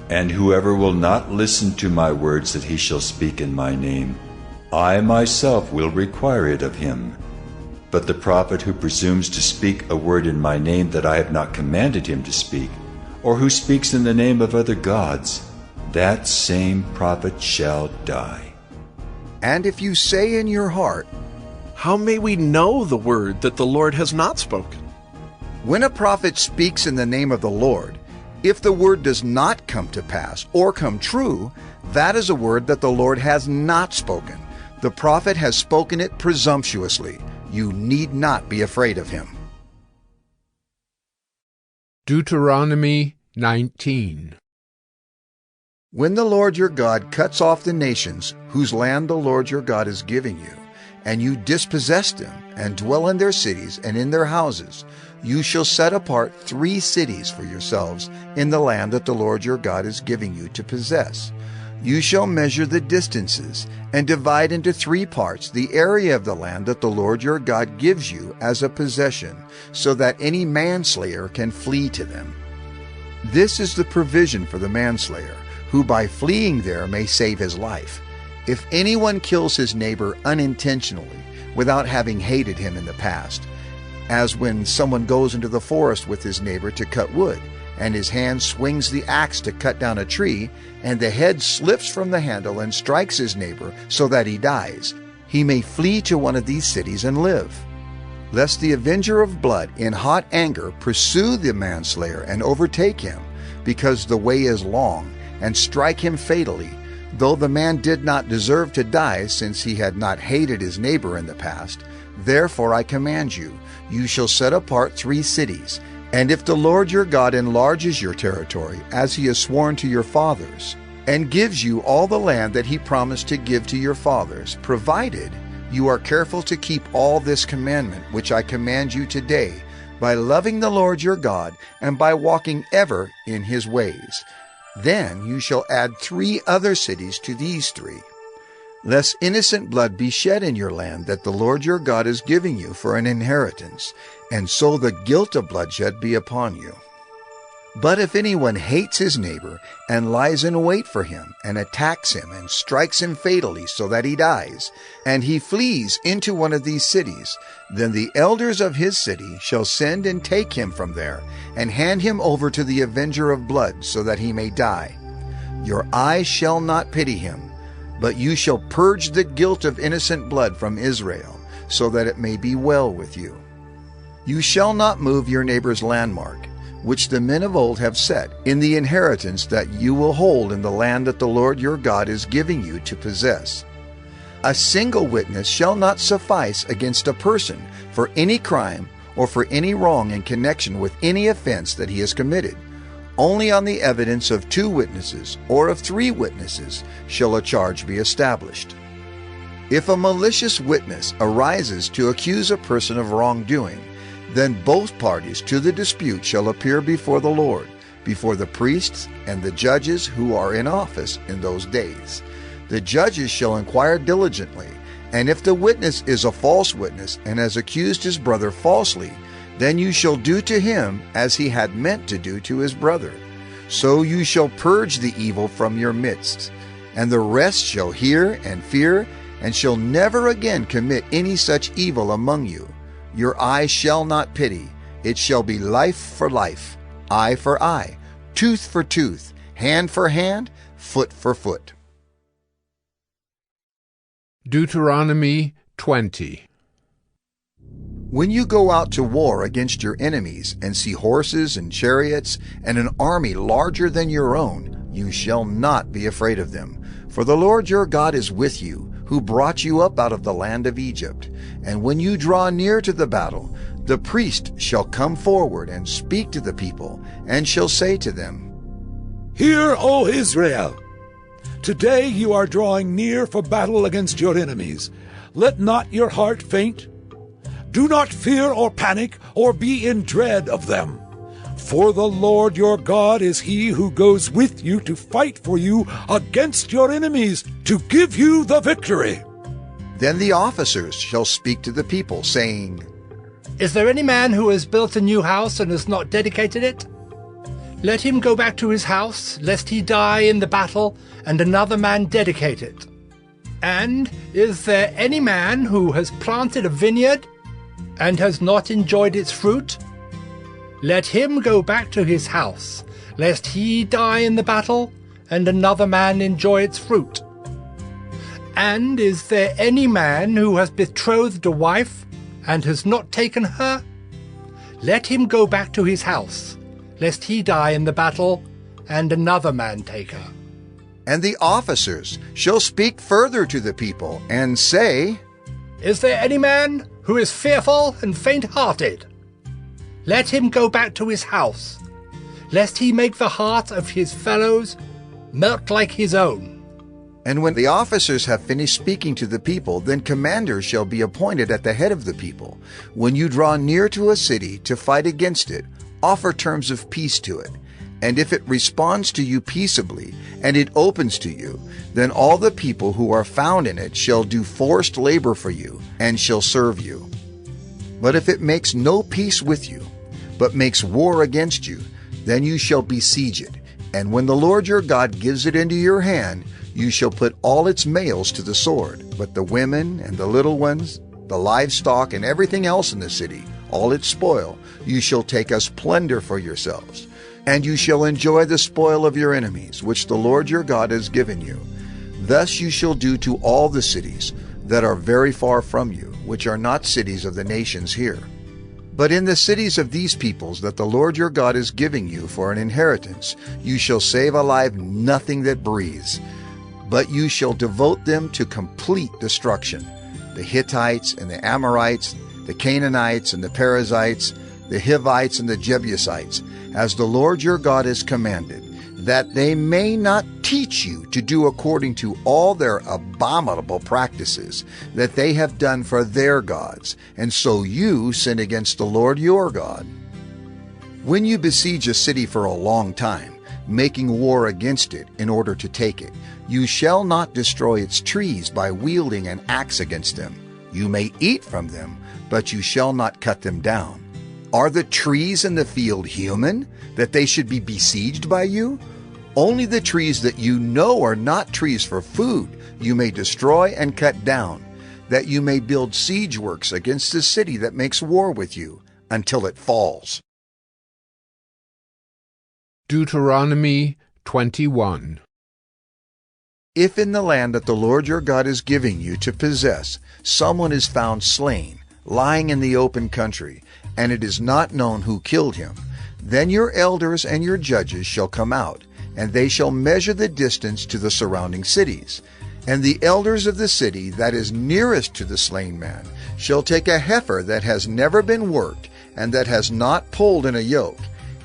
[SPEAKER 6] And whoever will not listen to my words that he shall speak in my name, I myself will require it of him. But the prophet who presumes to speak a word in my name that I have not commanded him to speak, or who speaks in the name of other gods, that same prophet shall die.
[SPEAKER 2] And if you say in your heart,
[SPEAKER 5] How may we know the word that the Lord has not spoken?
[SPEAKER 2] When a prophet speaks in the name of the Lord, if the word does not come to pass or come true, that is a word that the Lord has not spoken. The prophet has spoken it presumptuously. You need not be afraid of him.
[SPEAKER 1] Deuteronomy 19.
[SPEAKER 2] When the Lord your God cuts off the nations whose land the Lord your God is giving you, and you dispossess them, and dwell in their cities and in their houses, you shall set apart 3 cities for yourselves in the land that the Lord your God is giving you to possess. You shall measure the distances, and divide into 3 parts the area of the land that the Lord your God gives you as a possession, so that any manslayer can flee to them. This is the provision for the manslayer, who by fleeing there may save his life. If anyone kills his neighbor unintentionally, without having hated him in the past, as when someone goes into the forest with his neighbor to cut wood, and his hand swings the axe to cut down a tree, and the head slips from the handle and strikes his neighbor so that he dies, he may flee to one of these cities and live. Lest the avenger of blood in hot anger pursue the manslayer and overtake him, because the way is long, and strike him fatally, though the man did not deserve to die, since he had not hated his neighbor in the past. Therefore I command you, you shall set apart 3 cities. And if the Lord your God enlarges your territory, as he has sworn to your fathers, and gives you all the land that he promised to give to your fathers, provided you are careful to keep all this commandment which I command you today, by loving the Lord your God, and by walking ever in his ways, then you shall add 3 other cities to these 3, lest innocent blood be shed in your land that the Lord your God is giving you for an inheritance, and so the guilt of bloodshed be upon you. But if anyone hates his neighbor, and lies in wait for him, and attacks him, and strikes him fatally so that he dies, and he flees into one of these cities, then the elders of his city shall send and take him from there, and hand him over to the avenger of blood, so that he may die. Your eye shall not pity him, but you shall purge the guilt of innocent blood from Israel, so that it may be well with you. You shall not move your neighbor's landmark, which the men of old have set, in the inheritance that you will hold in the land that the Lord your God is giving you to possess. A single witness shall not suffice against a person for any crime or for any wrong in connection with any offense that he has committed. Only on the evidence of 2 witnesses or of 3 witnesses shall a charge be established. If a malicious witness arises to accuse a person of wrongdoing, then both parties to the dispute shall appear before the Lord, before the priests and the judges who are in office in those days. The judges shall inquire diligently, and if the witness is a false witness and has accused his brother falsely, then you shall do to him as he had meant to do to his brother. So you shall purge the evil from your midst, and the rest shall hear and fear, and shall never again commit any such evil among you. Your eye shall not pity. It shall be life for life, eye for eye, tooth for tooth, hand for hand, foot for foot.
[SPEAKER 1] Deuteronomy 20.
[SPEAKER 2] When you go out to war against your enemies and see horses and chariots and an army larger than your own, you shall not be afraid of them. For the Lord your God is with you, who brought you up out of the land of Egypt. And when you draw near to the battle, the priest shall come forward and speak to the people, and shall say to them,
[SPEAKER 18] Hear, O Israel! Today you are drawing near for battle against your enemies. Let not your heart faint. Do not fear or panic or be in dread of them. For the Lord your God is he who goes with you to fight for you against your enemies, to give you the victory.
[SPEAKER 2] Then the officers shall speak to the people, saying,
[SPEAKER 19] Is there any man who has built a new house and has not dedicated it? Let him go back to his house, lest he die in the battle, and another man dedicate it. And is there any man who has planted a vineyard and has not enjoyed its fruit? Let him go back to his house, lest he die in the battle, and another man enjoy its fruit. And is there any man who has betrothed a wife, and has not taken her? Let him go back to his house, lest he die in the battle, and another man take her.
[SPEAKER 2] And the officers shall speak further to the people, and say,
[SPEAKER 19] Is there any man who is fearful and faint-hearted? Let him go back to his house, lest he make the heart of his fellows melt like his own.
[SPEAKER 2] And when the officers have finished speaking to the people, then commanders shall be appointed at the head of the people. When you draw near to a city to fight against it, offer terms of peace to it. And if it responds to you peaceably, and it opens to you, then all the people who are found in it shall do forced labor for you, and shall serve you. But if it makes no peace with you, but makes war against you, then you shall besiege it. And when the Lord your God gives it into your hand, you shall put all its males to the sword, but the women and the little ones, the livestock and everything else in the city, all its spoil, you shall take as plunder for yourselves. And you shall enjoy the spoil of your enemies, which the Lord your God has given you. Thus you shall do to all the cities that are very far from you, which are not cities of the nations here. But in the cities of these peoples that the Lord your God is giving you for an inheritance, you shall save alive nothing that breathes, but you shall devote them to complete destruction. The Hittites and the Amorites, the Canaanites and the Perizzites, the Hivites and the Jebusites, as the Lord your God has commanded, that they may not teach you to do according to all their abominable practices that they have done for their gods, and so you sin against the Lord your God. When you besiege a city for a long time, making war against it in order to take it, you shall not destroy its trees by wielding an axe against them. You may eat from them, but you shall not cut them down. Are the trees in the field human, that they should be besieged by you? Only the trees that you know are not trees for food you may destroy and cut down, that you may build siege works against the city that makes war with you, until it falls.
[SPEAKER 1] Deuteronomy 21.
[SPEAKER 2] If in the land that the Lord your God is giving you to possess, someone is found slain, lying in the open country, and it is not known who killed him, then your elders and your judges shall come out, and they shall measure the distance to the surrounding cities. And the elders of the city that is nearest to the slain man shall take a heifer that has never been worked, and that has not pulled in a yoke.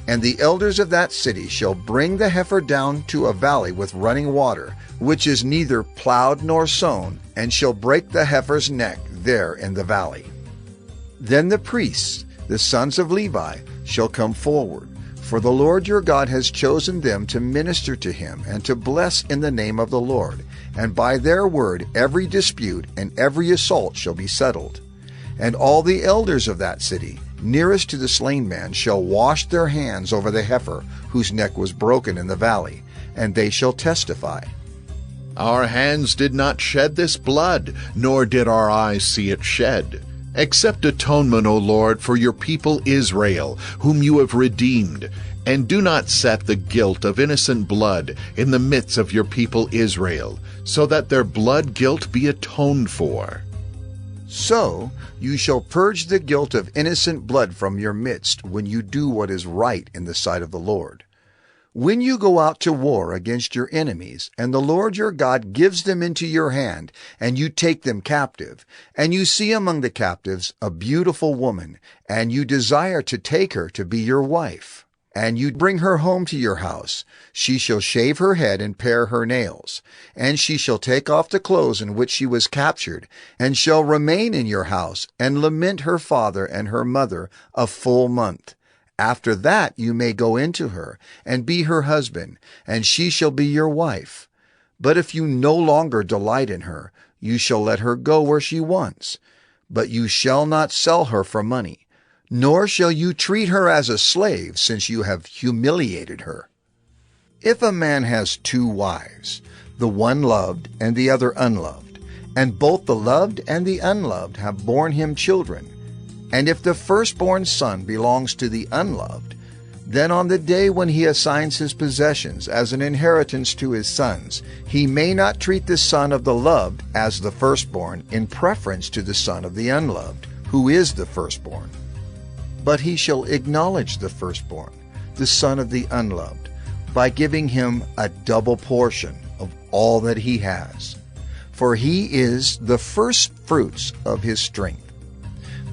[SPEAKER 2] And the elders of that city shall bring the heifer down to a valley with running water, which is neither plowed nor sown, and shall break the heifer's neck there in the valley. Then the priests, the sons of Levi, shall come forward, for the Lord your God has chosen them to minister to him and to bless in the name of the Lord, and by their word every dispute and every assault shall be settled. And all the elders of that city, nearest to the slain man, shall wash their hands over the heifer whose neck was broken in the valley, and they shall testify.
[SPEAKER 20] Our hands did not shed this blood, nor did our eyes see it shed. Accept atonement, O Lord, for your people Israel, whom you have redeemed, And do not set the guilt of innocent blood in the midst of your people Israel, so that their blood guilt be atoned for.
[SPEAKER 2] So you shall purge the guilt of innocent blood from your midst when you do what is right in the sight of the Lord. When you go out to war against your enemies, and the Lord your God gives them into your hand, and you take them captive, and you see among the captives a beautiful woman, and you desire to take her to be your wife, and you bring her home to your house, she shall shave her head and pare her nails, and she shall take off the clothes in which she was captured, and shall remain in your house, and lament her father and her mother a full month. After that you may go into her, and be her husband, and she shall be your wife. But if you no longer delight in her, you shall let her go where she wants. But you shall not sell her for money, nor shall you treat her as a slave, since you have humiliated her. If a man has 2 wives, the one loved and the other unloved, and both the loved and the unloved have borne him children, and if the firstborn son belongs to the unloved, then on the day when he assigns his possessions as an inheritance to his sons, he may not treat the son of the loved as the firstborn in preference to the son of the unloved, who is the firstborn. But he shall acknowledge the firstborn, the son of the unloved, by giving him a double portion of all that he has. For he is the first fruits of his strength.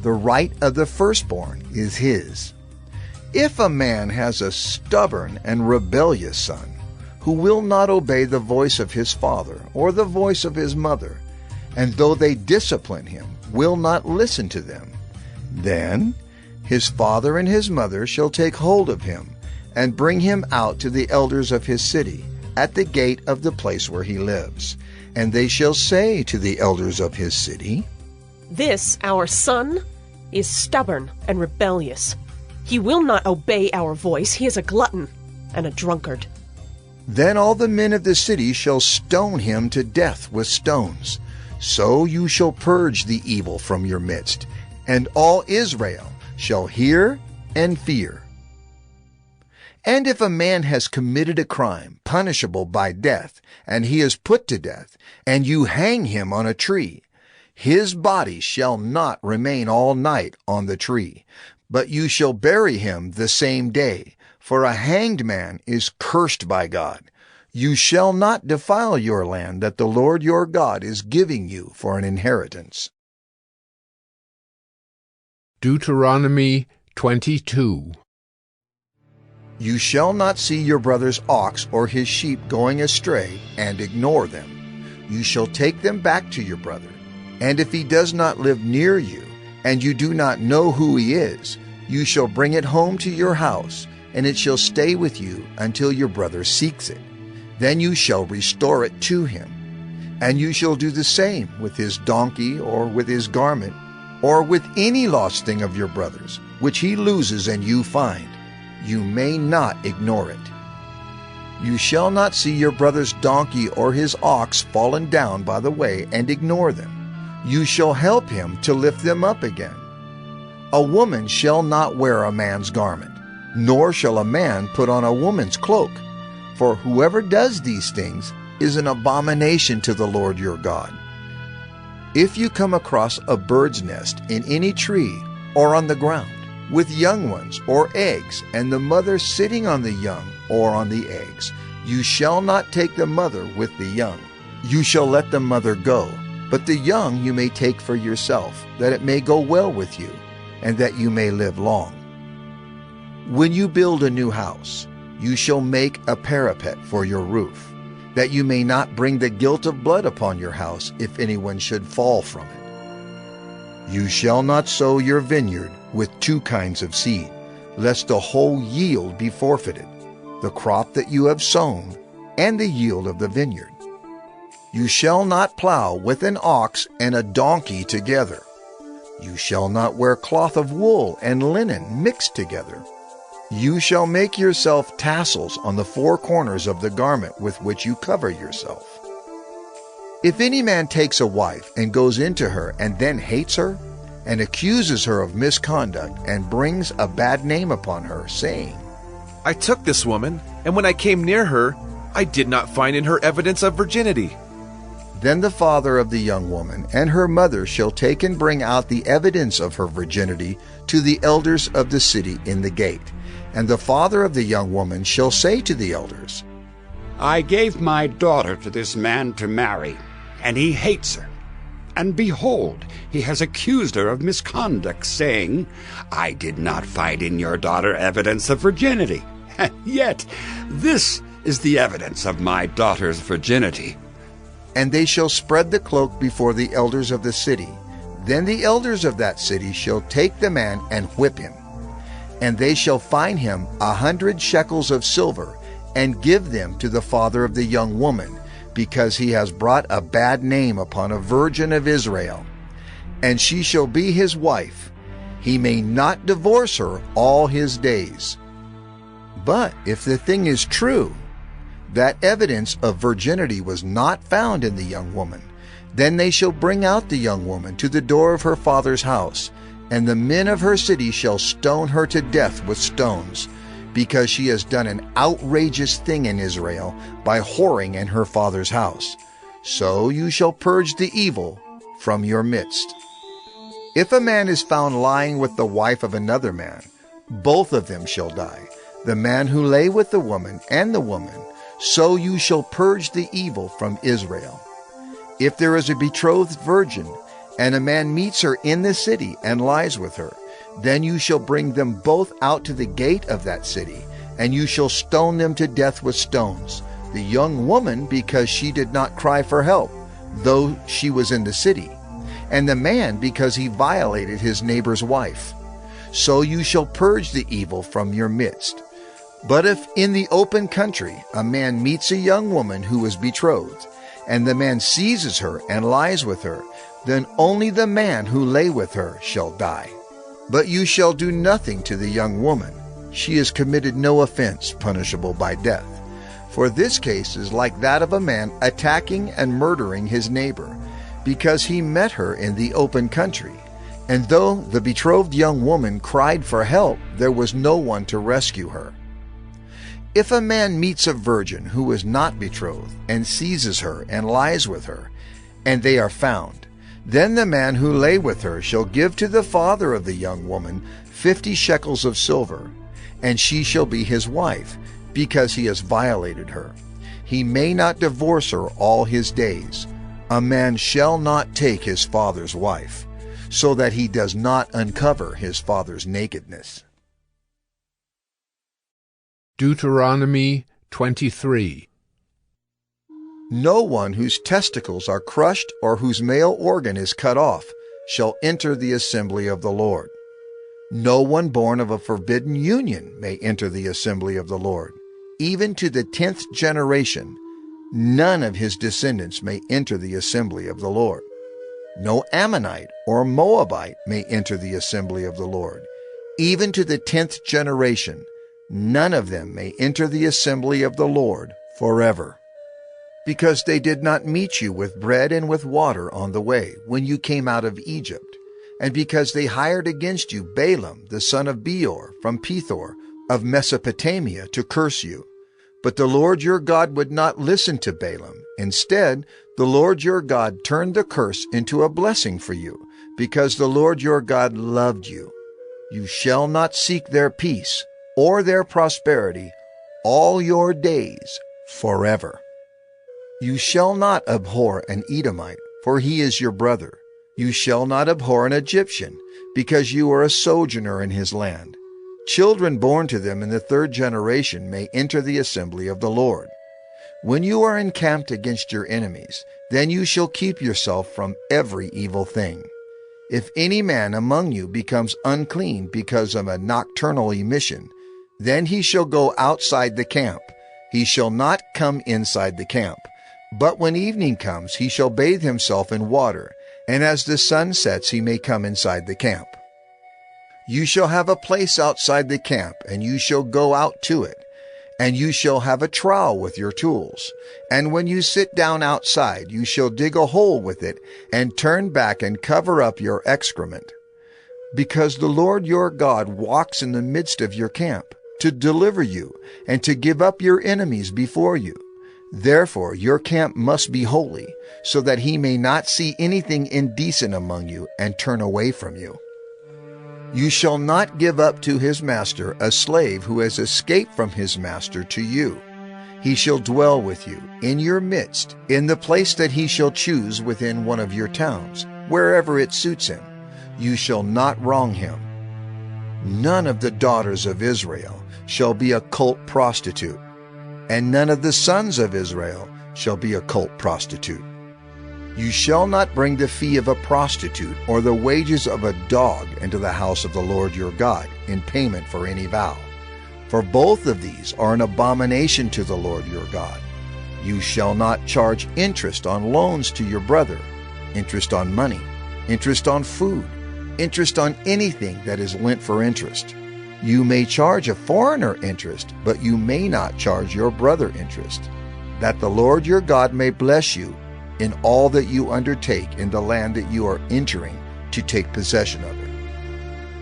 [SPEAKER 2] The right of the firstborn is his. If a man has a stubborn and rebellious son, who will not obey the voice of his father or the voice of his mother, and though they discipline him, will not listen to them, then his father and his mother shall take hold of him, and bring him out to the elders of his city, at the gate of the place where he lives. And they shall say to the elders of his city,
[SPEAKER 17] This, our son, is stubborn and rebellious. He will not obey our voice. He is a glutton and a drunkard.
[SPEAKER 2] Then all the men of the city shall stone him to death with stones. So you shall purge the evil from your midst, and all Israel shall hear and fear. And if a man has committed a crime punishable by death, and he is put to death, and you hang him on a tree, his body shall not remain all night on the tree, but you shall bury him the same day, for a hanged man is cursed by God. You shall not defile your land that the Lord your God is giving you for an inheritance.
[SPEAKER 1] Deuteronomy 22.
[SPEAKER 2] You shall not see your brother's ox or his sheep going astray and ignore them. You shall take them back to your brother. And if he does not live near you, and you do not know who he is, you shall bring it home to your house, and it shall stay with you until your brother seeks it. Then you shall restore it to him. And you shall do the same with his donkey, or with his garment, or with any lost thing of your brother's, which he loses and you find. You may not ignore it. You shall not see your brother's donkey or his ox fallen down by the way and ignore them. You shall help him to lift them up again. A woman shall not wear a man's garment, nor shall a man put on a woman's cloak. For whoever does these things is an abomination to the Lord your God. If you come across a bird's nest in any tree or on the ground, with young ones or eggs, and the mother sitting on the young or on the eggs, you shall not take the mother with the young. You shall let the mother go, but the young you may take for yourself, that it may go well with you, and that you may live long. When you build a new house, you shall make a parapet for your roof, that you may not bring the guilt of blood upon your house if anyone should fall from it. You shall not sow your vineyard with 2 kinds of seed, lest the whole yield be forfeited, the crop that you have sown, and the yield of the vineyard. You shall not plow with an ox and a donkey together. You shall not wear cloth of wool and linen mixed together. You shall make yourself tassels on the 4 corners of the garment with which you cover yourself. If any man takes a wife and goes into her and then hates her, and accuses her of misconduct and brings a bad name upon her, saying,
[SPEAKER 12] I took this woman, and when I came near her, I did not find in her evidence of virginity.
[SPEAKER 2] Then the father of the young woman and her mother shall take and bring out the evidence of her virginity to the elders of the city in the gate. And the father of the young woman shall say to the elders,
[SPEAKER 13] I gave my daughter to this man to marry, and he hates her. And behold, he has accused her of misconduct, saying, I did not find in your daughter evidence of virginity. Yet this is the evidence of my daughter's virginity.
[SPEAKER 2] And they shall spread the cloak before the elders of the city. Then the elders of that city shall take the man and whip him. And they shall fine him 100 shekels of silver, and give them to the father of the young woman, because he has brought a bad name upon a virgin of Israel. And she shall be his wife. He may not divorce her all his days. But if the thing is true, that evidence of virginity was not found in the young woman, then they shall bring out the young woman to the door of her father's house, and the men of her city shall stone her to death with stones, because she has done an outrageous thing in Israel by whoring in her father's house. So you shall purge the evil from your midst. If a man is found lying with the wife of another man, both of them shall die, the man who lay with the woman and the woman. So you shall purge the evil from Israel. If there is a betrothed virgin, and a man meets her in the city and lies with her, then you shall bring them both out to the gate of that city, and you shall stone them to death with stones, the young woman because she did not cry for help, though she was in the city, and the man because he violated his neighbor's wife. So you shall purge the evil from your midst. But if in the open country a man meets a young woman who is betrothed, and the man seizes her and lies with her, then only the man who lay with her shall die. But you shall do nothing to the young woman. She has committed no offense punishable by death. For this case is like that of a man attacking and murdering his neighbor, because he met her in the open country. And though the betrothed young woman cried for help, there was no one to rescue her. If a man meets a virgin who is not betrothed, and seizes her and lies with her, and they are found, then the man who lay with her shall give to the father of the young woman 50 shekels of silver, and she shall be his wife, because he has violated her. He may not divorce her all his days. A man shall not take his father's wife, so that he does not uncover his father's nakedness.
[SPEAKER 1] Deuteronomy 23.
[SPEAKER 2] No one whose testicles are crushed or whose male organ is cut off shall enter the assembly of the Lord. No one born of a forbidden union may enter the assembly of the Lord. Even to the 10th generation, none of his descendants may enter the assembly of the Lord. No Ammonite or Moabite may enter the assembly of the Lord. Even to the 10th generation, none of them may enter the assembly of the Lord forever. Because they did not meet you with bread and with water on the way when you came out of Egypt, and because they hired against you Balaam the son of Beor from Pethor of Mesopotamia to curse you. But the Lord your God would not listen to Balaam. Instead, the Lord your God turned the curse into a blessing for you, because the Lord your God loved you. You shall not seek their peace or their prosperity all your days forever. You shall not abhor an Edomite, for he is your brother. You shall not abhor an Egyptian, because you are a sojourner in his land. Children born to them in the 3rd generation may enter the assembly of the Lord. When you are encamped against your enemies, then you shall keep yourself from every evil thing. If any man among you becomes unclean because of a nocturnal emission, then he shall go outside the camp. He shall not come inside the camp. But when evening comes, he shall bathe himself in water, and as the sun sets, he may come inside the camp. You shall have a place outside the camp, and you shall go out to it, and you shall have a trowel with your tools. And when you sit down outside, you shall dig a hole with it, and turn back and cover up your excrement. Because the Lord your God walks in the midst of your camp, to deliver you, and to give up your enemies before you. Therefore your camp must be holy, so that he may not see anything indecent among you and turn away from you. You shall not give up to his master a slave who has escaped from his master to you. He shall dwell with you in your midst, in the place that he shall choose within one of your towns, wherever it suits him. You shall not wrong him. None of the daughters of Israel shall be a cult prostitute, and none of the sons of Israel shall be a cult prostitute. You shall not bring the fee of a prostitute or the wages of a dog into the house of the Lord your God in payment for any vow. For both of these are an abomination to the Lord your God. You shall not charge interest on loans to your brother, interest on money, interest on food, interest on anything that is lent for interest. You may charge a foreigner interest, but you may not charge your brother interest, that the Lord your God may bless you in all that you undertake in the land that you are entering to take possession of it.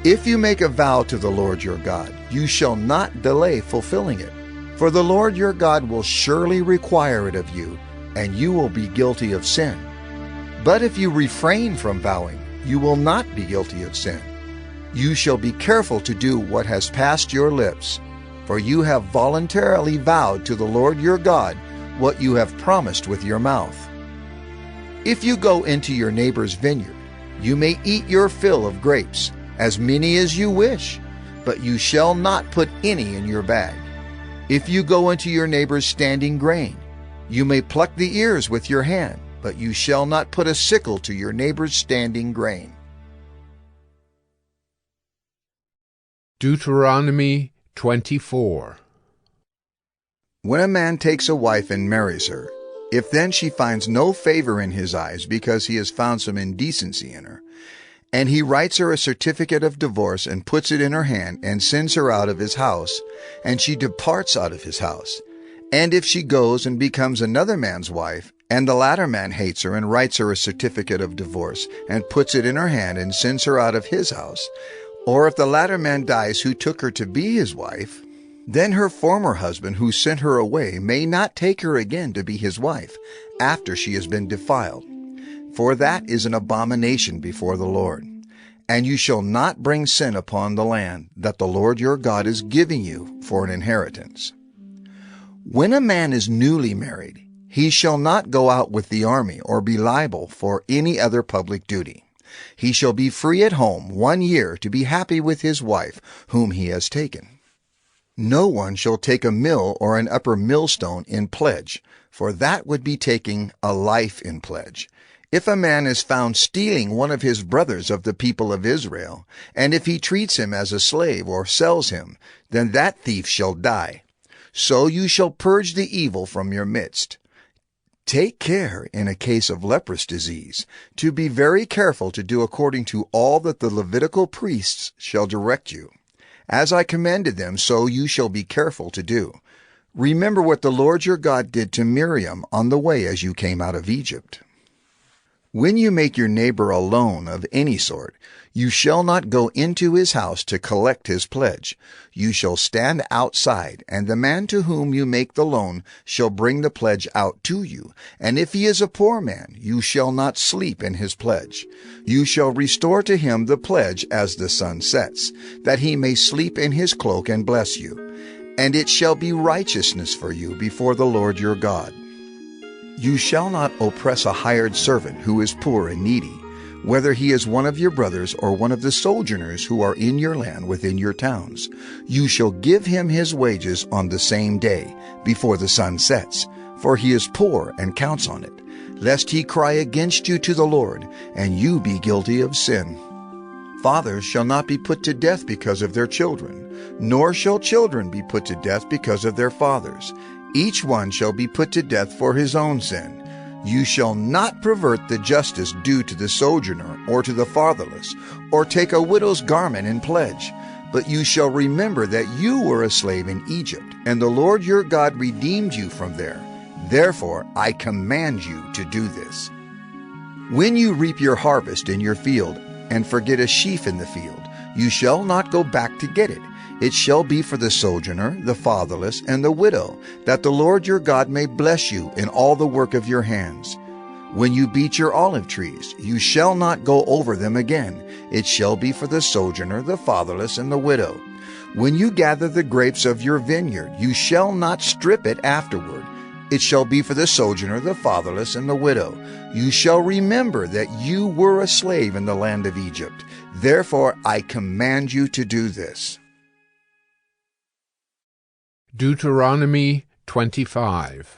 [SPEAKER 2] If you make a vow to the Lord your God, you shall not delay fulfilling it, for the Lord your God will surely require it of you, and you will be guilty of sin. But if you refrain from vowing, you will not be guilty of sin. You shall be careful to do what has passed your lips, for you have voluntarily vowed to the Lord your God what you have promised with your mouth. If you go into your neighbor's vineyard, you may eat your fill of grapes, as many as you wish, but you shall not put any in your bag. If you go into your neighbor's standing grain, you may pluck the ears with your hand, but you shall not put a sickle to your neighbor's standing grain.
[SPEAKER 1] Deuteronomy 24.
[SPEAKER 2] When a man takes a wife and marries her, if then she finds no favor in his eyes because he has found some indecency in her, and he writes her a certificate of divorce and puts it in her hand and sends her out of his house, and she departs out of his house, and if she goes and becomes another man's wife, and the latter man hates her and writes her a certificate of divorce and puts it in her hand and sends her out of his house, or if the latter man dies who took her to be his wife, then her former husband who sent her away may not take her again to be his wife after she has been defiled, for that is an abomination before the Lord. And you shall not bring sin upon the land that the Lord your God is giving you for an inheritance. When a man is newly married, he shall not go out with the army or be liable for any other public duty. He shall be free at home 1 year to be happy with his wife whom he has taken. No one shall take a mill or an upper millstone in pledge, for that would be taking a life in pledge. If a man is found stealing one of his brothers of the people of Israel, and if he treats him as a slave or sells him, then that thief shall die. So you shall purge the evil from your midst. Take care in a case of leprous disease, to be very careful to do according to all that the Levitical priests shall direct you. As I commanded them, so you shall be careful to do. Remember what the Lord your God did to Miriam on the way as you came out of Egypt. When you make your neighbor a loan of any sort, you shall not go into his house to collect his pledge. You shall stand outside, and the man to whom you make the loan shall bring the pledge out to you. And if he is a poor man, you shall not sleep in his pledge. You shall restore to him the pledge as the sun sets, that he may sleep in his cloak and bless you. And it shall be righteousness for you before the Lord your God. You shall not oppress a hired servant who is poor and needy, whether he is one of your brothers or one of the sojourners who are in your land within your towns. You shall give him his wages on the same day, before the sun sets, for he is poor and counts on it, lest he cry against you to the Lord, and you be guilty of sin. Fathers shall not be put to death because of their children, nor shall children be put to death because of their fathers. Each one shall be put to death for his own sin. You shall not pervert the justice due to the sojourner or to the fatherless, or take a widow's garment in pledge. But you shall remember that you were a slave in Egypt, and the Lord your God redeemed you from there. Therefore I command you to do this. When you reap your harvest in your field, and forget a sheaf in the field, You shall not go back to get it. It shall be for the sojourner, the fatherless, and the widow, that the Lord your God may bless you in all the work of your hands. When you beat your olive trees, you shall not go over them again. It shall be for the sojourner, the fatherless, and the widow. When you gather the grapes of your vineyard, you shall not strip it afterward. It shall be for the sojourner, the fatherless, and the widow. You shall remember that you were a slave in the land of Egypt. Therefore I command you to do this.
[SPEAKER 1] Deuteronomy 25.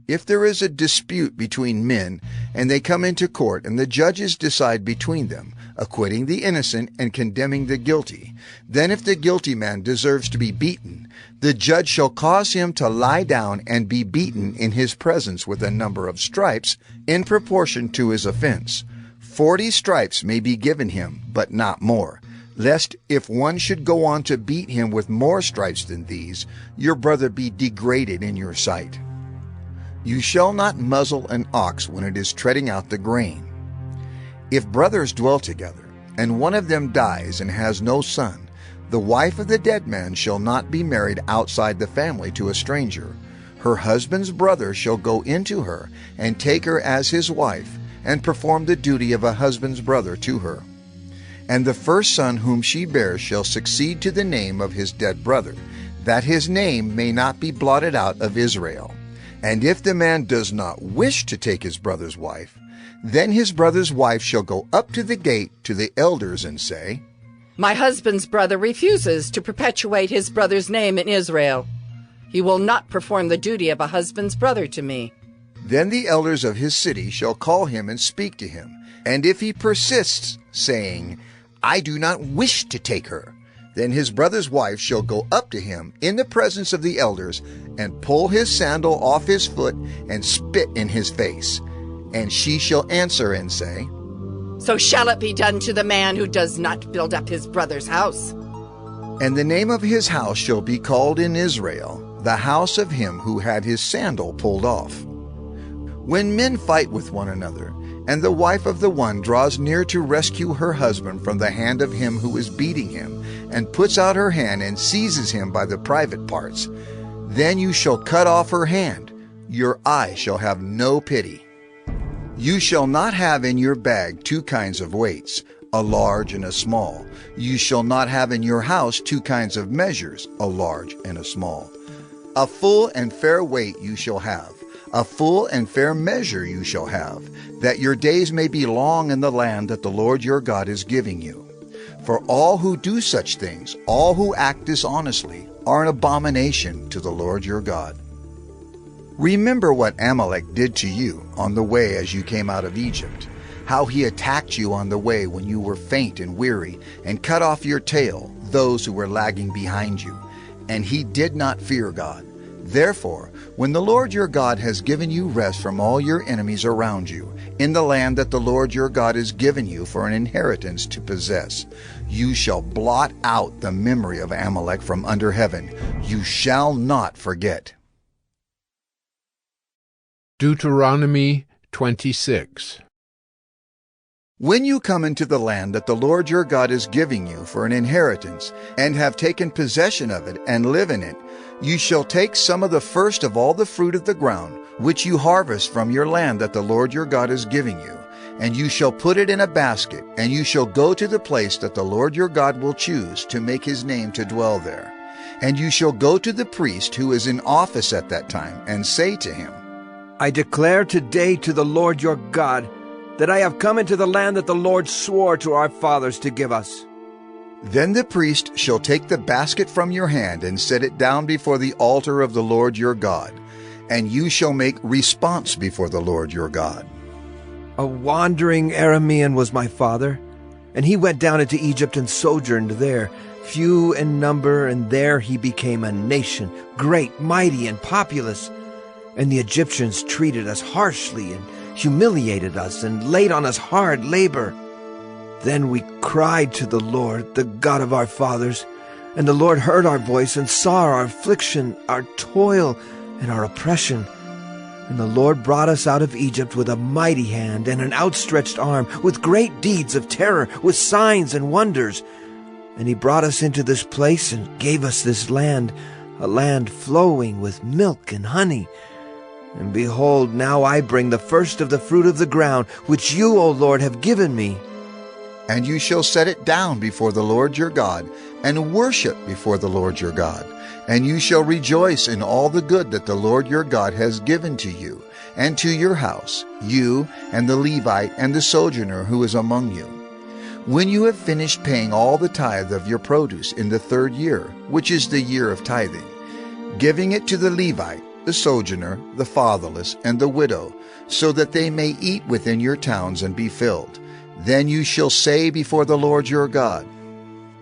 [SPEAKER 2] If there is a dispute between men, and they come into court, and the judges decide between them, acquitting the innocent and condemning the guilty, then if the guilty man deserves to be beaten, the judge shall cause him to lie down and be beaten in his presence with a number of stripes in proportion to his offense. 40 stripes may be given him, but not more, lest if one should go on to beat him with more stripes than these, your brother be degraded in your sight. You shall not muzzle an ox when it is treading out the grain. If brothers dwell together, and one of them dies and has no son, the wife of the dead man shall not be married outside the family to a stranger. Her husband's brother shall go into her and take her as his wife, and perform the duty of a husband's brother to her. And the first son whom she bears shall succeed to the name of his dead brother, that his name may not be blotted out of Israel. And if the man does not wish to take his brother's wife, then his brother's wife shall go up to the gate to the elders and say,
[SPEAKER 21] My husband's brother refuses to perpetuate his brother's name in Israel. He will not perform the duty of a husband's brother to me.
[SPEAKER 2] Then the elders of his city shall call him and speak to him. And if he persists, saying, I do not wish to take her, then his brother's wife shall go up to him in the presence of the elders, and pull his sandal off his foot, and spit in his face. And she shall answer and say,
[SPEAKER 21] So shall it be done to the man who does not build up his brother's house.
[SPEAKER 2] And the name of his house shall be called in Israel, the house of him who had his sandal pulled off. When men fight with one another, and the wife of the one draws near to rescue her husband from the hand of him who is beating him, and puts out her hand and seizes him by the private parts, then you shall cut off her hand. Your eye shall have no pity. You shall not have in your bag 2 kinds of weights, a large and a small. You shall not have in your house 2 kinds of measures, a large and a small. A full and fair weight you shall have. A full and fair measure you shall have, that your days may be long in the land that the Lord your God is giving you. For all who do such things, all who act dishonestly, are an abomination to the Lord your God. Remember what Amalek did to you on the way as you came out of Egypt, how he attacked you on the way when you were faint and weary, and cut off your tail, those who were lagging behind you. And he did not fear God. Therefore, when the Lord your God has given you rest from all your enemies around you, in the land that the Lord your God has given you for an inheritance to possess, you shall blot out the memory of Amalek from under heaven. You shall not forget.
[SPEAKER 1] Deuteronomy 26.
[SPEAKER 2] When you come into the land that the Lord your God is giving you for an inheritance, and have taken possession of it and live in it, you shall take some of the first of all the fruit of the ground, which you harvest from your land that the Lord your God is giving you, and you shall put it in a basket, and you shall go to the place that the Lord your God will choose to make his name to dwell there. And you shall go to the priest who is in office at that time, and say to him,
[SPEAKER 12] I declare today to the Lord your God that I have come into the land that the Lord swore to our fathers to give us.
[SPEAKER 2] Then the priest shall take the basket from your hand and set it down before the altar of the Lord your God, and you shall make response before the Lord your God.
[SPEAKER 12] A wandering Aramean was my father, and he went down into Egypt and sojourned there, few in number, and there he became a nation, great, mighty, and populous. And the Egyptians treated us harshly and humiliated us and laid on us hard labor. Then we cried to the Lord, the God of our fathers, and the Lord heard our voice and saw our affliction, our toil, and our oppression. And the Lord brought us out of Egypt with a mighty hand and an outstretched arm, with great deeds of terror, with signs and wonders. And he brought us into this place and gave us this land, a land flowing with milk and honey. And behold, now I bring the first of the fruit of the ground, which you, O Lord, have given me.
[SPEAKER 2] And you shall set it down before the Lord your God, and worship before the Lord your God. And you shall rejoice in all the good that the Lord your God has given to you, and to your house, you and the Levite and the sojourner who is among you. When you have finished paying all the tithe of your produce in the 3rd year, which is the year of tithing, giving it to the Levite, the sojourner, the fatherless, and the widow, so that they may eat within your towns and be filled, then you shall say before the Lord your God,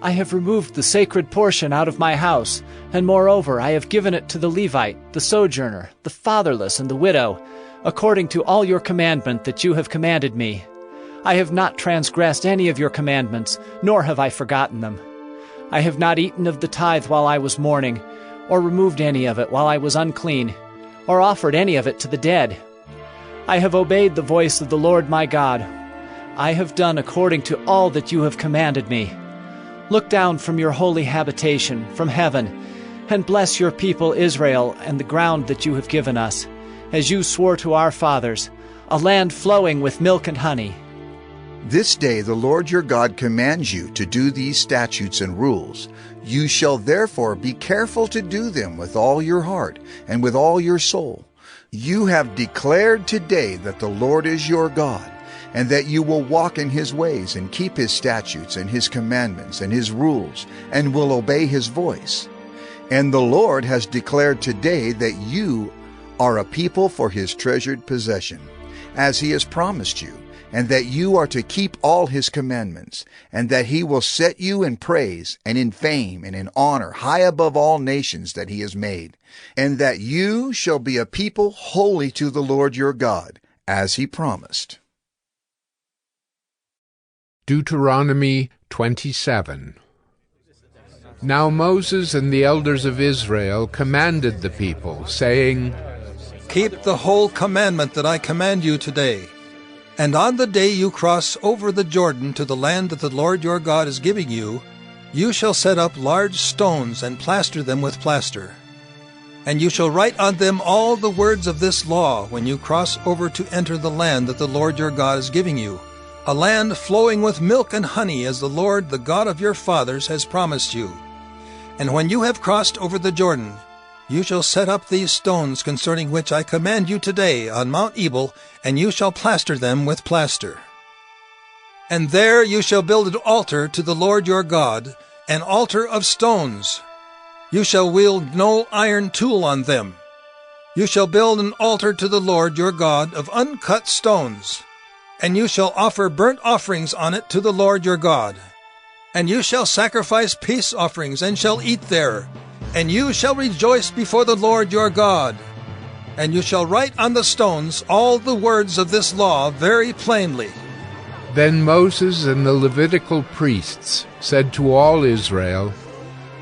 [SPEAKER 3] I have removed the sacred portion out of my house, and moreover I have given it to the Levite, the sojourner, the fatherless, and the widow, according to all your commandment that you have commanded me. I have not transgressed any of your commandments, nor have I forgotten them. I have not eaten of the tithe while I was mourning, or removed any of it while I was unclean, or offered any of it to the dead. I have obeyed the voice of the Lord my God. I have done according to all that you have commanded me. Look down from your holy habitation, from heaven, and bless your people Israel and the ground that you have given us, as you swore to our fathers, a land flowing with milk and honey.
[SPEAKER 2] This day the Lord your God commands you to do these statutes and rules. You shall therefore be careful to do them with all your heart and with all your soul. You have declared today that the Lord is your God, and that you will walk in his ways and keep his statutes and his commandments and his rules, and will obey his voice. And the Lord has declared today that you are a people for his treasured possession, as he has promised you, and that you are to keep all his commandments, and that he will set you in praise and in fame and in honor high above all nations that he has made, and that you shall be a people holy to the Lord your God, as he promised.
[SPEAKER 1] Deuteronomy 27. Now Moses and the elders of Israel commanded the people, saying,
[SPEAKER 9] Keep the whole commandment that I command you today. And on the day you cross over the Jordan to the land that the Lord your God is giving you, you shall set up large stones and plaster them with plaster. And you shall write on them all the words of this law when you cross over to enter the land that the Lord your God is giving you, a land flowing with milk and honey, as the Lord, the God of your fathers, has promised you. And when you have crossed over the Jordan, you shall set up these stones concerning which I command you today on Mount Ebal, and you shall plaster them with plaster. And there you shall build an altar to the Lord your God, an altar of stones. You shall wield no iron tool on them. You shall build an altar to the Lord your God of uncut stones. And you shall offer burnt offerings on it to the Lord your God. And you shall sacrifice peace offerings, and shall eat there. And you shall rejoice before the Lord your God. And you shall write on the stones all the words of this law very plainly.
[SPEAKER 1] Then Moses and the Levitical priests said to all Israel,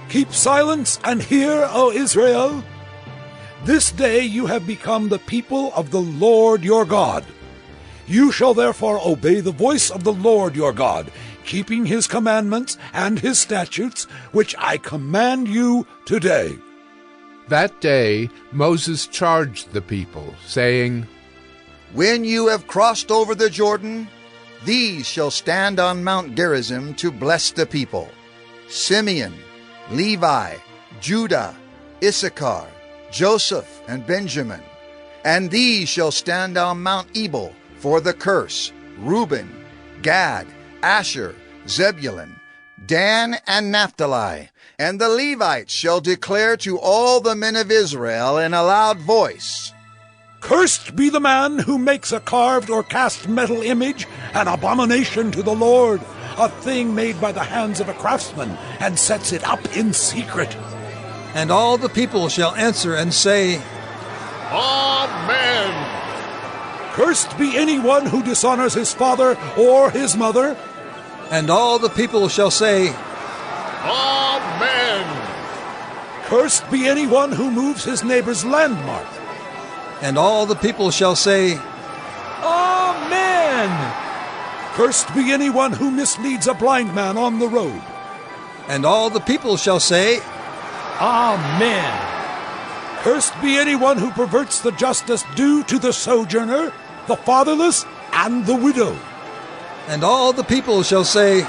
[SPEAKER 18] Keep silence and hear, O Israel. This day you have become the people of the Lord your God. You shall therefore obey the voice of the Lord your God, keeping his commandments and his statutes, which I command you today.
[SPEAKER 1] That day Moses charged the people, saying,
[SPEAKER 2] When you have crossed over the Jordan, these shall stand on Mount Gerizim to bless the people: Simeon, Levi, Judah, Issachar, Joseph, and Benjamin. And these shall stand on Mount Ebal for the curse: Reuben, Gad, Asher, Zebulun, Dan, and Naphtali. And the Levites shall declare to all the men of Israel in a loud voice,
[SPEAKER 18] Cursed be the man who makes a carved or cast metal image, an abomination to the Lord, a thing made by the hands of a craftsman, and sets it up in secret.
[SPEAKER 9] And all the people shall answer and say,
[SPEAKER 18] Amen. Cursed be anyone who dishonors his father or his mother.
[SPEAKER 9] And all the people shall say,
[SPEAKER 18] Amen. Cursed be anyone who moves his neighbor's landmark.
[SPEAKER 9] And all the people shall say,
[SPEAKER 18] Amen! Cursed be anyone who misleads a blind man on the road.
[SPEAKER 9] And all the people shall say,
[SPEAKER 18] Amen! Cursed be anyone who perverts the justice due to the sojourner, the fatherless, and the widow.
[SPEAKER 9] And all the people shall say,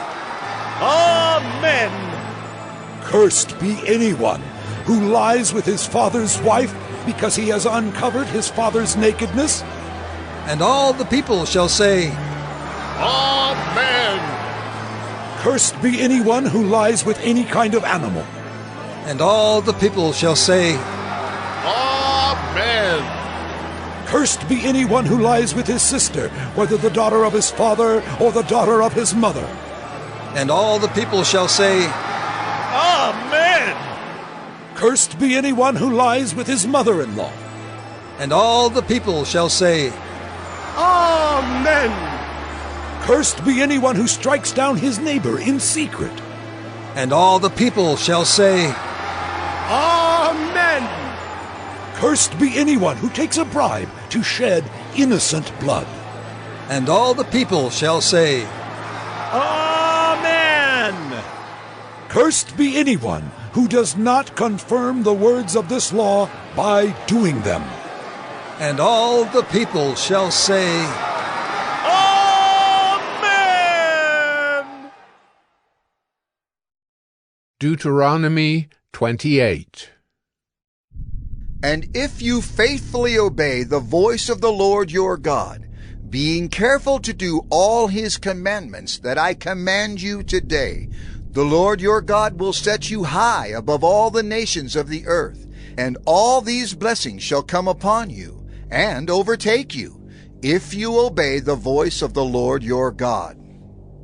[SPEAKER 18] Amen! Cursed be anyone who lies with his father's wife because he has uncovered his father's nakedness.
[SPEAKER 9] And all the people shall say,
[SPEAKER 18] Amen! Cursed be anyone who lies with any kind of animal.
[SPEAKER 9] And all the people shall say,
[SPEAKER 18] Amen! Cursed be anyone who lies with his sister, whether the daughter of his father or the daughter of his mother.
[SPEAKER 9] And all the people shall say,
[SPEAKER 18] Amen! Cursed be anyone who lies with his mother-in-law.
[SPEAKER 9] And all the people shall say,
[SPEAKER 18] Amen! Cursed be anyone who strikes down his neighbor in secret.
[SPEAKER 9] And all the people shall say,
[SPEAKER 18] Amen! Cursed be anyone who takes a bribe to shed innocent blood.
[SPEAKER 9] And all the people shall say,
[SPEAKER 18] Amen! Cursed be anyone who does not confirm the words of this law by doing them.
[SPEAKER 9] And all the people shall say,
[SPEAKER 18] Amen!
[SPEAKER 1] Deuteronomy 28.
[SPEAKER 2] And if you faithfully obey the voice of the Lord your God, being careful to do all his commandments that I command you today, the Lord your God will set you high above all the nations of the earth, and all these blessings shall come upon you and overtake you, if you obey the voice of the Lord your God.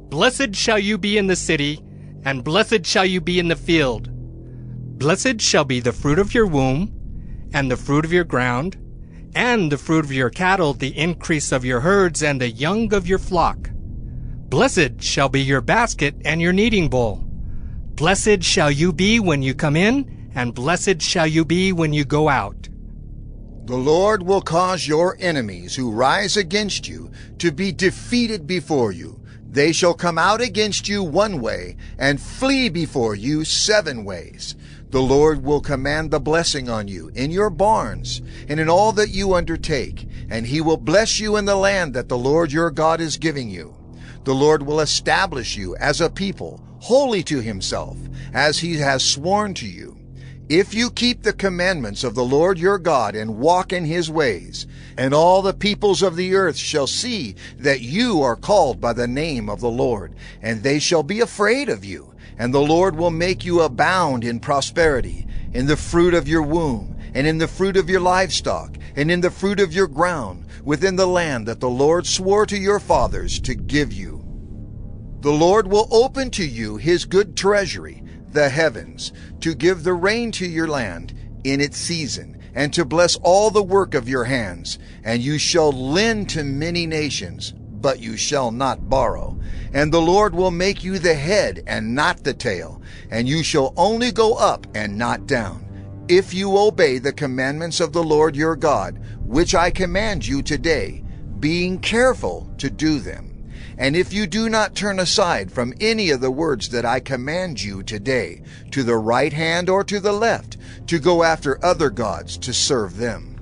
[SPEAKER 4] Blessed shall you be in the city, and blessed shall you be in the field. Blessed shall be the fruit of your womb, and the fruit of your ground, and the fruit of your cattle, the increase of your herds, and the young of your flock. Blessed shall be your basket and your kneading bowl. Blessed shall you be when you come in, and blessed shall you be when you go out.
[SPEAKER 2] The Lord will cause your enemies who rise against you to be defeated before you. They shall come out against you one way, and flee before you 7 ways. The Lord will command the blessing on you in your barns and in all that you undertake, and he will bless you in the land that the Lord your God is giving you. The Lord will establish you as a people, holy to himself, as he has sworn to you. If you keep the commandments of the Lord your God and walk in his ways, and all the peoples of the earth shall see that you are called by the name of the Lord, and they shall be afraid of you. And the Lord will make you abound in prosperity, in the fruit of your womb, and in the fruit of your livestock, and in the fruit of your ground, within the land that the Lord swore to your fathers to give you. The Lord will open to you his good treasury, the heavens, to give the rain to your land in its season, and to bless all the work of your hands. And you shall lend to many nations, but you shall not borrow. And the Lord will make you the head and not the tail, and you shall only go up and not down, if you obey the commandments of the Lord your God, which I command you today, being careful to do them. And if you do not turn aside from any of the words that I command you today, to the right hand or to the left, to go after other gods to serve them.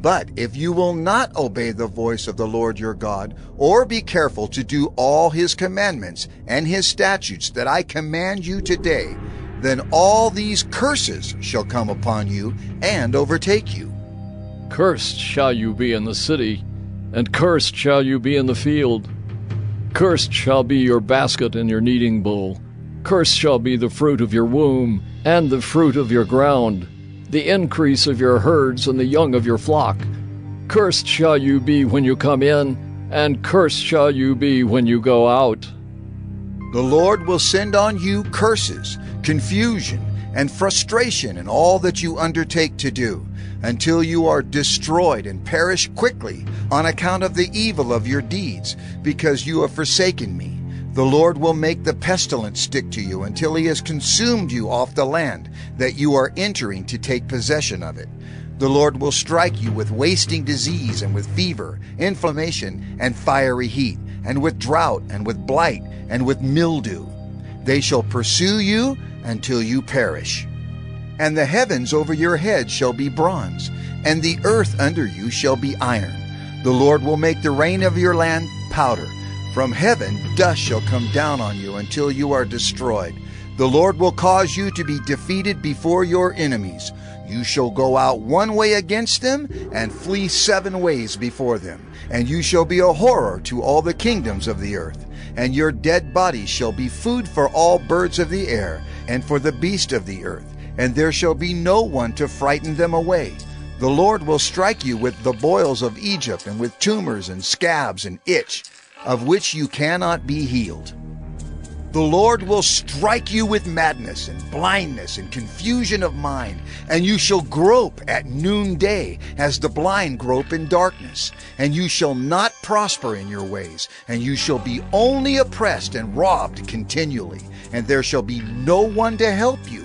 [SPEAKER 2] But if you will not obey the voice of the Lord your God, or be careful to do all his commandments and his statutes that I command you today, then all these curses shall come upon you and overtake you.
[SPEAKER 14] Cursed shall you be in the city, and cursed shall you be in the field. Cursed shall be your basket and your kneading bowl. Cursed shall be the fruit of your womb, and the fruit of your ground, the increase of your herds and the young of your flock. Cursed shall you be when you come in, and cursed shall you be when you go out.
[SPEAKER 2] The Lord will send on you curses, confusion, and frustration in all that you undertake to do, until you are destroyed and perish quickly on account of the evil of your deeds, because you have forsaken me. The Lord will make the pestilence stick to you until he has consumed you off the land that you are entering to take possession of it. The Lord will strike you with wasting disease and with fever, inflammation, and fiery heat, and with drought, and with blight, and with mildew. They shall pursue you until you perish. And the heavens over your head shall be bronze, and the earth under you shall be iron. The Lord will make the rain of your land powder. From heaven dust shall come down on you until you are destroyed. The Lord will cause you to be defeated before your enemies. You shall go out one way against them, and flee 7 ways before them. And you shall be a horror to all the kingdoms of the earth. And your dead bodies shall be food for all birds of the air, and for the beasts of the earth. And there shall be no one to frighten them away. The Lord will strike you with the boils of Egypt, and with tumors and scabs and itch, of which you cannot be healed. The Lord will strike you with madness and blindness and confusion of mind, and you shall grope at noonday as the blind grope in darkness. And you shall not prosper in your ways, and you shall be only oppressed and robbed continually, and there shall be no one to help you.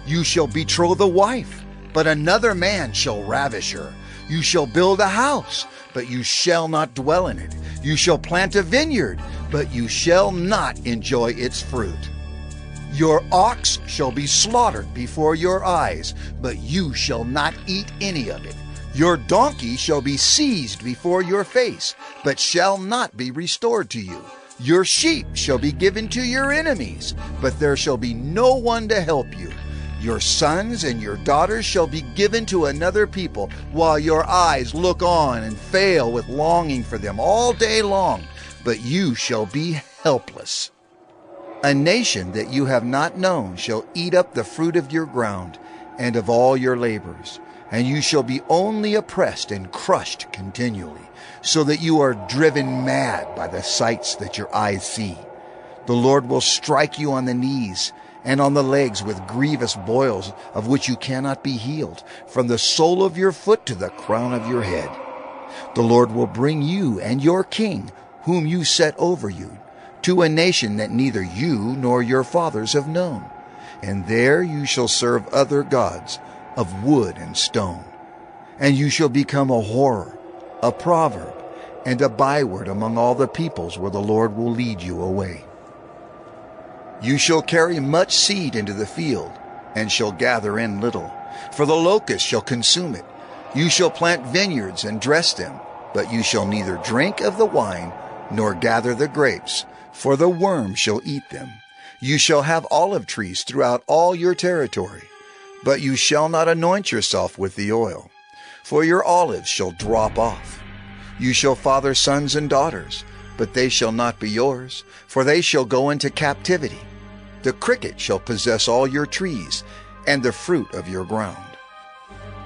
[SPEAKER 2] You shall betroth a wife, but another man shall ravish her. You shall build a house, but you shall not dwell in it. You shall plant a vineyard, but you shall not enjoy its fruit. Your ox shall be slaughtered before your eyes, but you shall not eat any of it. Your donkey shall be seized before your face, but shall not be restored to you. Your sheep shall be given to your enemies, but there shall be no one to help you. Your sons and your daughters shall be given to another people, while your eyes look on and fail with longing for them all day long, but you shall be helpless. A nation that you have not known shall eat up the fruit of your ground and of all your labors, and you shall be only oppressed and crushed continually, so that you are driven mad by the sights that your eyes see. The Lord will strike you on the knees and on the legs with grievous boils, of which you cannot be healed, from the sole of your foot to the crown of your head. The Lord will bring you and your king, whom you set over you, to a nation that neither you nor your fathers have known. And there you shall serve other gods of wood and stone. And you shall become a horror, a proverb, and a byword among all the peoples where the Lord will lead you away. You shall carry much seed into the field, and shall gather in little, for the locust shall consume it. You shall plant vineyards and dress them, but you shall neither drink of the wine nor gather the grapes, for the worm shall eat them. You shall have olive trees throughout all your territory, but you shall not anoint yourself with the oil, for your olives shall drop off. You shall father sons and daughters, but they shall not be yours, for they shall go into captivity. The cricket shall possess all your trees, and the fruit of your ground.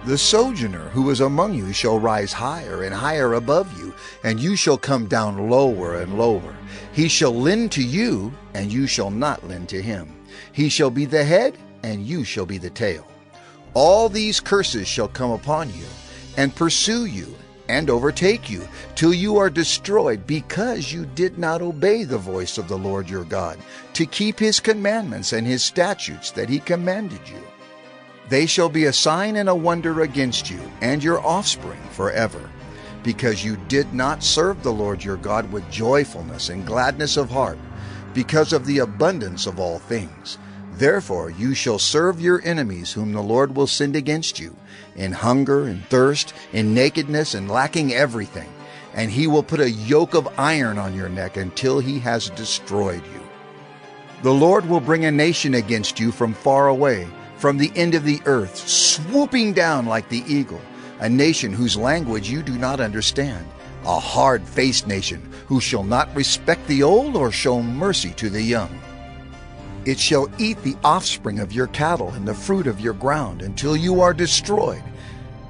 [SPEAKER 2] The sojourner who is among you shall rise higher and higher above you, and you shall come down lower and lower. He shall lend to you, and you shall not lend to him. He shall be the head, and you shall be the tail. All these curses shall come upon you, and pursue you, and overtake you, till you are destroyed, because you did not obey the voice of the Lord your God, to keep his commandments and his statutes that he commanded you. They shall be a sign and a wonder against you and your offspring forever, because you did not serve the Lord your God with joyfulness and gladness of heart, because of the abundance of all things. Therefore you shall serve your enemies whom the Lord will send against you, in hunger and thirst, in nakedness and lacking everything. And he will put a yoke of iron on your neck until he has destroyed you. The Lord will bring a nation against you from far away, from the end of the earth, swooping down like the eagle, a nation whose language you do not understand, a hard-faced nation who shall not respect the old or show mercy to the young. It shall eat the offspring of your cattle and the fruit of your ground until you are destroyed.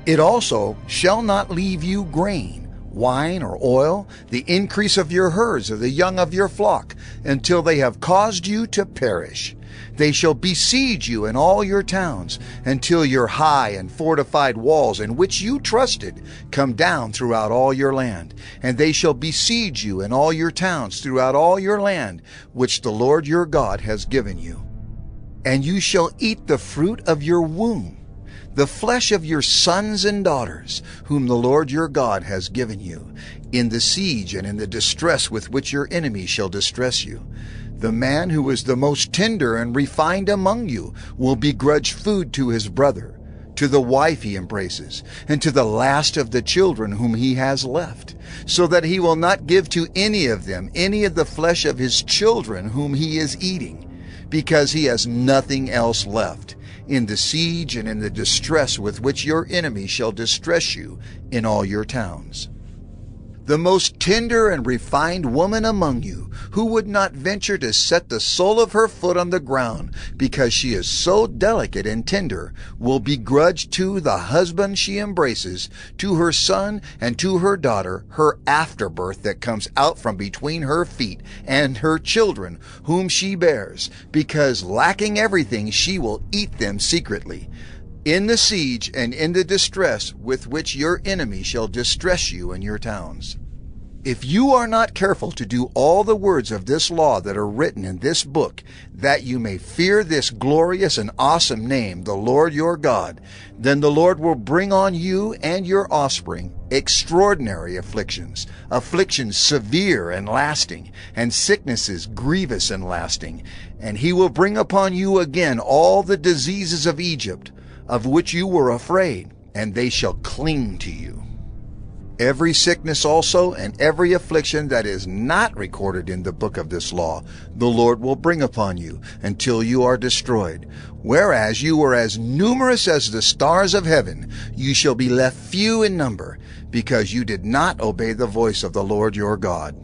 [SPEAKER 2] It also shall not leave you grain, wine, or oil, the increase of your herds or the young of your flock, until they have caused you to perish. They shall besiege you in all your towns, until your high and fortified walls in which you trusted come down throughout all your land. And they shall besiege you in all your towns throughout all your land, which the Lord your God has given you. And you shall eat the fruit of your womb, the flesh of your sons and daughters, whom the Lord your God has given you, in the siege and in the distress with which your enemy shall distress you. The man who is the most tender and refined among you will begrudge food to his brother, to the wife he embraces, and to the last of the children whom he has left, so that he will not give to any of them any of the flesh of his children whom he is eating, because he has nothing else left, in the siege and in the distress with which your enemy shall distress you in all your towns. The most tender and refined woman among you, who would not venture to set the sole of her foot on the ground, because she is so delicate and tender, will begrudge to the husband she embraces, to her son and to her daughter, her afterbirth that comes out from between her feet, and her children whom she bears, because lacking everything she will eat them secretly, in the siege and in the distress with which your enemy shall distress you in your towns. If you are not careful to do all the words of this law that are written in this book, that you may fear this glorious and awesome name, the Lord your God, then the Lord will bring on you and your offspring extraordinary afflictions, afflictions severe and lasting, and sicknesses grievous and lasting. And he will bring upon you again all the diseases of Egypt, of which you were afraid, and they shall cling to you. Every sickness also and every affliction that is not recorded in the book of this law, the Lord will bring upon you until you are destroyed. Whereas you were as numerous as the stars of heaven, you shall be left few in number, because you did not obey the voice of the Lord your God.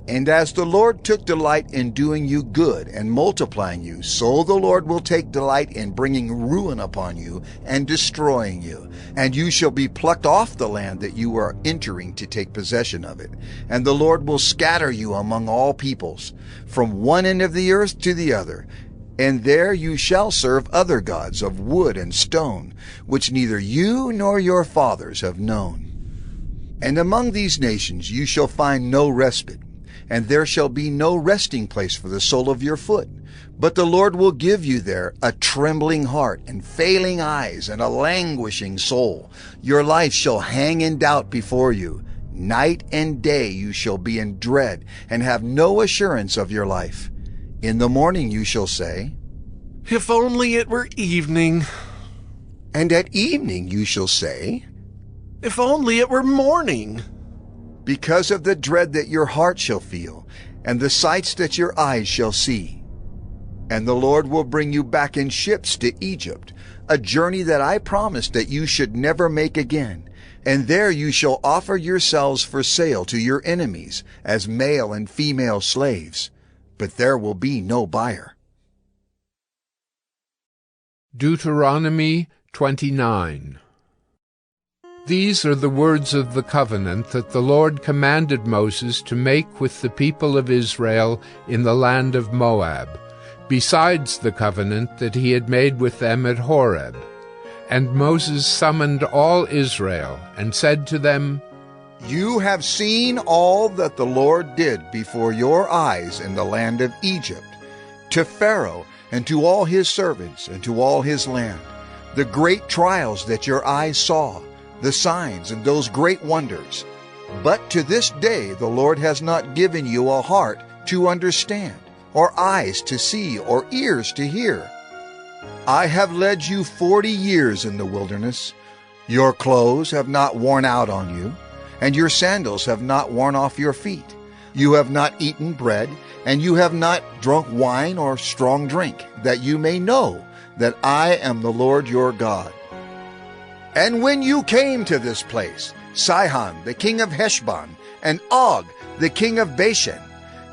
[SPEAKER 2] And as the Lord took delight in doing you good and multiplying you, so the Lord will take delight in bringing ruin upon you and destroying you. And you shall be plucked off the land that you are entering to take possession of it. And the Lord will scatter you among all peoples, from one end of the earth to the other. And there you shall serve other gods of wood and stone, which neither you nor your fathers have known. And among these nations you shall find no respite, and there shall be no resting place for the sole of your foot. But the Lord will give you there a trembling heart, and failing eyes, and a languishing soul. Your life shall hang in doubt before you. Night and day you shall be in dread, and have no assurance of your life. In the morning you shall say,
[SPEAKER 5] "If only it were evening."
[SPEAKER 2] And at evening you shall say,
[SPEAKER 5] "If only it were morning."
[SPEAKER 2] Because of the dread that your heart shall feel, and the sights that your eyes shall see. And the Lord will bring you back in ships to Egypt, a journey that I promised that you should never make again. And there you shall offer yourselves for sale to your enemies, as male and female slaves. But there will be no buyer.
[SPEAKER 1] Deuteronomy 29. These are the words of the covenant that the Lord commanded Moses to make with the people of Israel in the land of Moab, besides the covenant that he had made with them at Horeb. And Moses summoned all Israel, and said to them,
[SPEAKER 2] You have seen all that the Lord did before your eyes in the land of Egypt, to Pharaoh and to all his servants and to all his land, the great trials that your eyes saw, the signs and those great wonders. But to this day the Lord has not given you a heart to understand, or eyes to see, or ears to hear. I have led you 40 years in the wilderness. Your clothes have not worn out on you, and your sandals have not worn off your feet. You have not eaten bread, and you have not drunk wine or strong drink, that you may know that I am the Lord your God. And when you came to this place, Sihon, the king of Heshbon, and Og, the king of Bashan,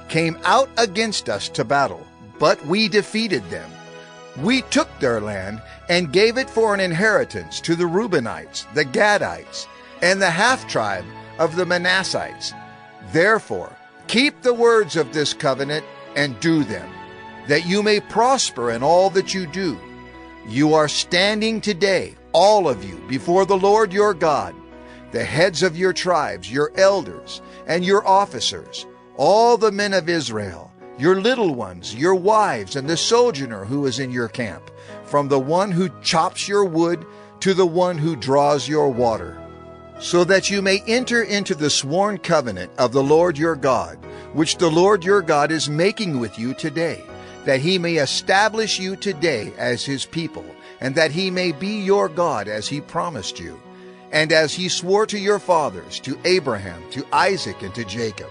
[SPEAKER 2] came out against us to battle, but we defeated them. We took their land and gave it for an inheritance to the Reubenites, the Gadites, and the half-tribe of the Manassites. Therefore, keep the words of this covenant and do them, that you may prosper in all that you do. You are standing today, all of you, before the Lord your God, the heads of your tribes, your elders, and your officers, all the men of Israel, your little ones, your wives, and the sojourner who is in your camp, from the one who chops your wood to the one who draws your water, so that you may enter into the sworn covenant of the Lord your God, which the Lord your God is making with you today, that he may establish you today as his people, and that he may be your God as he promised you, and as he swore to your fathers, to Abraham, to Isaac, and to Jacob.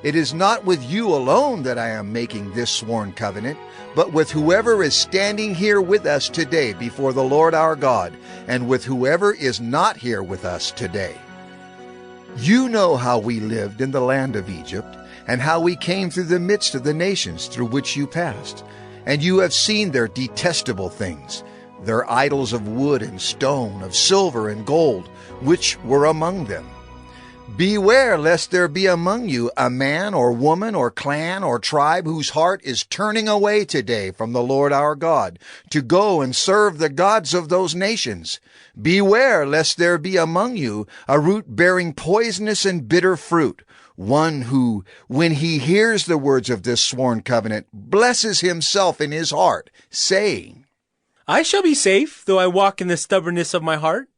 [SPEAKER 2] It is not with you alone that I am making this sworn covenant, but with whoever is standing here with us today before the Lord our God, and with whoever is not here with us today. You know how we lived in the land of Egypt, and how we came through the midst of the nations through which you passed. And you have seen their detestable things, their idols of wood and stone, of silver and gold, which were among them. Beware lest there be among you a man or woman or clan or tribe whose heart is turning away today from the Lord our God, to go and serve the gods of those nations. Beware lest there be among you a root bearing poisonous and bitter fruit, one who, when he hears the words of this sworn covenant, blesses himself in his heart, saying,
[SPEAKER 7] I shall be safe, though I walk in the stubbornness of my heart.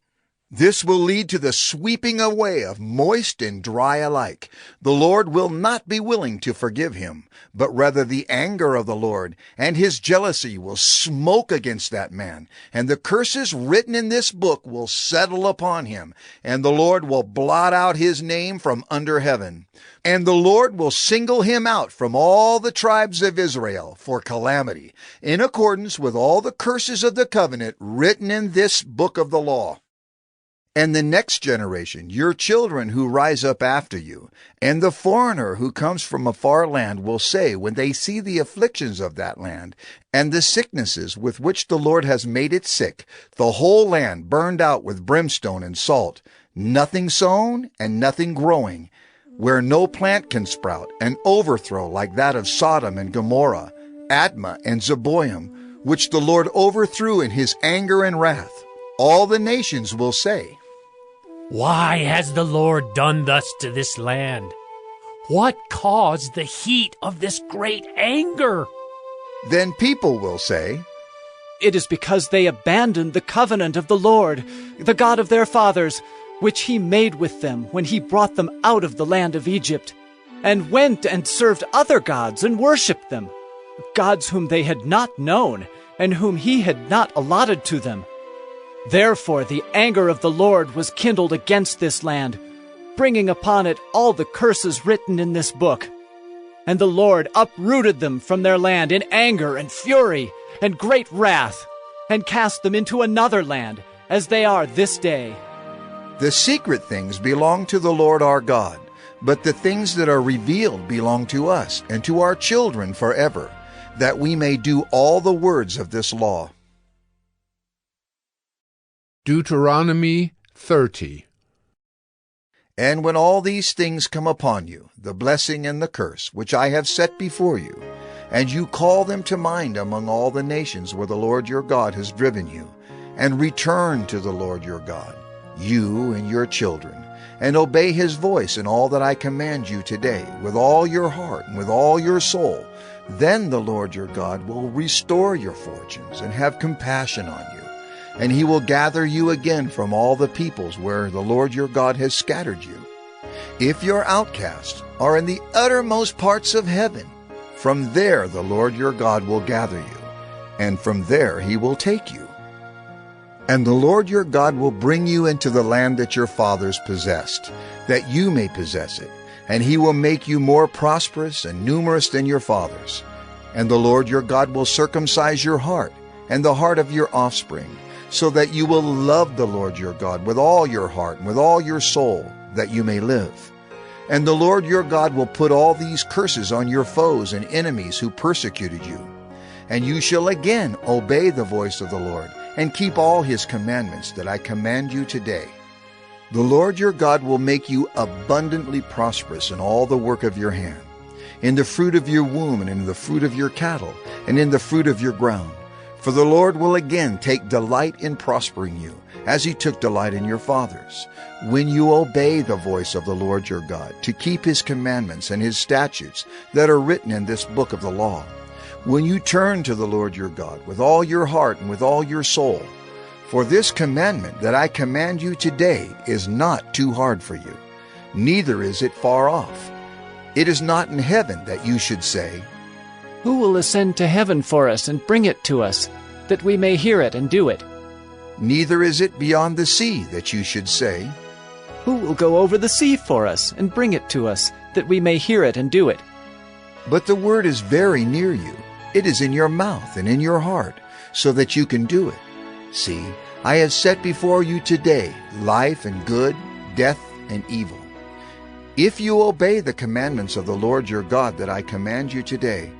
[SPEAKER 2] This will lead to the sweeping away of moist and dry alike. The Lord will not be willing to forgive him, but rather the anger of the Lord and his jealousy will smoke against that man, and the curses written in this book will settle upon him, and the Lord will blot out his name from under heaven. And the Lord will single him out from all the tribes of Israel for calamity, in accordance with all the curses of the covenant written in this book of the law. And the next generation, your children who rise up after you, and the foreigner who comes from a far land will say, when they see the afflictions of that land, and the sicknesses with which the Lord has made it sick, the whole land burned out with brimstone and salt, nothing sown and nothing growing, where no plant can sprout, an overthrow like that of Sodom and Gomorrah, Admah and Zeboim, which the Lord overthrew in his anger and wrath. All the nations will say,
[SPEAKER 8] Why has the Lord done thus to this land? What caused the heat of this great anger?
[SPEAKER 2] Then people will say,
[SPEAKER 3] It is because they abandoned the covenant of the Lord, the God of their fathers, which he made with them when he brought them out of the land of Egypt, and went and served other gods and worshipped them, gods whom they had not known, and whom he had not allotted to them. Therefore the anger of the Lord was kindled against this land, bringing upon it all the curses written in this book. And the Lord uprooted them from their land in anger and fury and great wrath, and cast them into another land, as they are this day.
[SPEAKER 2] The secret things belong to the Lord our God, but the things that are revealed belong to us and to our children forever, that we may do all the words of this law.
[SPEAKER 1] Deuteronomy 30.
[SPEAKER 2] And when all these things come upon you, the blessing and the curse, which I have set before you, and you call them to mind among all the nations where the Lord your God has driven you, and return to the Lord your God, you and your children, and obey his voice in all that I command you today, with all your heart and with all your soul, then the Lord your God will restore your fortunes and have compassion on you. And he will gather you again from all the peoples where the Lord your God has scattered you. If your outcasts are in the uttermost parts of heaven, from there the Lord your God will gather you, and from there he will take you. And the Lord your God will bring you into the land that your fathers possessed, that you may possess it, and he will make you more prosperous and numerous than your fathers. And the Lord your God will circumcise your heart and the heart of your offspring, so that you will love the Lord your God with all your heart and with all your soul, that you may live. And the Lord your God will put all these curses on your foes and enemies who persecuted you. And you shall again obey the voice of the Lord, and keep all his commandments that I command you today. The Lord your God will make you abundantly prosperous in all the work of your hand, in the fruit of your womb, and in the fruit of your cattle, and in the fruit of your ground. For the Lord will again take delight in prospering you, as he took delight in your fathers, when you obey the voice of the Lord your God, to keep his commandments and his statutes that are written in this book of the law. When you turn to the Lord your God with all your heart and with all your soul, For this commandment that I command you today is not too hard for you, neither is it far off. It is not in heaven that you should say,
[SPEAKER 3] Who will ascend to heaven for us and bring it to us, that we may hear it and do it?
[SPEAKER 2] Neither is it beyond the sea that you should say,
[SPEAKER 3] Who will go over the sea for us and bring it to us, that we may hear it and do it?
[SPEAKER 2] But the word is very near you. It is in your mouth and in your heart, so that you can do it. See, I have set before you today life and good, death and evil. If you obey the commandments of the Lord your God that I command you today,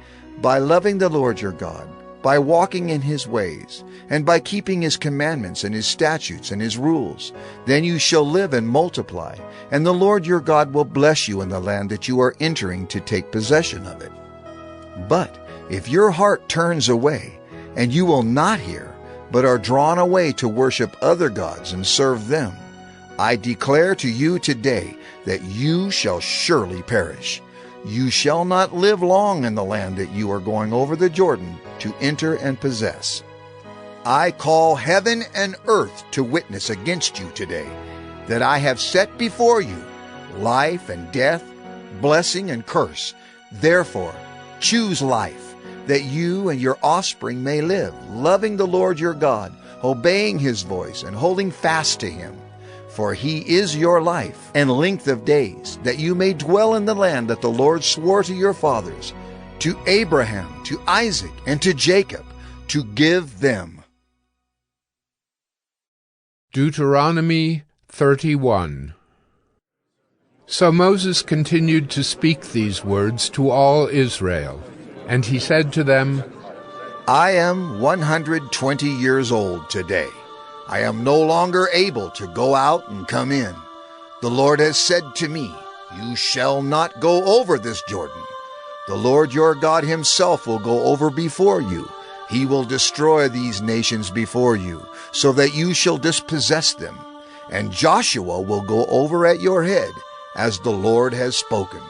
[SPEAKER 2] by loving the Lord your God, by walking in his ways, and by keeping his commandments and his statutes and his rules, then you shall live and multiply, and the Lord your God will bless you in the land that you are entering to take possession of it. But if your heart turns away, and you will not hear, but are drawn away to worship other gods and serve them, I declare to you today that you shall surely perish. You shall not live long in the land that you are going over the Jordan to enter and possess. I call heaven and earth to witness against you today, that I have set before you life and death, blessing and curse. Therefore, choose life, that you and your offspring may live, loving the Lord your God, obeying his voice, and holding fast to him. For he is your life and length of days, that you may dwell in the land that the Lord swore to your fathers, to Abraham, to Isaac, and to Jacob, to give them.
[SPEAKER 1] Deuteronomy 31. So Moses continued to speak these words to all Israel. And he said to them,
[SPEAKER 2] I am 120 years old today. I am no longer able to go out and come in. The Lord has said to me, You shall not go over this Jordan. The Lord your God himself will go over before you. He will destroy these nations before you, so that you shall dispossess them. And Joshua will go over at your head, as the Lord has spoken.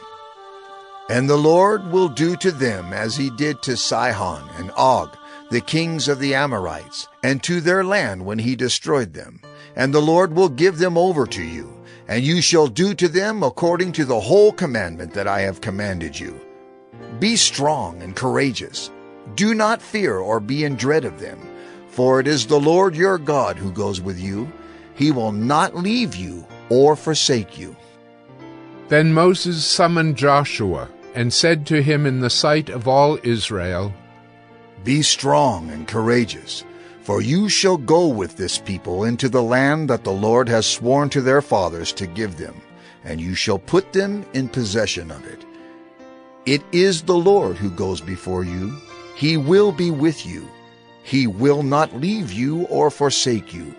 [SPEAKER 2] And the Lord will do to them as he did to Sihon and Og, the kings of the Amorites, and to their land when he destroyed them. And the Lord will give them over to you, and you shall do to them according to the whole commandment that I have commanded you. Be strong and courageous. Do not fear or be in dread of them, for it is the Lord your God who goes with you. He will not leave you or forsake you.
[SPEAKER 1] Then Moses summoned Joshua, and said to him in the sight of all Israel,
[SPEAKER 2] Be strong and courageous, for you shall go with this people into the land that the Lord has sworn to their fathers to give them, and you shall put them in possession of it. It is the Lord who goes before you. He will be with you. He will not leave you or forsake you.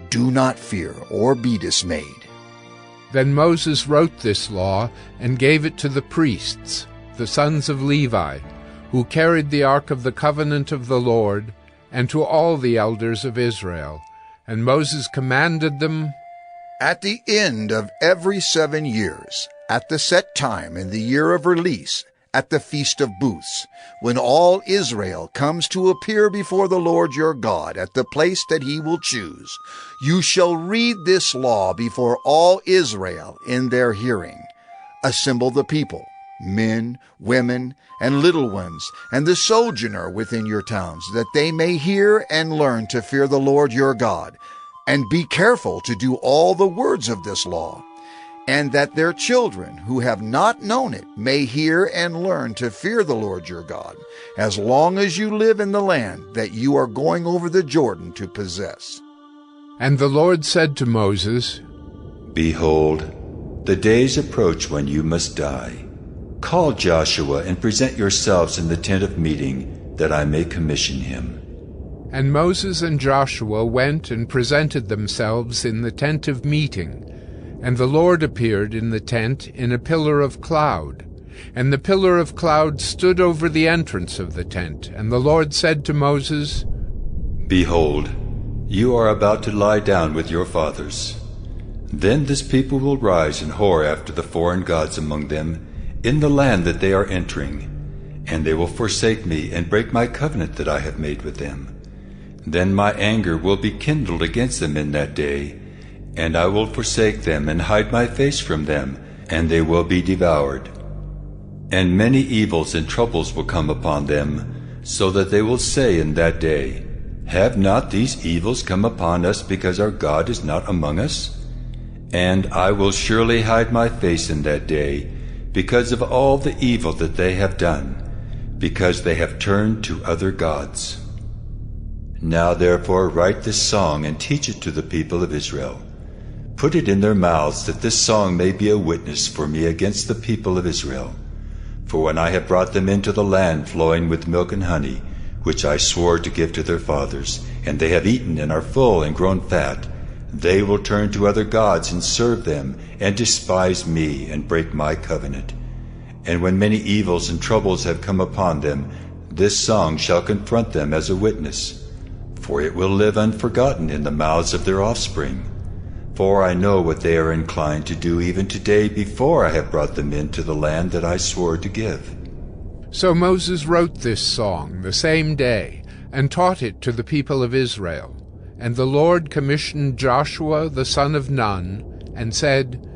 [SPEAKER 2] Do not fear or be dismayed.
[SPEAKER 1] Then Moses wrote this law and gave it to the priests, the sons of Levi, who carried the ark of the covenant of the Lord, and to all the elders of Israel. And Moses commanded them,
[SPEAKER 2] At the end of every 7 years, at the set time in the year of release, at the Feast of Booths, when all Israel comes to appear before the Lord your God at the place that he will choose, you shall read this law before all Israel in their hearing. Assemble the people, men, women, and little ones, and the sojourner within your towns, that they may hear and learn to fear the Lord your God, and be careful to do all the words of this law, and that their children who have not known it may hear and learn to fear the Lord your God, as long as you live in the land that you are going over the Jordan to possess.
[SPEAKER 1] And the Lord said to Moses,
[SPEAKER 6] Behold, the days approach when you must die. Call Joshua and present yourselves in the tent of meeting, that I may commission him.
[SPEAKER 1] And Moses and Joshua went and presented themselves in the tent of meeting. And the Lord appeared in the tent in a pillar of cloud. And the pillar of cloud stood over the entrance of the tent. And the Lord said to Moses,
[SPEAKER 6] Behold, you are about to lie down with your fathers. Then this people will rise and whore after the foreign gods among them in the land that they are entering, and they will forsake me and break my covenant that I have made with them. Then my anger will be kindled against them in that day, and I will forsake them and hide my face from them, and they will be devoured. And many evils and troubles will come upon them, so that they will say in that day, Have not these evils come upon us because our God is not among us? And I will surely hide my face in that day, because of all the evil that they have done, because they have turned to other gods. Now therefore write this song and teach it to the people of Israel. Put it in their mouths, that this song may be a witness for me against the people of Israel. For when I have brought them into the land flowing with milk and honey, which I swore to give to their fathers, and they have eaten and are full and grown fat, they will turn to other gods and serve them, and despise me and break my covenant. And when many evils and troubles have come upon them, this song shall confront them as a witness, for it will live unforgotten in the mouths of their offspring. For I know what they are inclined to do even today, before I have brought them into the land that I swore to give.
[SPEAKER 1] So Moses wrote this song the same day, and taught it to the people of Israel. And the Lord commissioned Joshua the son of Nun, and said,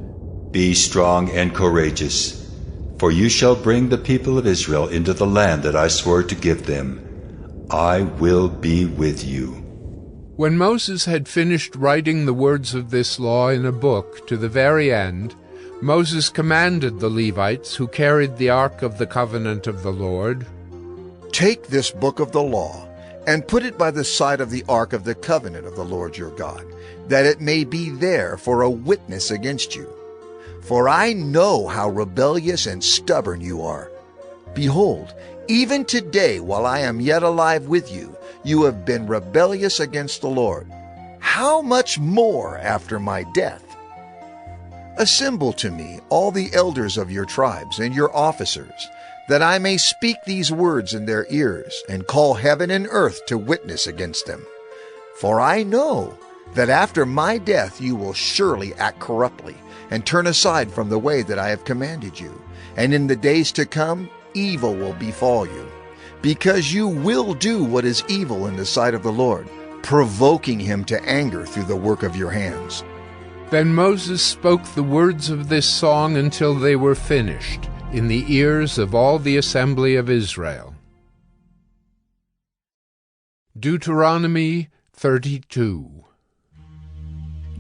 [SPEAKER 6] Be strong and courageous, for you shall bring the people of Israel into the land that I swore to give them. I will be with you.
[SPEAKER 1] When Moses had finished writing the words of this law in a book to the very end, Moses commanded the Levites who carried the ark of the covenant of the Lord,
[SPEAKER 2] Take this book of the law, and put it by the side of the ark of the covenant of the Lord your God, that it may be there for a witness against you. For I know how rebellious and stubborn you are. Behold, even today, while I am yet alive with you, you have been rebellious against the Lord. How much more after my death? Assemble to me all the elders of your tribes and your officers, that I may speak these words in their ears, and call heaven and earth to witness against them. For I know that after my death you will surely act corruptly, and turn aside from the way that I have commanded you. And in the days to come, evil will befall you, because you will do what is evil in the sight of the Lord, provoking him to anger through the work of your hands.
[SPEAKER 1] Then Moses spoke the words of this song until they were finished, in the ears of all the assembly of Israel. Deuteronomy 32.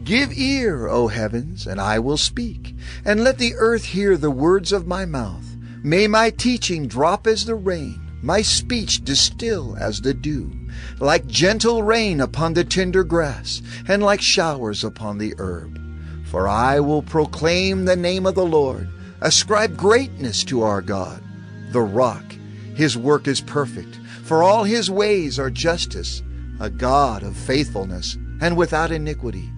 [SPEAKER 2] Give ear, O heavens, and I will speak, and let the earth hear the words of my mouth. May my teaching drop as the rain, my speech distill as the dew, like gentle rain upon the tender grass, and like showers upon the herb. For I will proclaim the name of the Lord, ascribe greatness to our God, the rock. His work is perfect, for all his ways are justice, a God of faithfulness and without iniquity.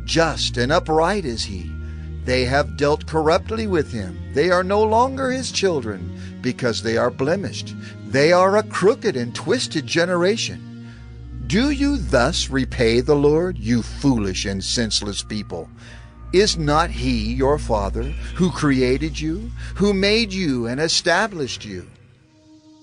[SPEAKER 2] Just and upright is he. They have dealt corruptly with him. They are no longer his children, because they are blemished. They are a crooked and twisted generation. Do you thus repay the Lord, you foolish and senseless people? Is not he your Father, who created you, who made you and established you?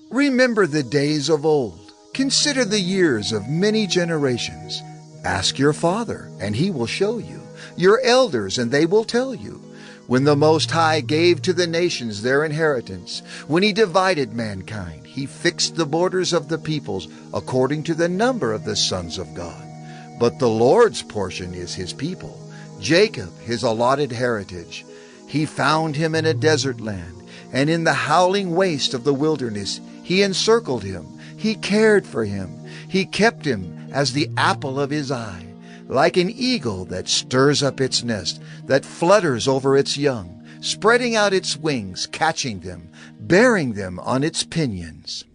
[SPEAKER 2] Remember the days of old. Consider the years of many generations. Ask your father, and he will show you, your elders, and they will tell you. When the Most High gave to the nations their inheritance, when he divided mankind, he fixed the borders of the peoples according to the number of the sons of God. But the Lord's portion is his people, Jacob his allotted heritage. He found him in a desert land, and in the howling waste of the wilderness he encircled him. He cared for him. He kept him as the apple of his eye, like an eagle that stirs up its nest, that flutters over its young, spreading out its wings, catching them, bearing them on its pinions.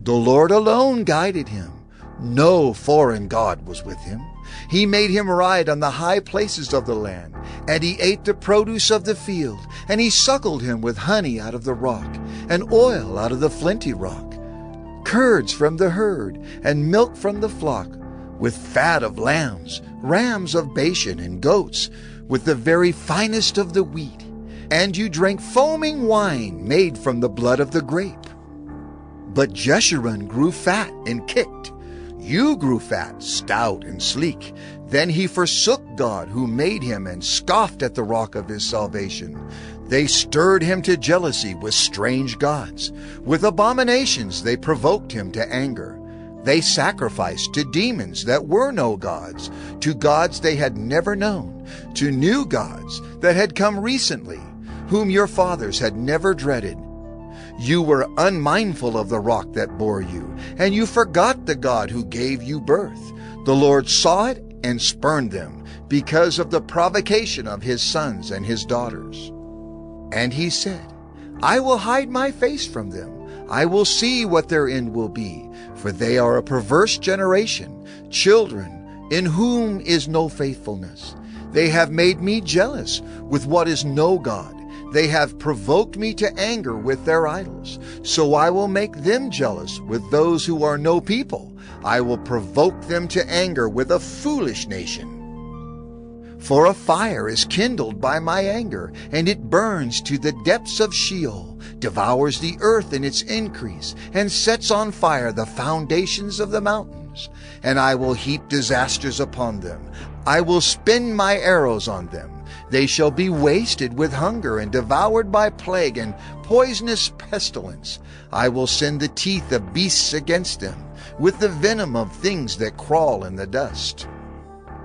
[SPEAKER 2] The Lord alone guided him. No foreign god was with him. He made him ride on the high places of the land, and he ate the produce of the field, and he suckled him with honey out of the rock, and oil out of the flinty rock, curds from the herd, and milk from the flock, with fat of lambs, rams of Bashan, and goats, with the very finest of the wheat. And you drank foaming wine made from the blood of the grape. But Jeshurun grew fat and kicked. You grew fat, stout, and sleek. Then he forsook God who made him and scoffed at the rock of his salvation. They stirred him to jealousy with strange gods. With abominations they provoked him to anger. They sacrificed to demons that were no gods, to gods they had never known, to new gods that had come recently, whom your fathers had never dreaded. You were unmindful of the rock that bore you, and you forgot the God who gave you birth. The Lord saw it and spurned them, because of the provocation of his sons and his daughters. And he said, I will hide my face from them. I will see what their end will be, for they are a perverse generation, children in whom is no faithfulness. They have made me jealous with what is no God. They have provoked me to anger with their idols. So I will make them jealous with those who are no people. I will provoke them to anger with a foolish nation. For a fire is kindled by my anger, and it burns to the depths of Sheol, devours the earth in its increase, and sets on fire the foundations of the mountains. And I will heap disasters upon them. I will spin my arrows on them. They shall be wasted with hunger and devoured by plague and poisonous pestilence. I will send the teeth of beasts against them, with the venom of things that crawl in the dust.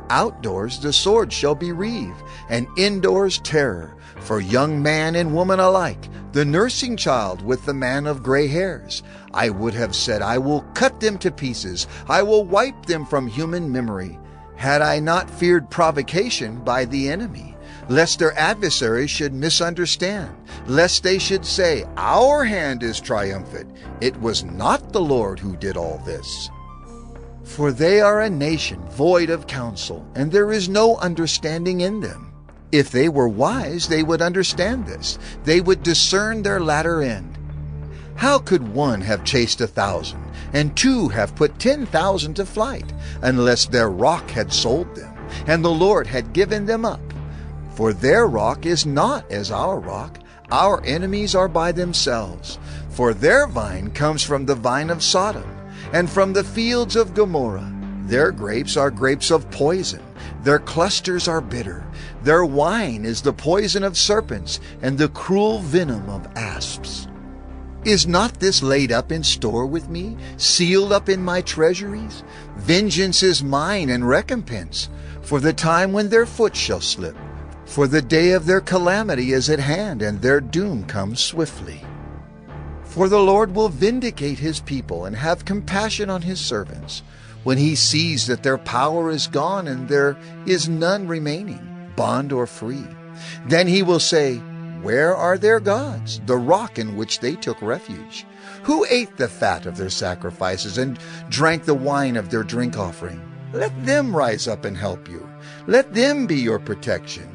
[SPEAKER 2] Outdoors the sword shall be reaved, and indoors terror, for young man and woman alike, the nursing child with the man of gray hairs. I would have said, I will cut them to pieces, I will wipe them from human memory, had I not feared provocation by the enemy, lest their adversaries should misunderstand, lest they should say, Our hand is triumphant. It was not the Lord who did all this. For they are a nation void of counsel, and there is no understanding in them. If they were wise, they would understand this. They would discern their latter end. How could one have chased 1,000, and two have put 10,000 to flight, unless their rock had sold them, and the Lord had given them up? For their rock is not as our rock. Our enemies are by themselves. For their vine comes from the vine of Sodom, and from the fields of Gomorrah. Their grapes are grapes of poison. Their clusters are bitter. Their wine is the poison of serpents, and the cruel venom of asps. Is not this laid up in store with me, sealed up in my treasuries? Vengeance is mine and recompense, for the time when their foot shall slip. For the day of their calamity is at hand, and their doom comes swiftly. For the Lord will vindicate his people and have compassion on his servants, when he sees that their power is gone and there is none remaining, bond or free. Then he will say, Where are their gods, the rock in which they took refuge? Who ate the fat of their sacrifices and drank the wine of their drink offering? Let them rise up and help you. Let them be your protection.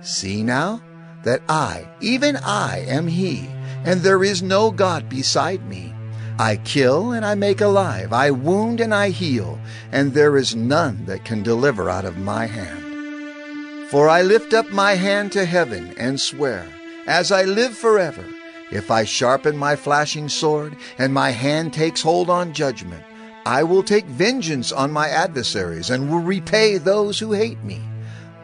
[SPEAKER 2] See now that I, even I, am he, and there is no God beside me. I kill and I make alive, I wound and I heal, and there is none that can deliver out of my hand. For I lift up my hand to heaven and swear, as I live forever, if I sharpen my flashing sword, and my hand takes hold on judgment, I will take vengeance on my adversaries, and will repay those who hate me.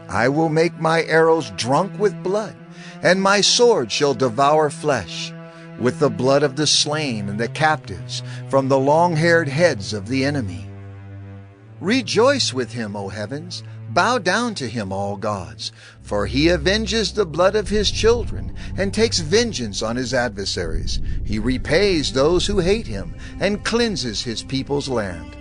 [SPEAKER 2] I will make my arrows drunk with blood, and my sword shall devour flesh, with the blood of the slain and the captives, from the long-haired heads of the enemy. Rejoice with him, O heavens, bow down to him, all gods, for he avenges the blood of his children, and takes vengeance on his adversaries. He repays those who hate him, and cleanses his people's land.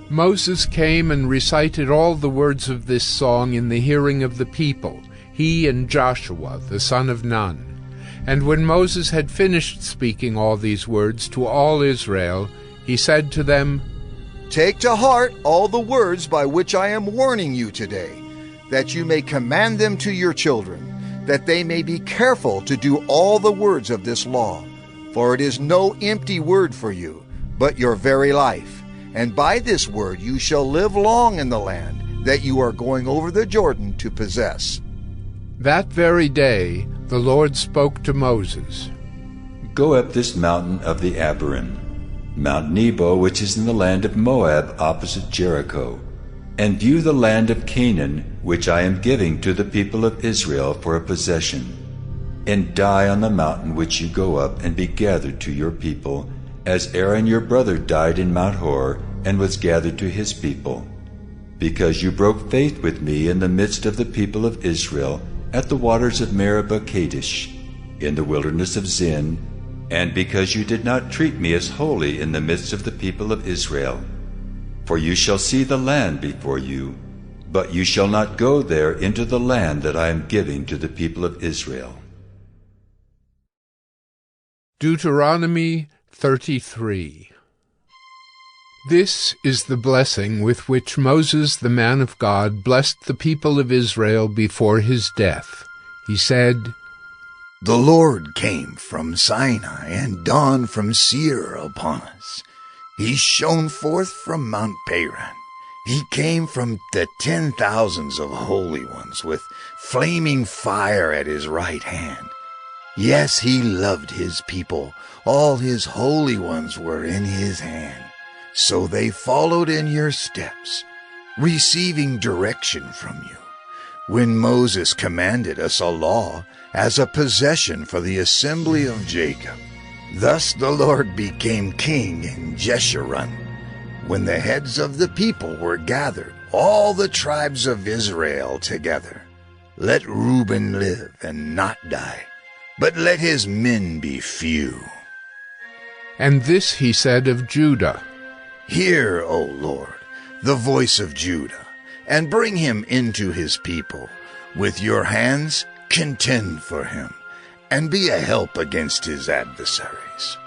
[SPEAKER 1] Moses came and recited all the words of this song in the hearing of the people, he and Joshua, the son of Nun. And when Moses had finished speaking all these words to all Israel, he said to them,
[SPEAKER 2] Take to heart all the words by which I am warning you today, that you may command them to your children, that they may be careful to do all the words of this law. For it is no empty word for you, but your very life. And by this word you shall live long in the land that you are going over the Jordan to possess.
[SPEAKER 1] That very day the Lord spoke to Moses.
[SPEAKER 6] Go up this mountain of the Abiram, Mount Nebo, which is in the land of Moab opposite Jericho, and view the land of Canaan, which I am giving to the people of Israel for a possession, and die on the mountain which you go up, and be gathered to your people, as Aaron your brother died in Mount Hor, and was gathered to his people. Because you broke faith with me in the midst of the people of Israel, at the waters of Meribah Kadesh, in the wilderness of Zin, and because you did not treat me as holy in the midst of the people of Israel. For you shall see the land before you, but you shall not go there into the land that I am giving to the people of Israel.
[SPEAKER 1] Deuteronomy 33. This is the blessing with which Moses the man of God blessed the people of Israel before his death. He said,
[SPEAKER 10] The Lord came from Sinai and dawned from Seir upon us. He shone forth from Mount Paran. He came from the 10,000s of holy ones with flaming fire at his right hand. Yes, he loved his people. All his holy ones were in his hand. So they followed in your steps, receiving direction from you. When Moses commanded us a law as a possession for the assembly of Jacob, thus the Lord became king in Jeshurun. When the heads of the people were gathered, all the tribes of Israel together, let Reuben live and not die, but let his men be few.
[SPEAKER 1] And this he said of Judah,
[SPEAKER 10] Hear, O Lord, the voice of Judah, and bring him into his people. With your hands contend for him, and be a help against his adversaries.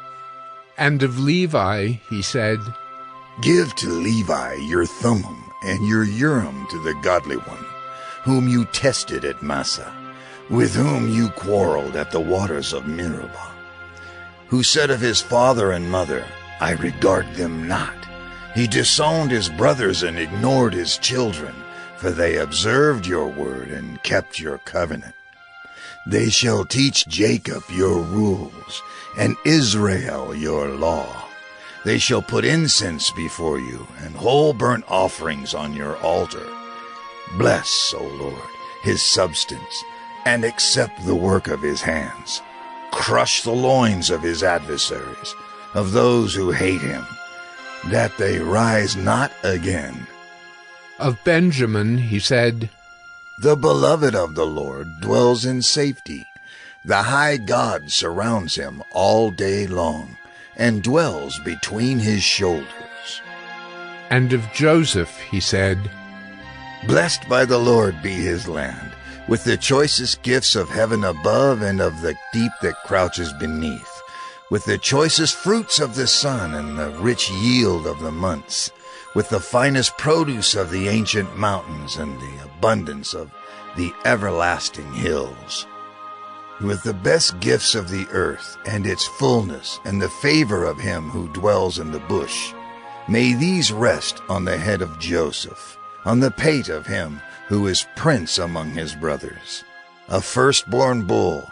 [SPEAKER 1] And of Levi he said,
[SPEAKER 10] Give to Levi your Thummim and your Urim to the godly one, whom you tested at Massah, with whom you quarreled at the waters of Meribah, who said of his father and mother, I regard them not. He disowned his brothers and ignored his children, for they observed your word and kept your covenant. They shall teach Jacob your rules, and Israel your law. They shall put incense before you, and whole burnt offerings on your altar. Bless, O Lord, his substance, and accept the work of his hands. Crush the loins of his adversaries, of those who hate him, that they rise not again.
[SPEAKER 1] Of Benjamin he said,
[SPEAKER 10] The beloved of the Lord dwells in safety. The high God surrounds him all day long, and dwells between his shoulders.
[SPEAKER 1] And of Joseph he said,
[SPEAKER 10] Blessed by the Lord be his land, with the choicest gifts of heaven above and of the deep that crouches beneath, with the choicest fruits of the sun and the rich yield of the months, with the finest produce of the ancient mountains and the abundance of the everlasting hills, with the best gifts of the earth and its fullness and the favor of him who dwells in the bush. May these rest on the head of Joseph, on the pate of him who is prince among his brothers. A firstborn bull,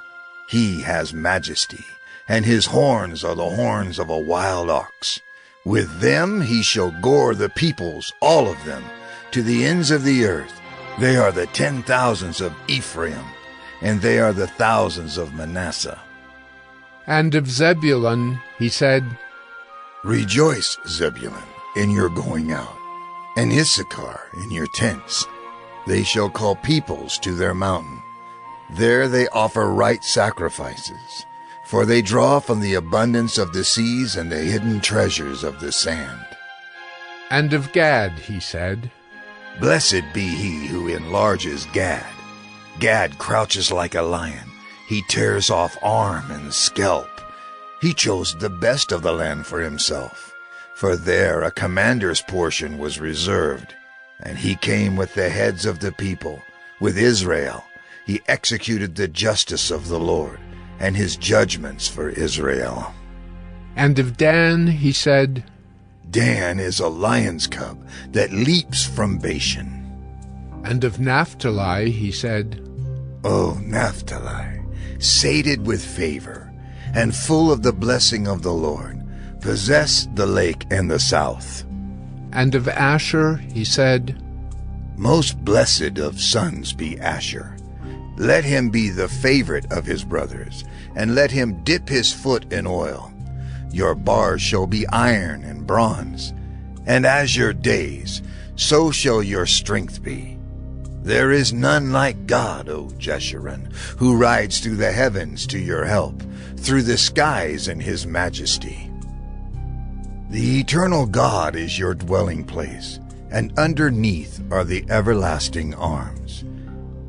[SPEAKER 10] he has majesty, and his horns are the horns of a wild ox. With them he shall gore the peoples, all of them, to the ends of the earth. They are the 10,000s of Ephraim, and they are the thousands of Manasseh.
[SPEAKER 1] And of Zebulun he said,
[SPEAKER 10] Rejoice, Zebulun, in your going out, and Issachar in your tents. They shall call peoples to their mountain. There they offer right sacrifices, for they draw from the abundance of the seas and the hidden treasures of the sand.
[SPEAKER 1] And of Gad he said,
[SPEAKER 10] Blessed be he who enlarges Gad. Gad crouches like a lion. He tears off arm and scalp. He chose the best of the land for himself, for there a commander's portion was reserved. And he came with the heads of the people, with Israel. He executed the justice of the Lord, and his judgments for Israel.
[SPEAKER 1] And of Dan he said,
[SPEAKER 10] Dan is a lion's cub that leaps from Bashan.
[SPEAKER 1] And of Naphtali he said,
[SPEAKER 10] O Naphtali, sated with favor, and full of the blessing of the Lord, Possess the lake and the south.
[SPEAKER 1] And of Asher he said,
[SPEAKER 10] Most blessed of sons be Asher. Let him be the favorite of his brothers, and let him dip his foot in oil. Your bars shall be iron and bronze, and as your days, so shall your strength be. There is none like God, O Jeshurun, who rides through the heavens to your help, through the skies in his majesty. The eternal God is your dwelling place, and underneath are the everlasting arms.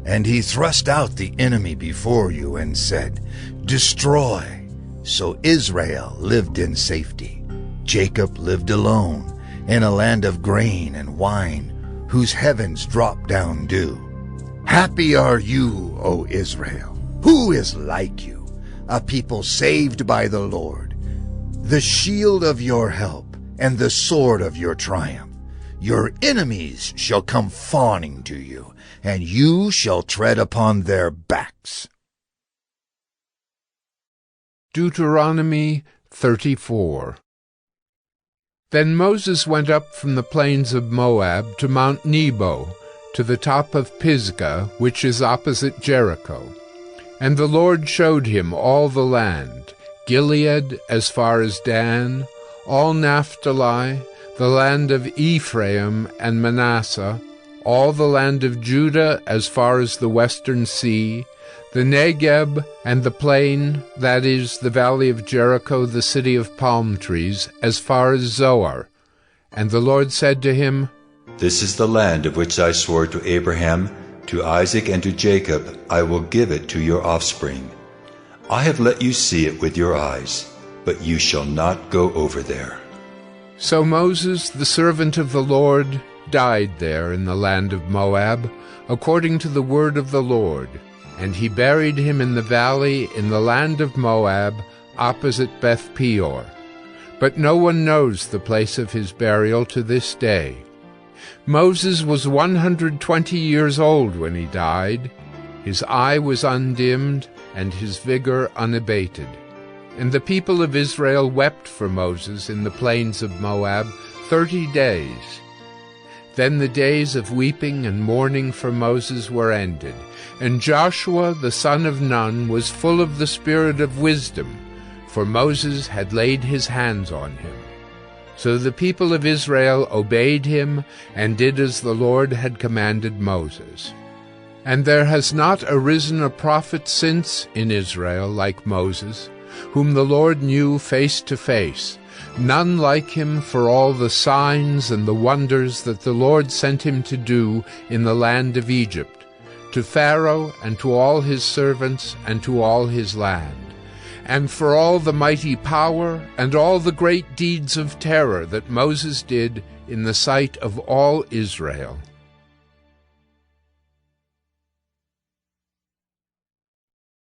[SPEAKER 10] And he thrust out the enemy before you and said, Destroy. So Israel lived in safety. Jacob lived alone in a land of grain and wine, whose heavens drop down dew. Happy are you, O Israel. Who is like you, a people saved by the Lord? The shield of your help and the sword of your triumph. Your enemies shall come fawning to you, and you shall tread upon their backs.
[SPEAKER 1] Deuteronomy 34. Then Moses went up from the plains of Moab to Mount Nebo, to the top of Pisgah, which is opposite Jericho. And the Lord showed him all the land, Gilead as far as Dan, all Naphtali, the land of Ephraim and Manasseh, all the land of Judah as far as the western sea, the Negeb and the plain, that is, the valley of Jericho, the city of palm trees, as far as Zoar. And the Lord said to him,
[SPEAKER 6] This is the land of which I swore to Abraham, to Isaac, and to Jacob. I will give it to your offspring. I have let you see it with your eyes, but you shall not go over there.
[SPEAKER 1] So Moses, the servant of the Lord, died there in the land of Moab, according to the word of the Lord. And he buried him in the valley in the land of Moab, opposite Beth Peor. But no one knows the place of his burial to this day. Moses was 120 years old when he died. His eye was undimmed, and his vigor unabated. And the people of Israel wept for Moses in the plains of Moab 30 days. Then the days of weeping and mourning for Moses were ended, and Joshua the son of Nun was full of the spirit of wisdom, for Moses had laid his hands on him. So the people of Israel obeyed him and did as the Lord had commanded Moses. And there has not arisen a prophet since in Israel like Moses, whom the Lord knew face to face, none like him for all the signs and the wonders that the Lord sent him to do in the land of Egypt, to Pharaoh and to all his servants and to all his land, and for all the mighty power and all the great deeds of terror that Moses did in the sight of all Israel.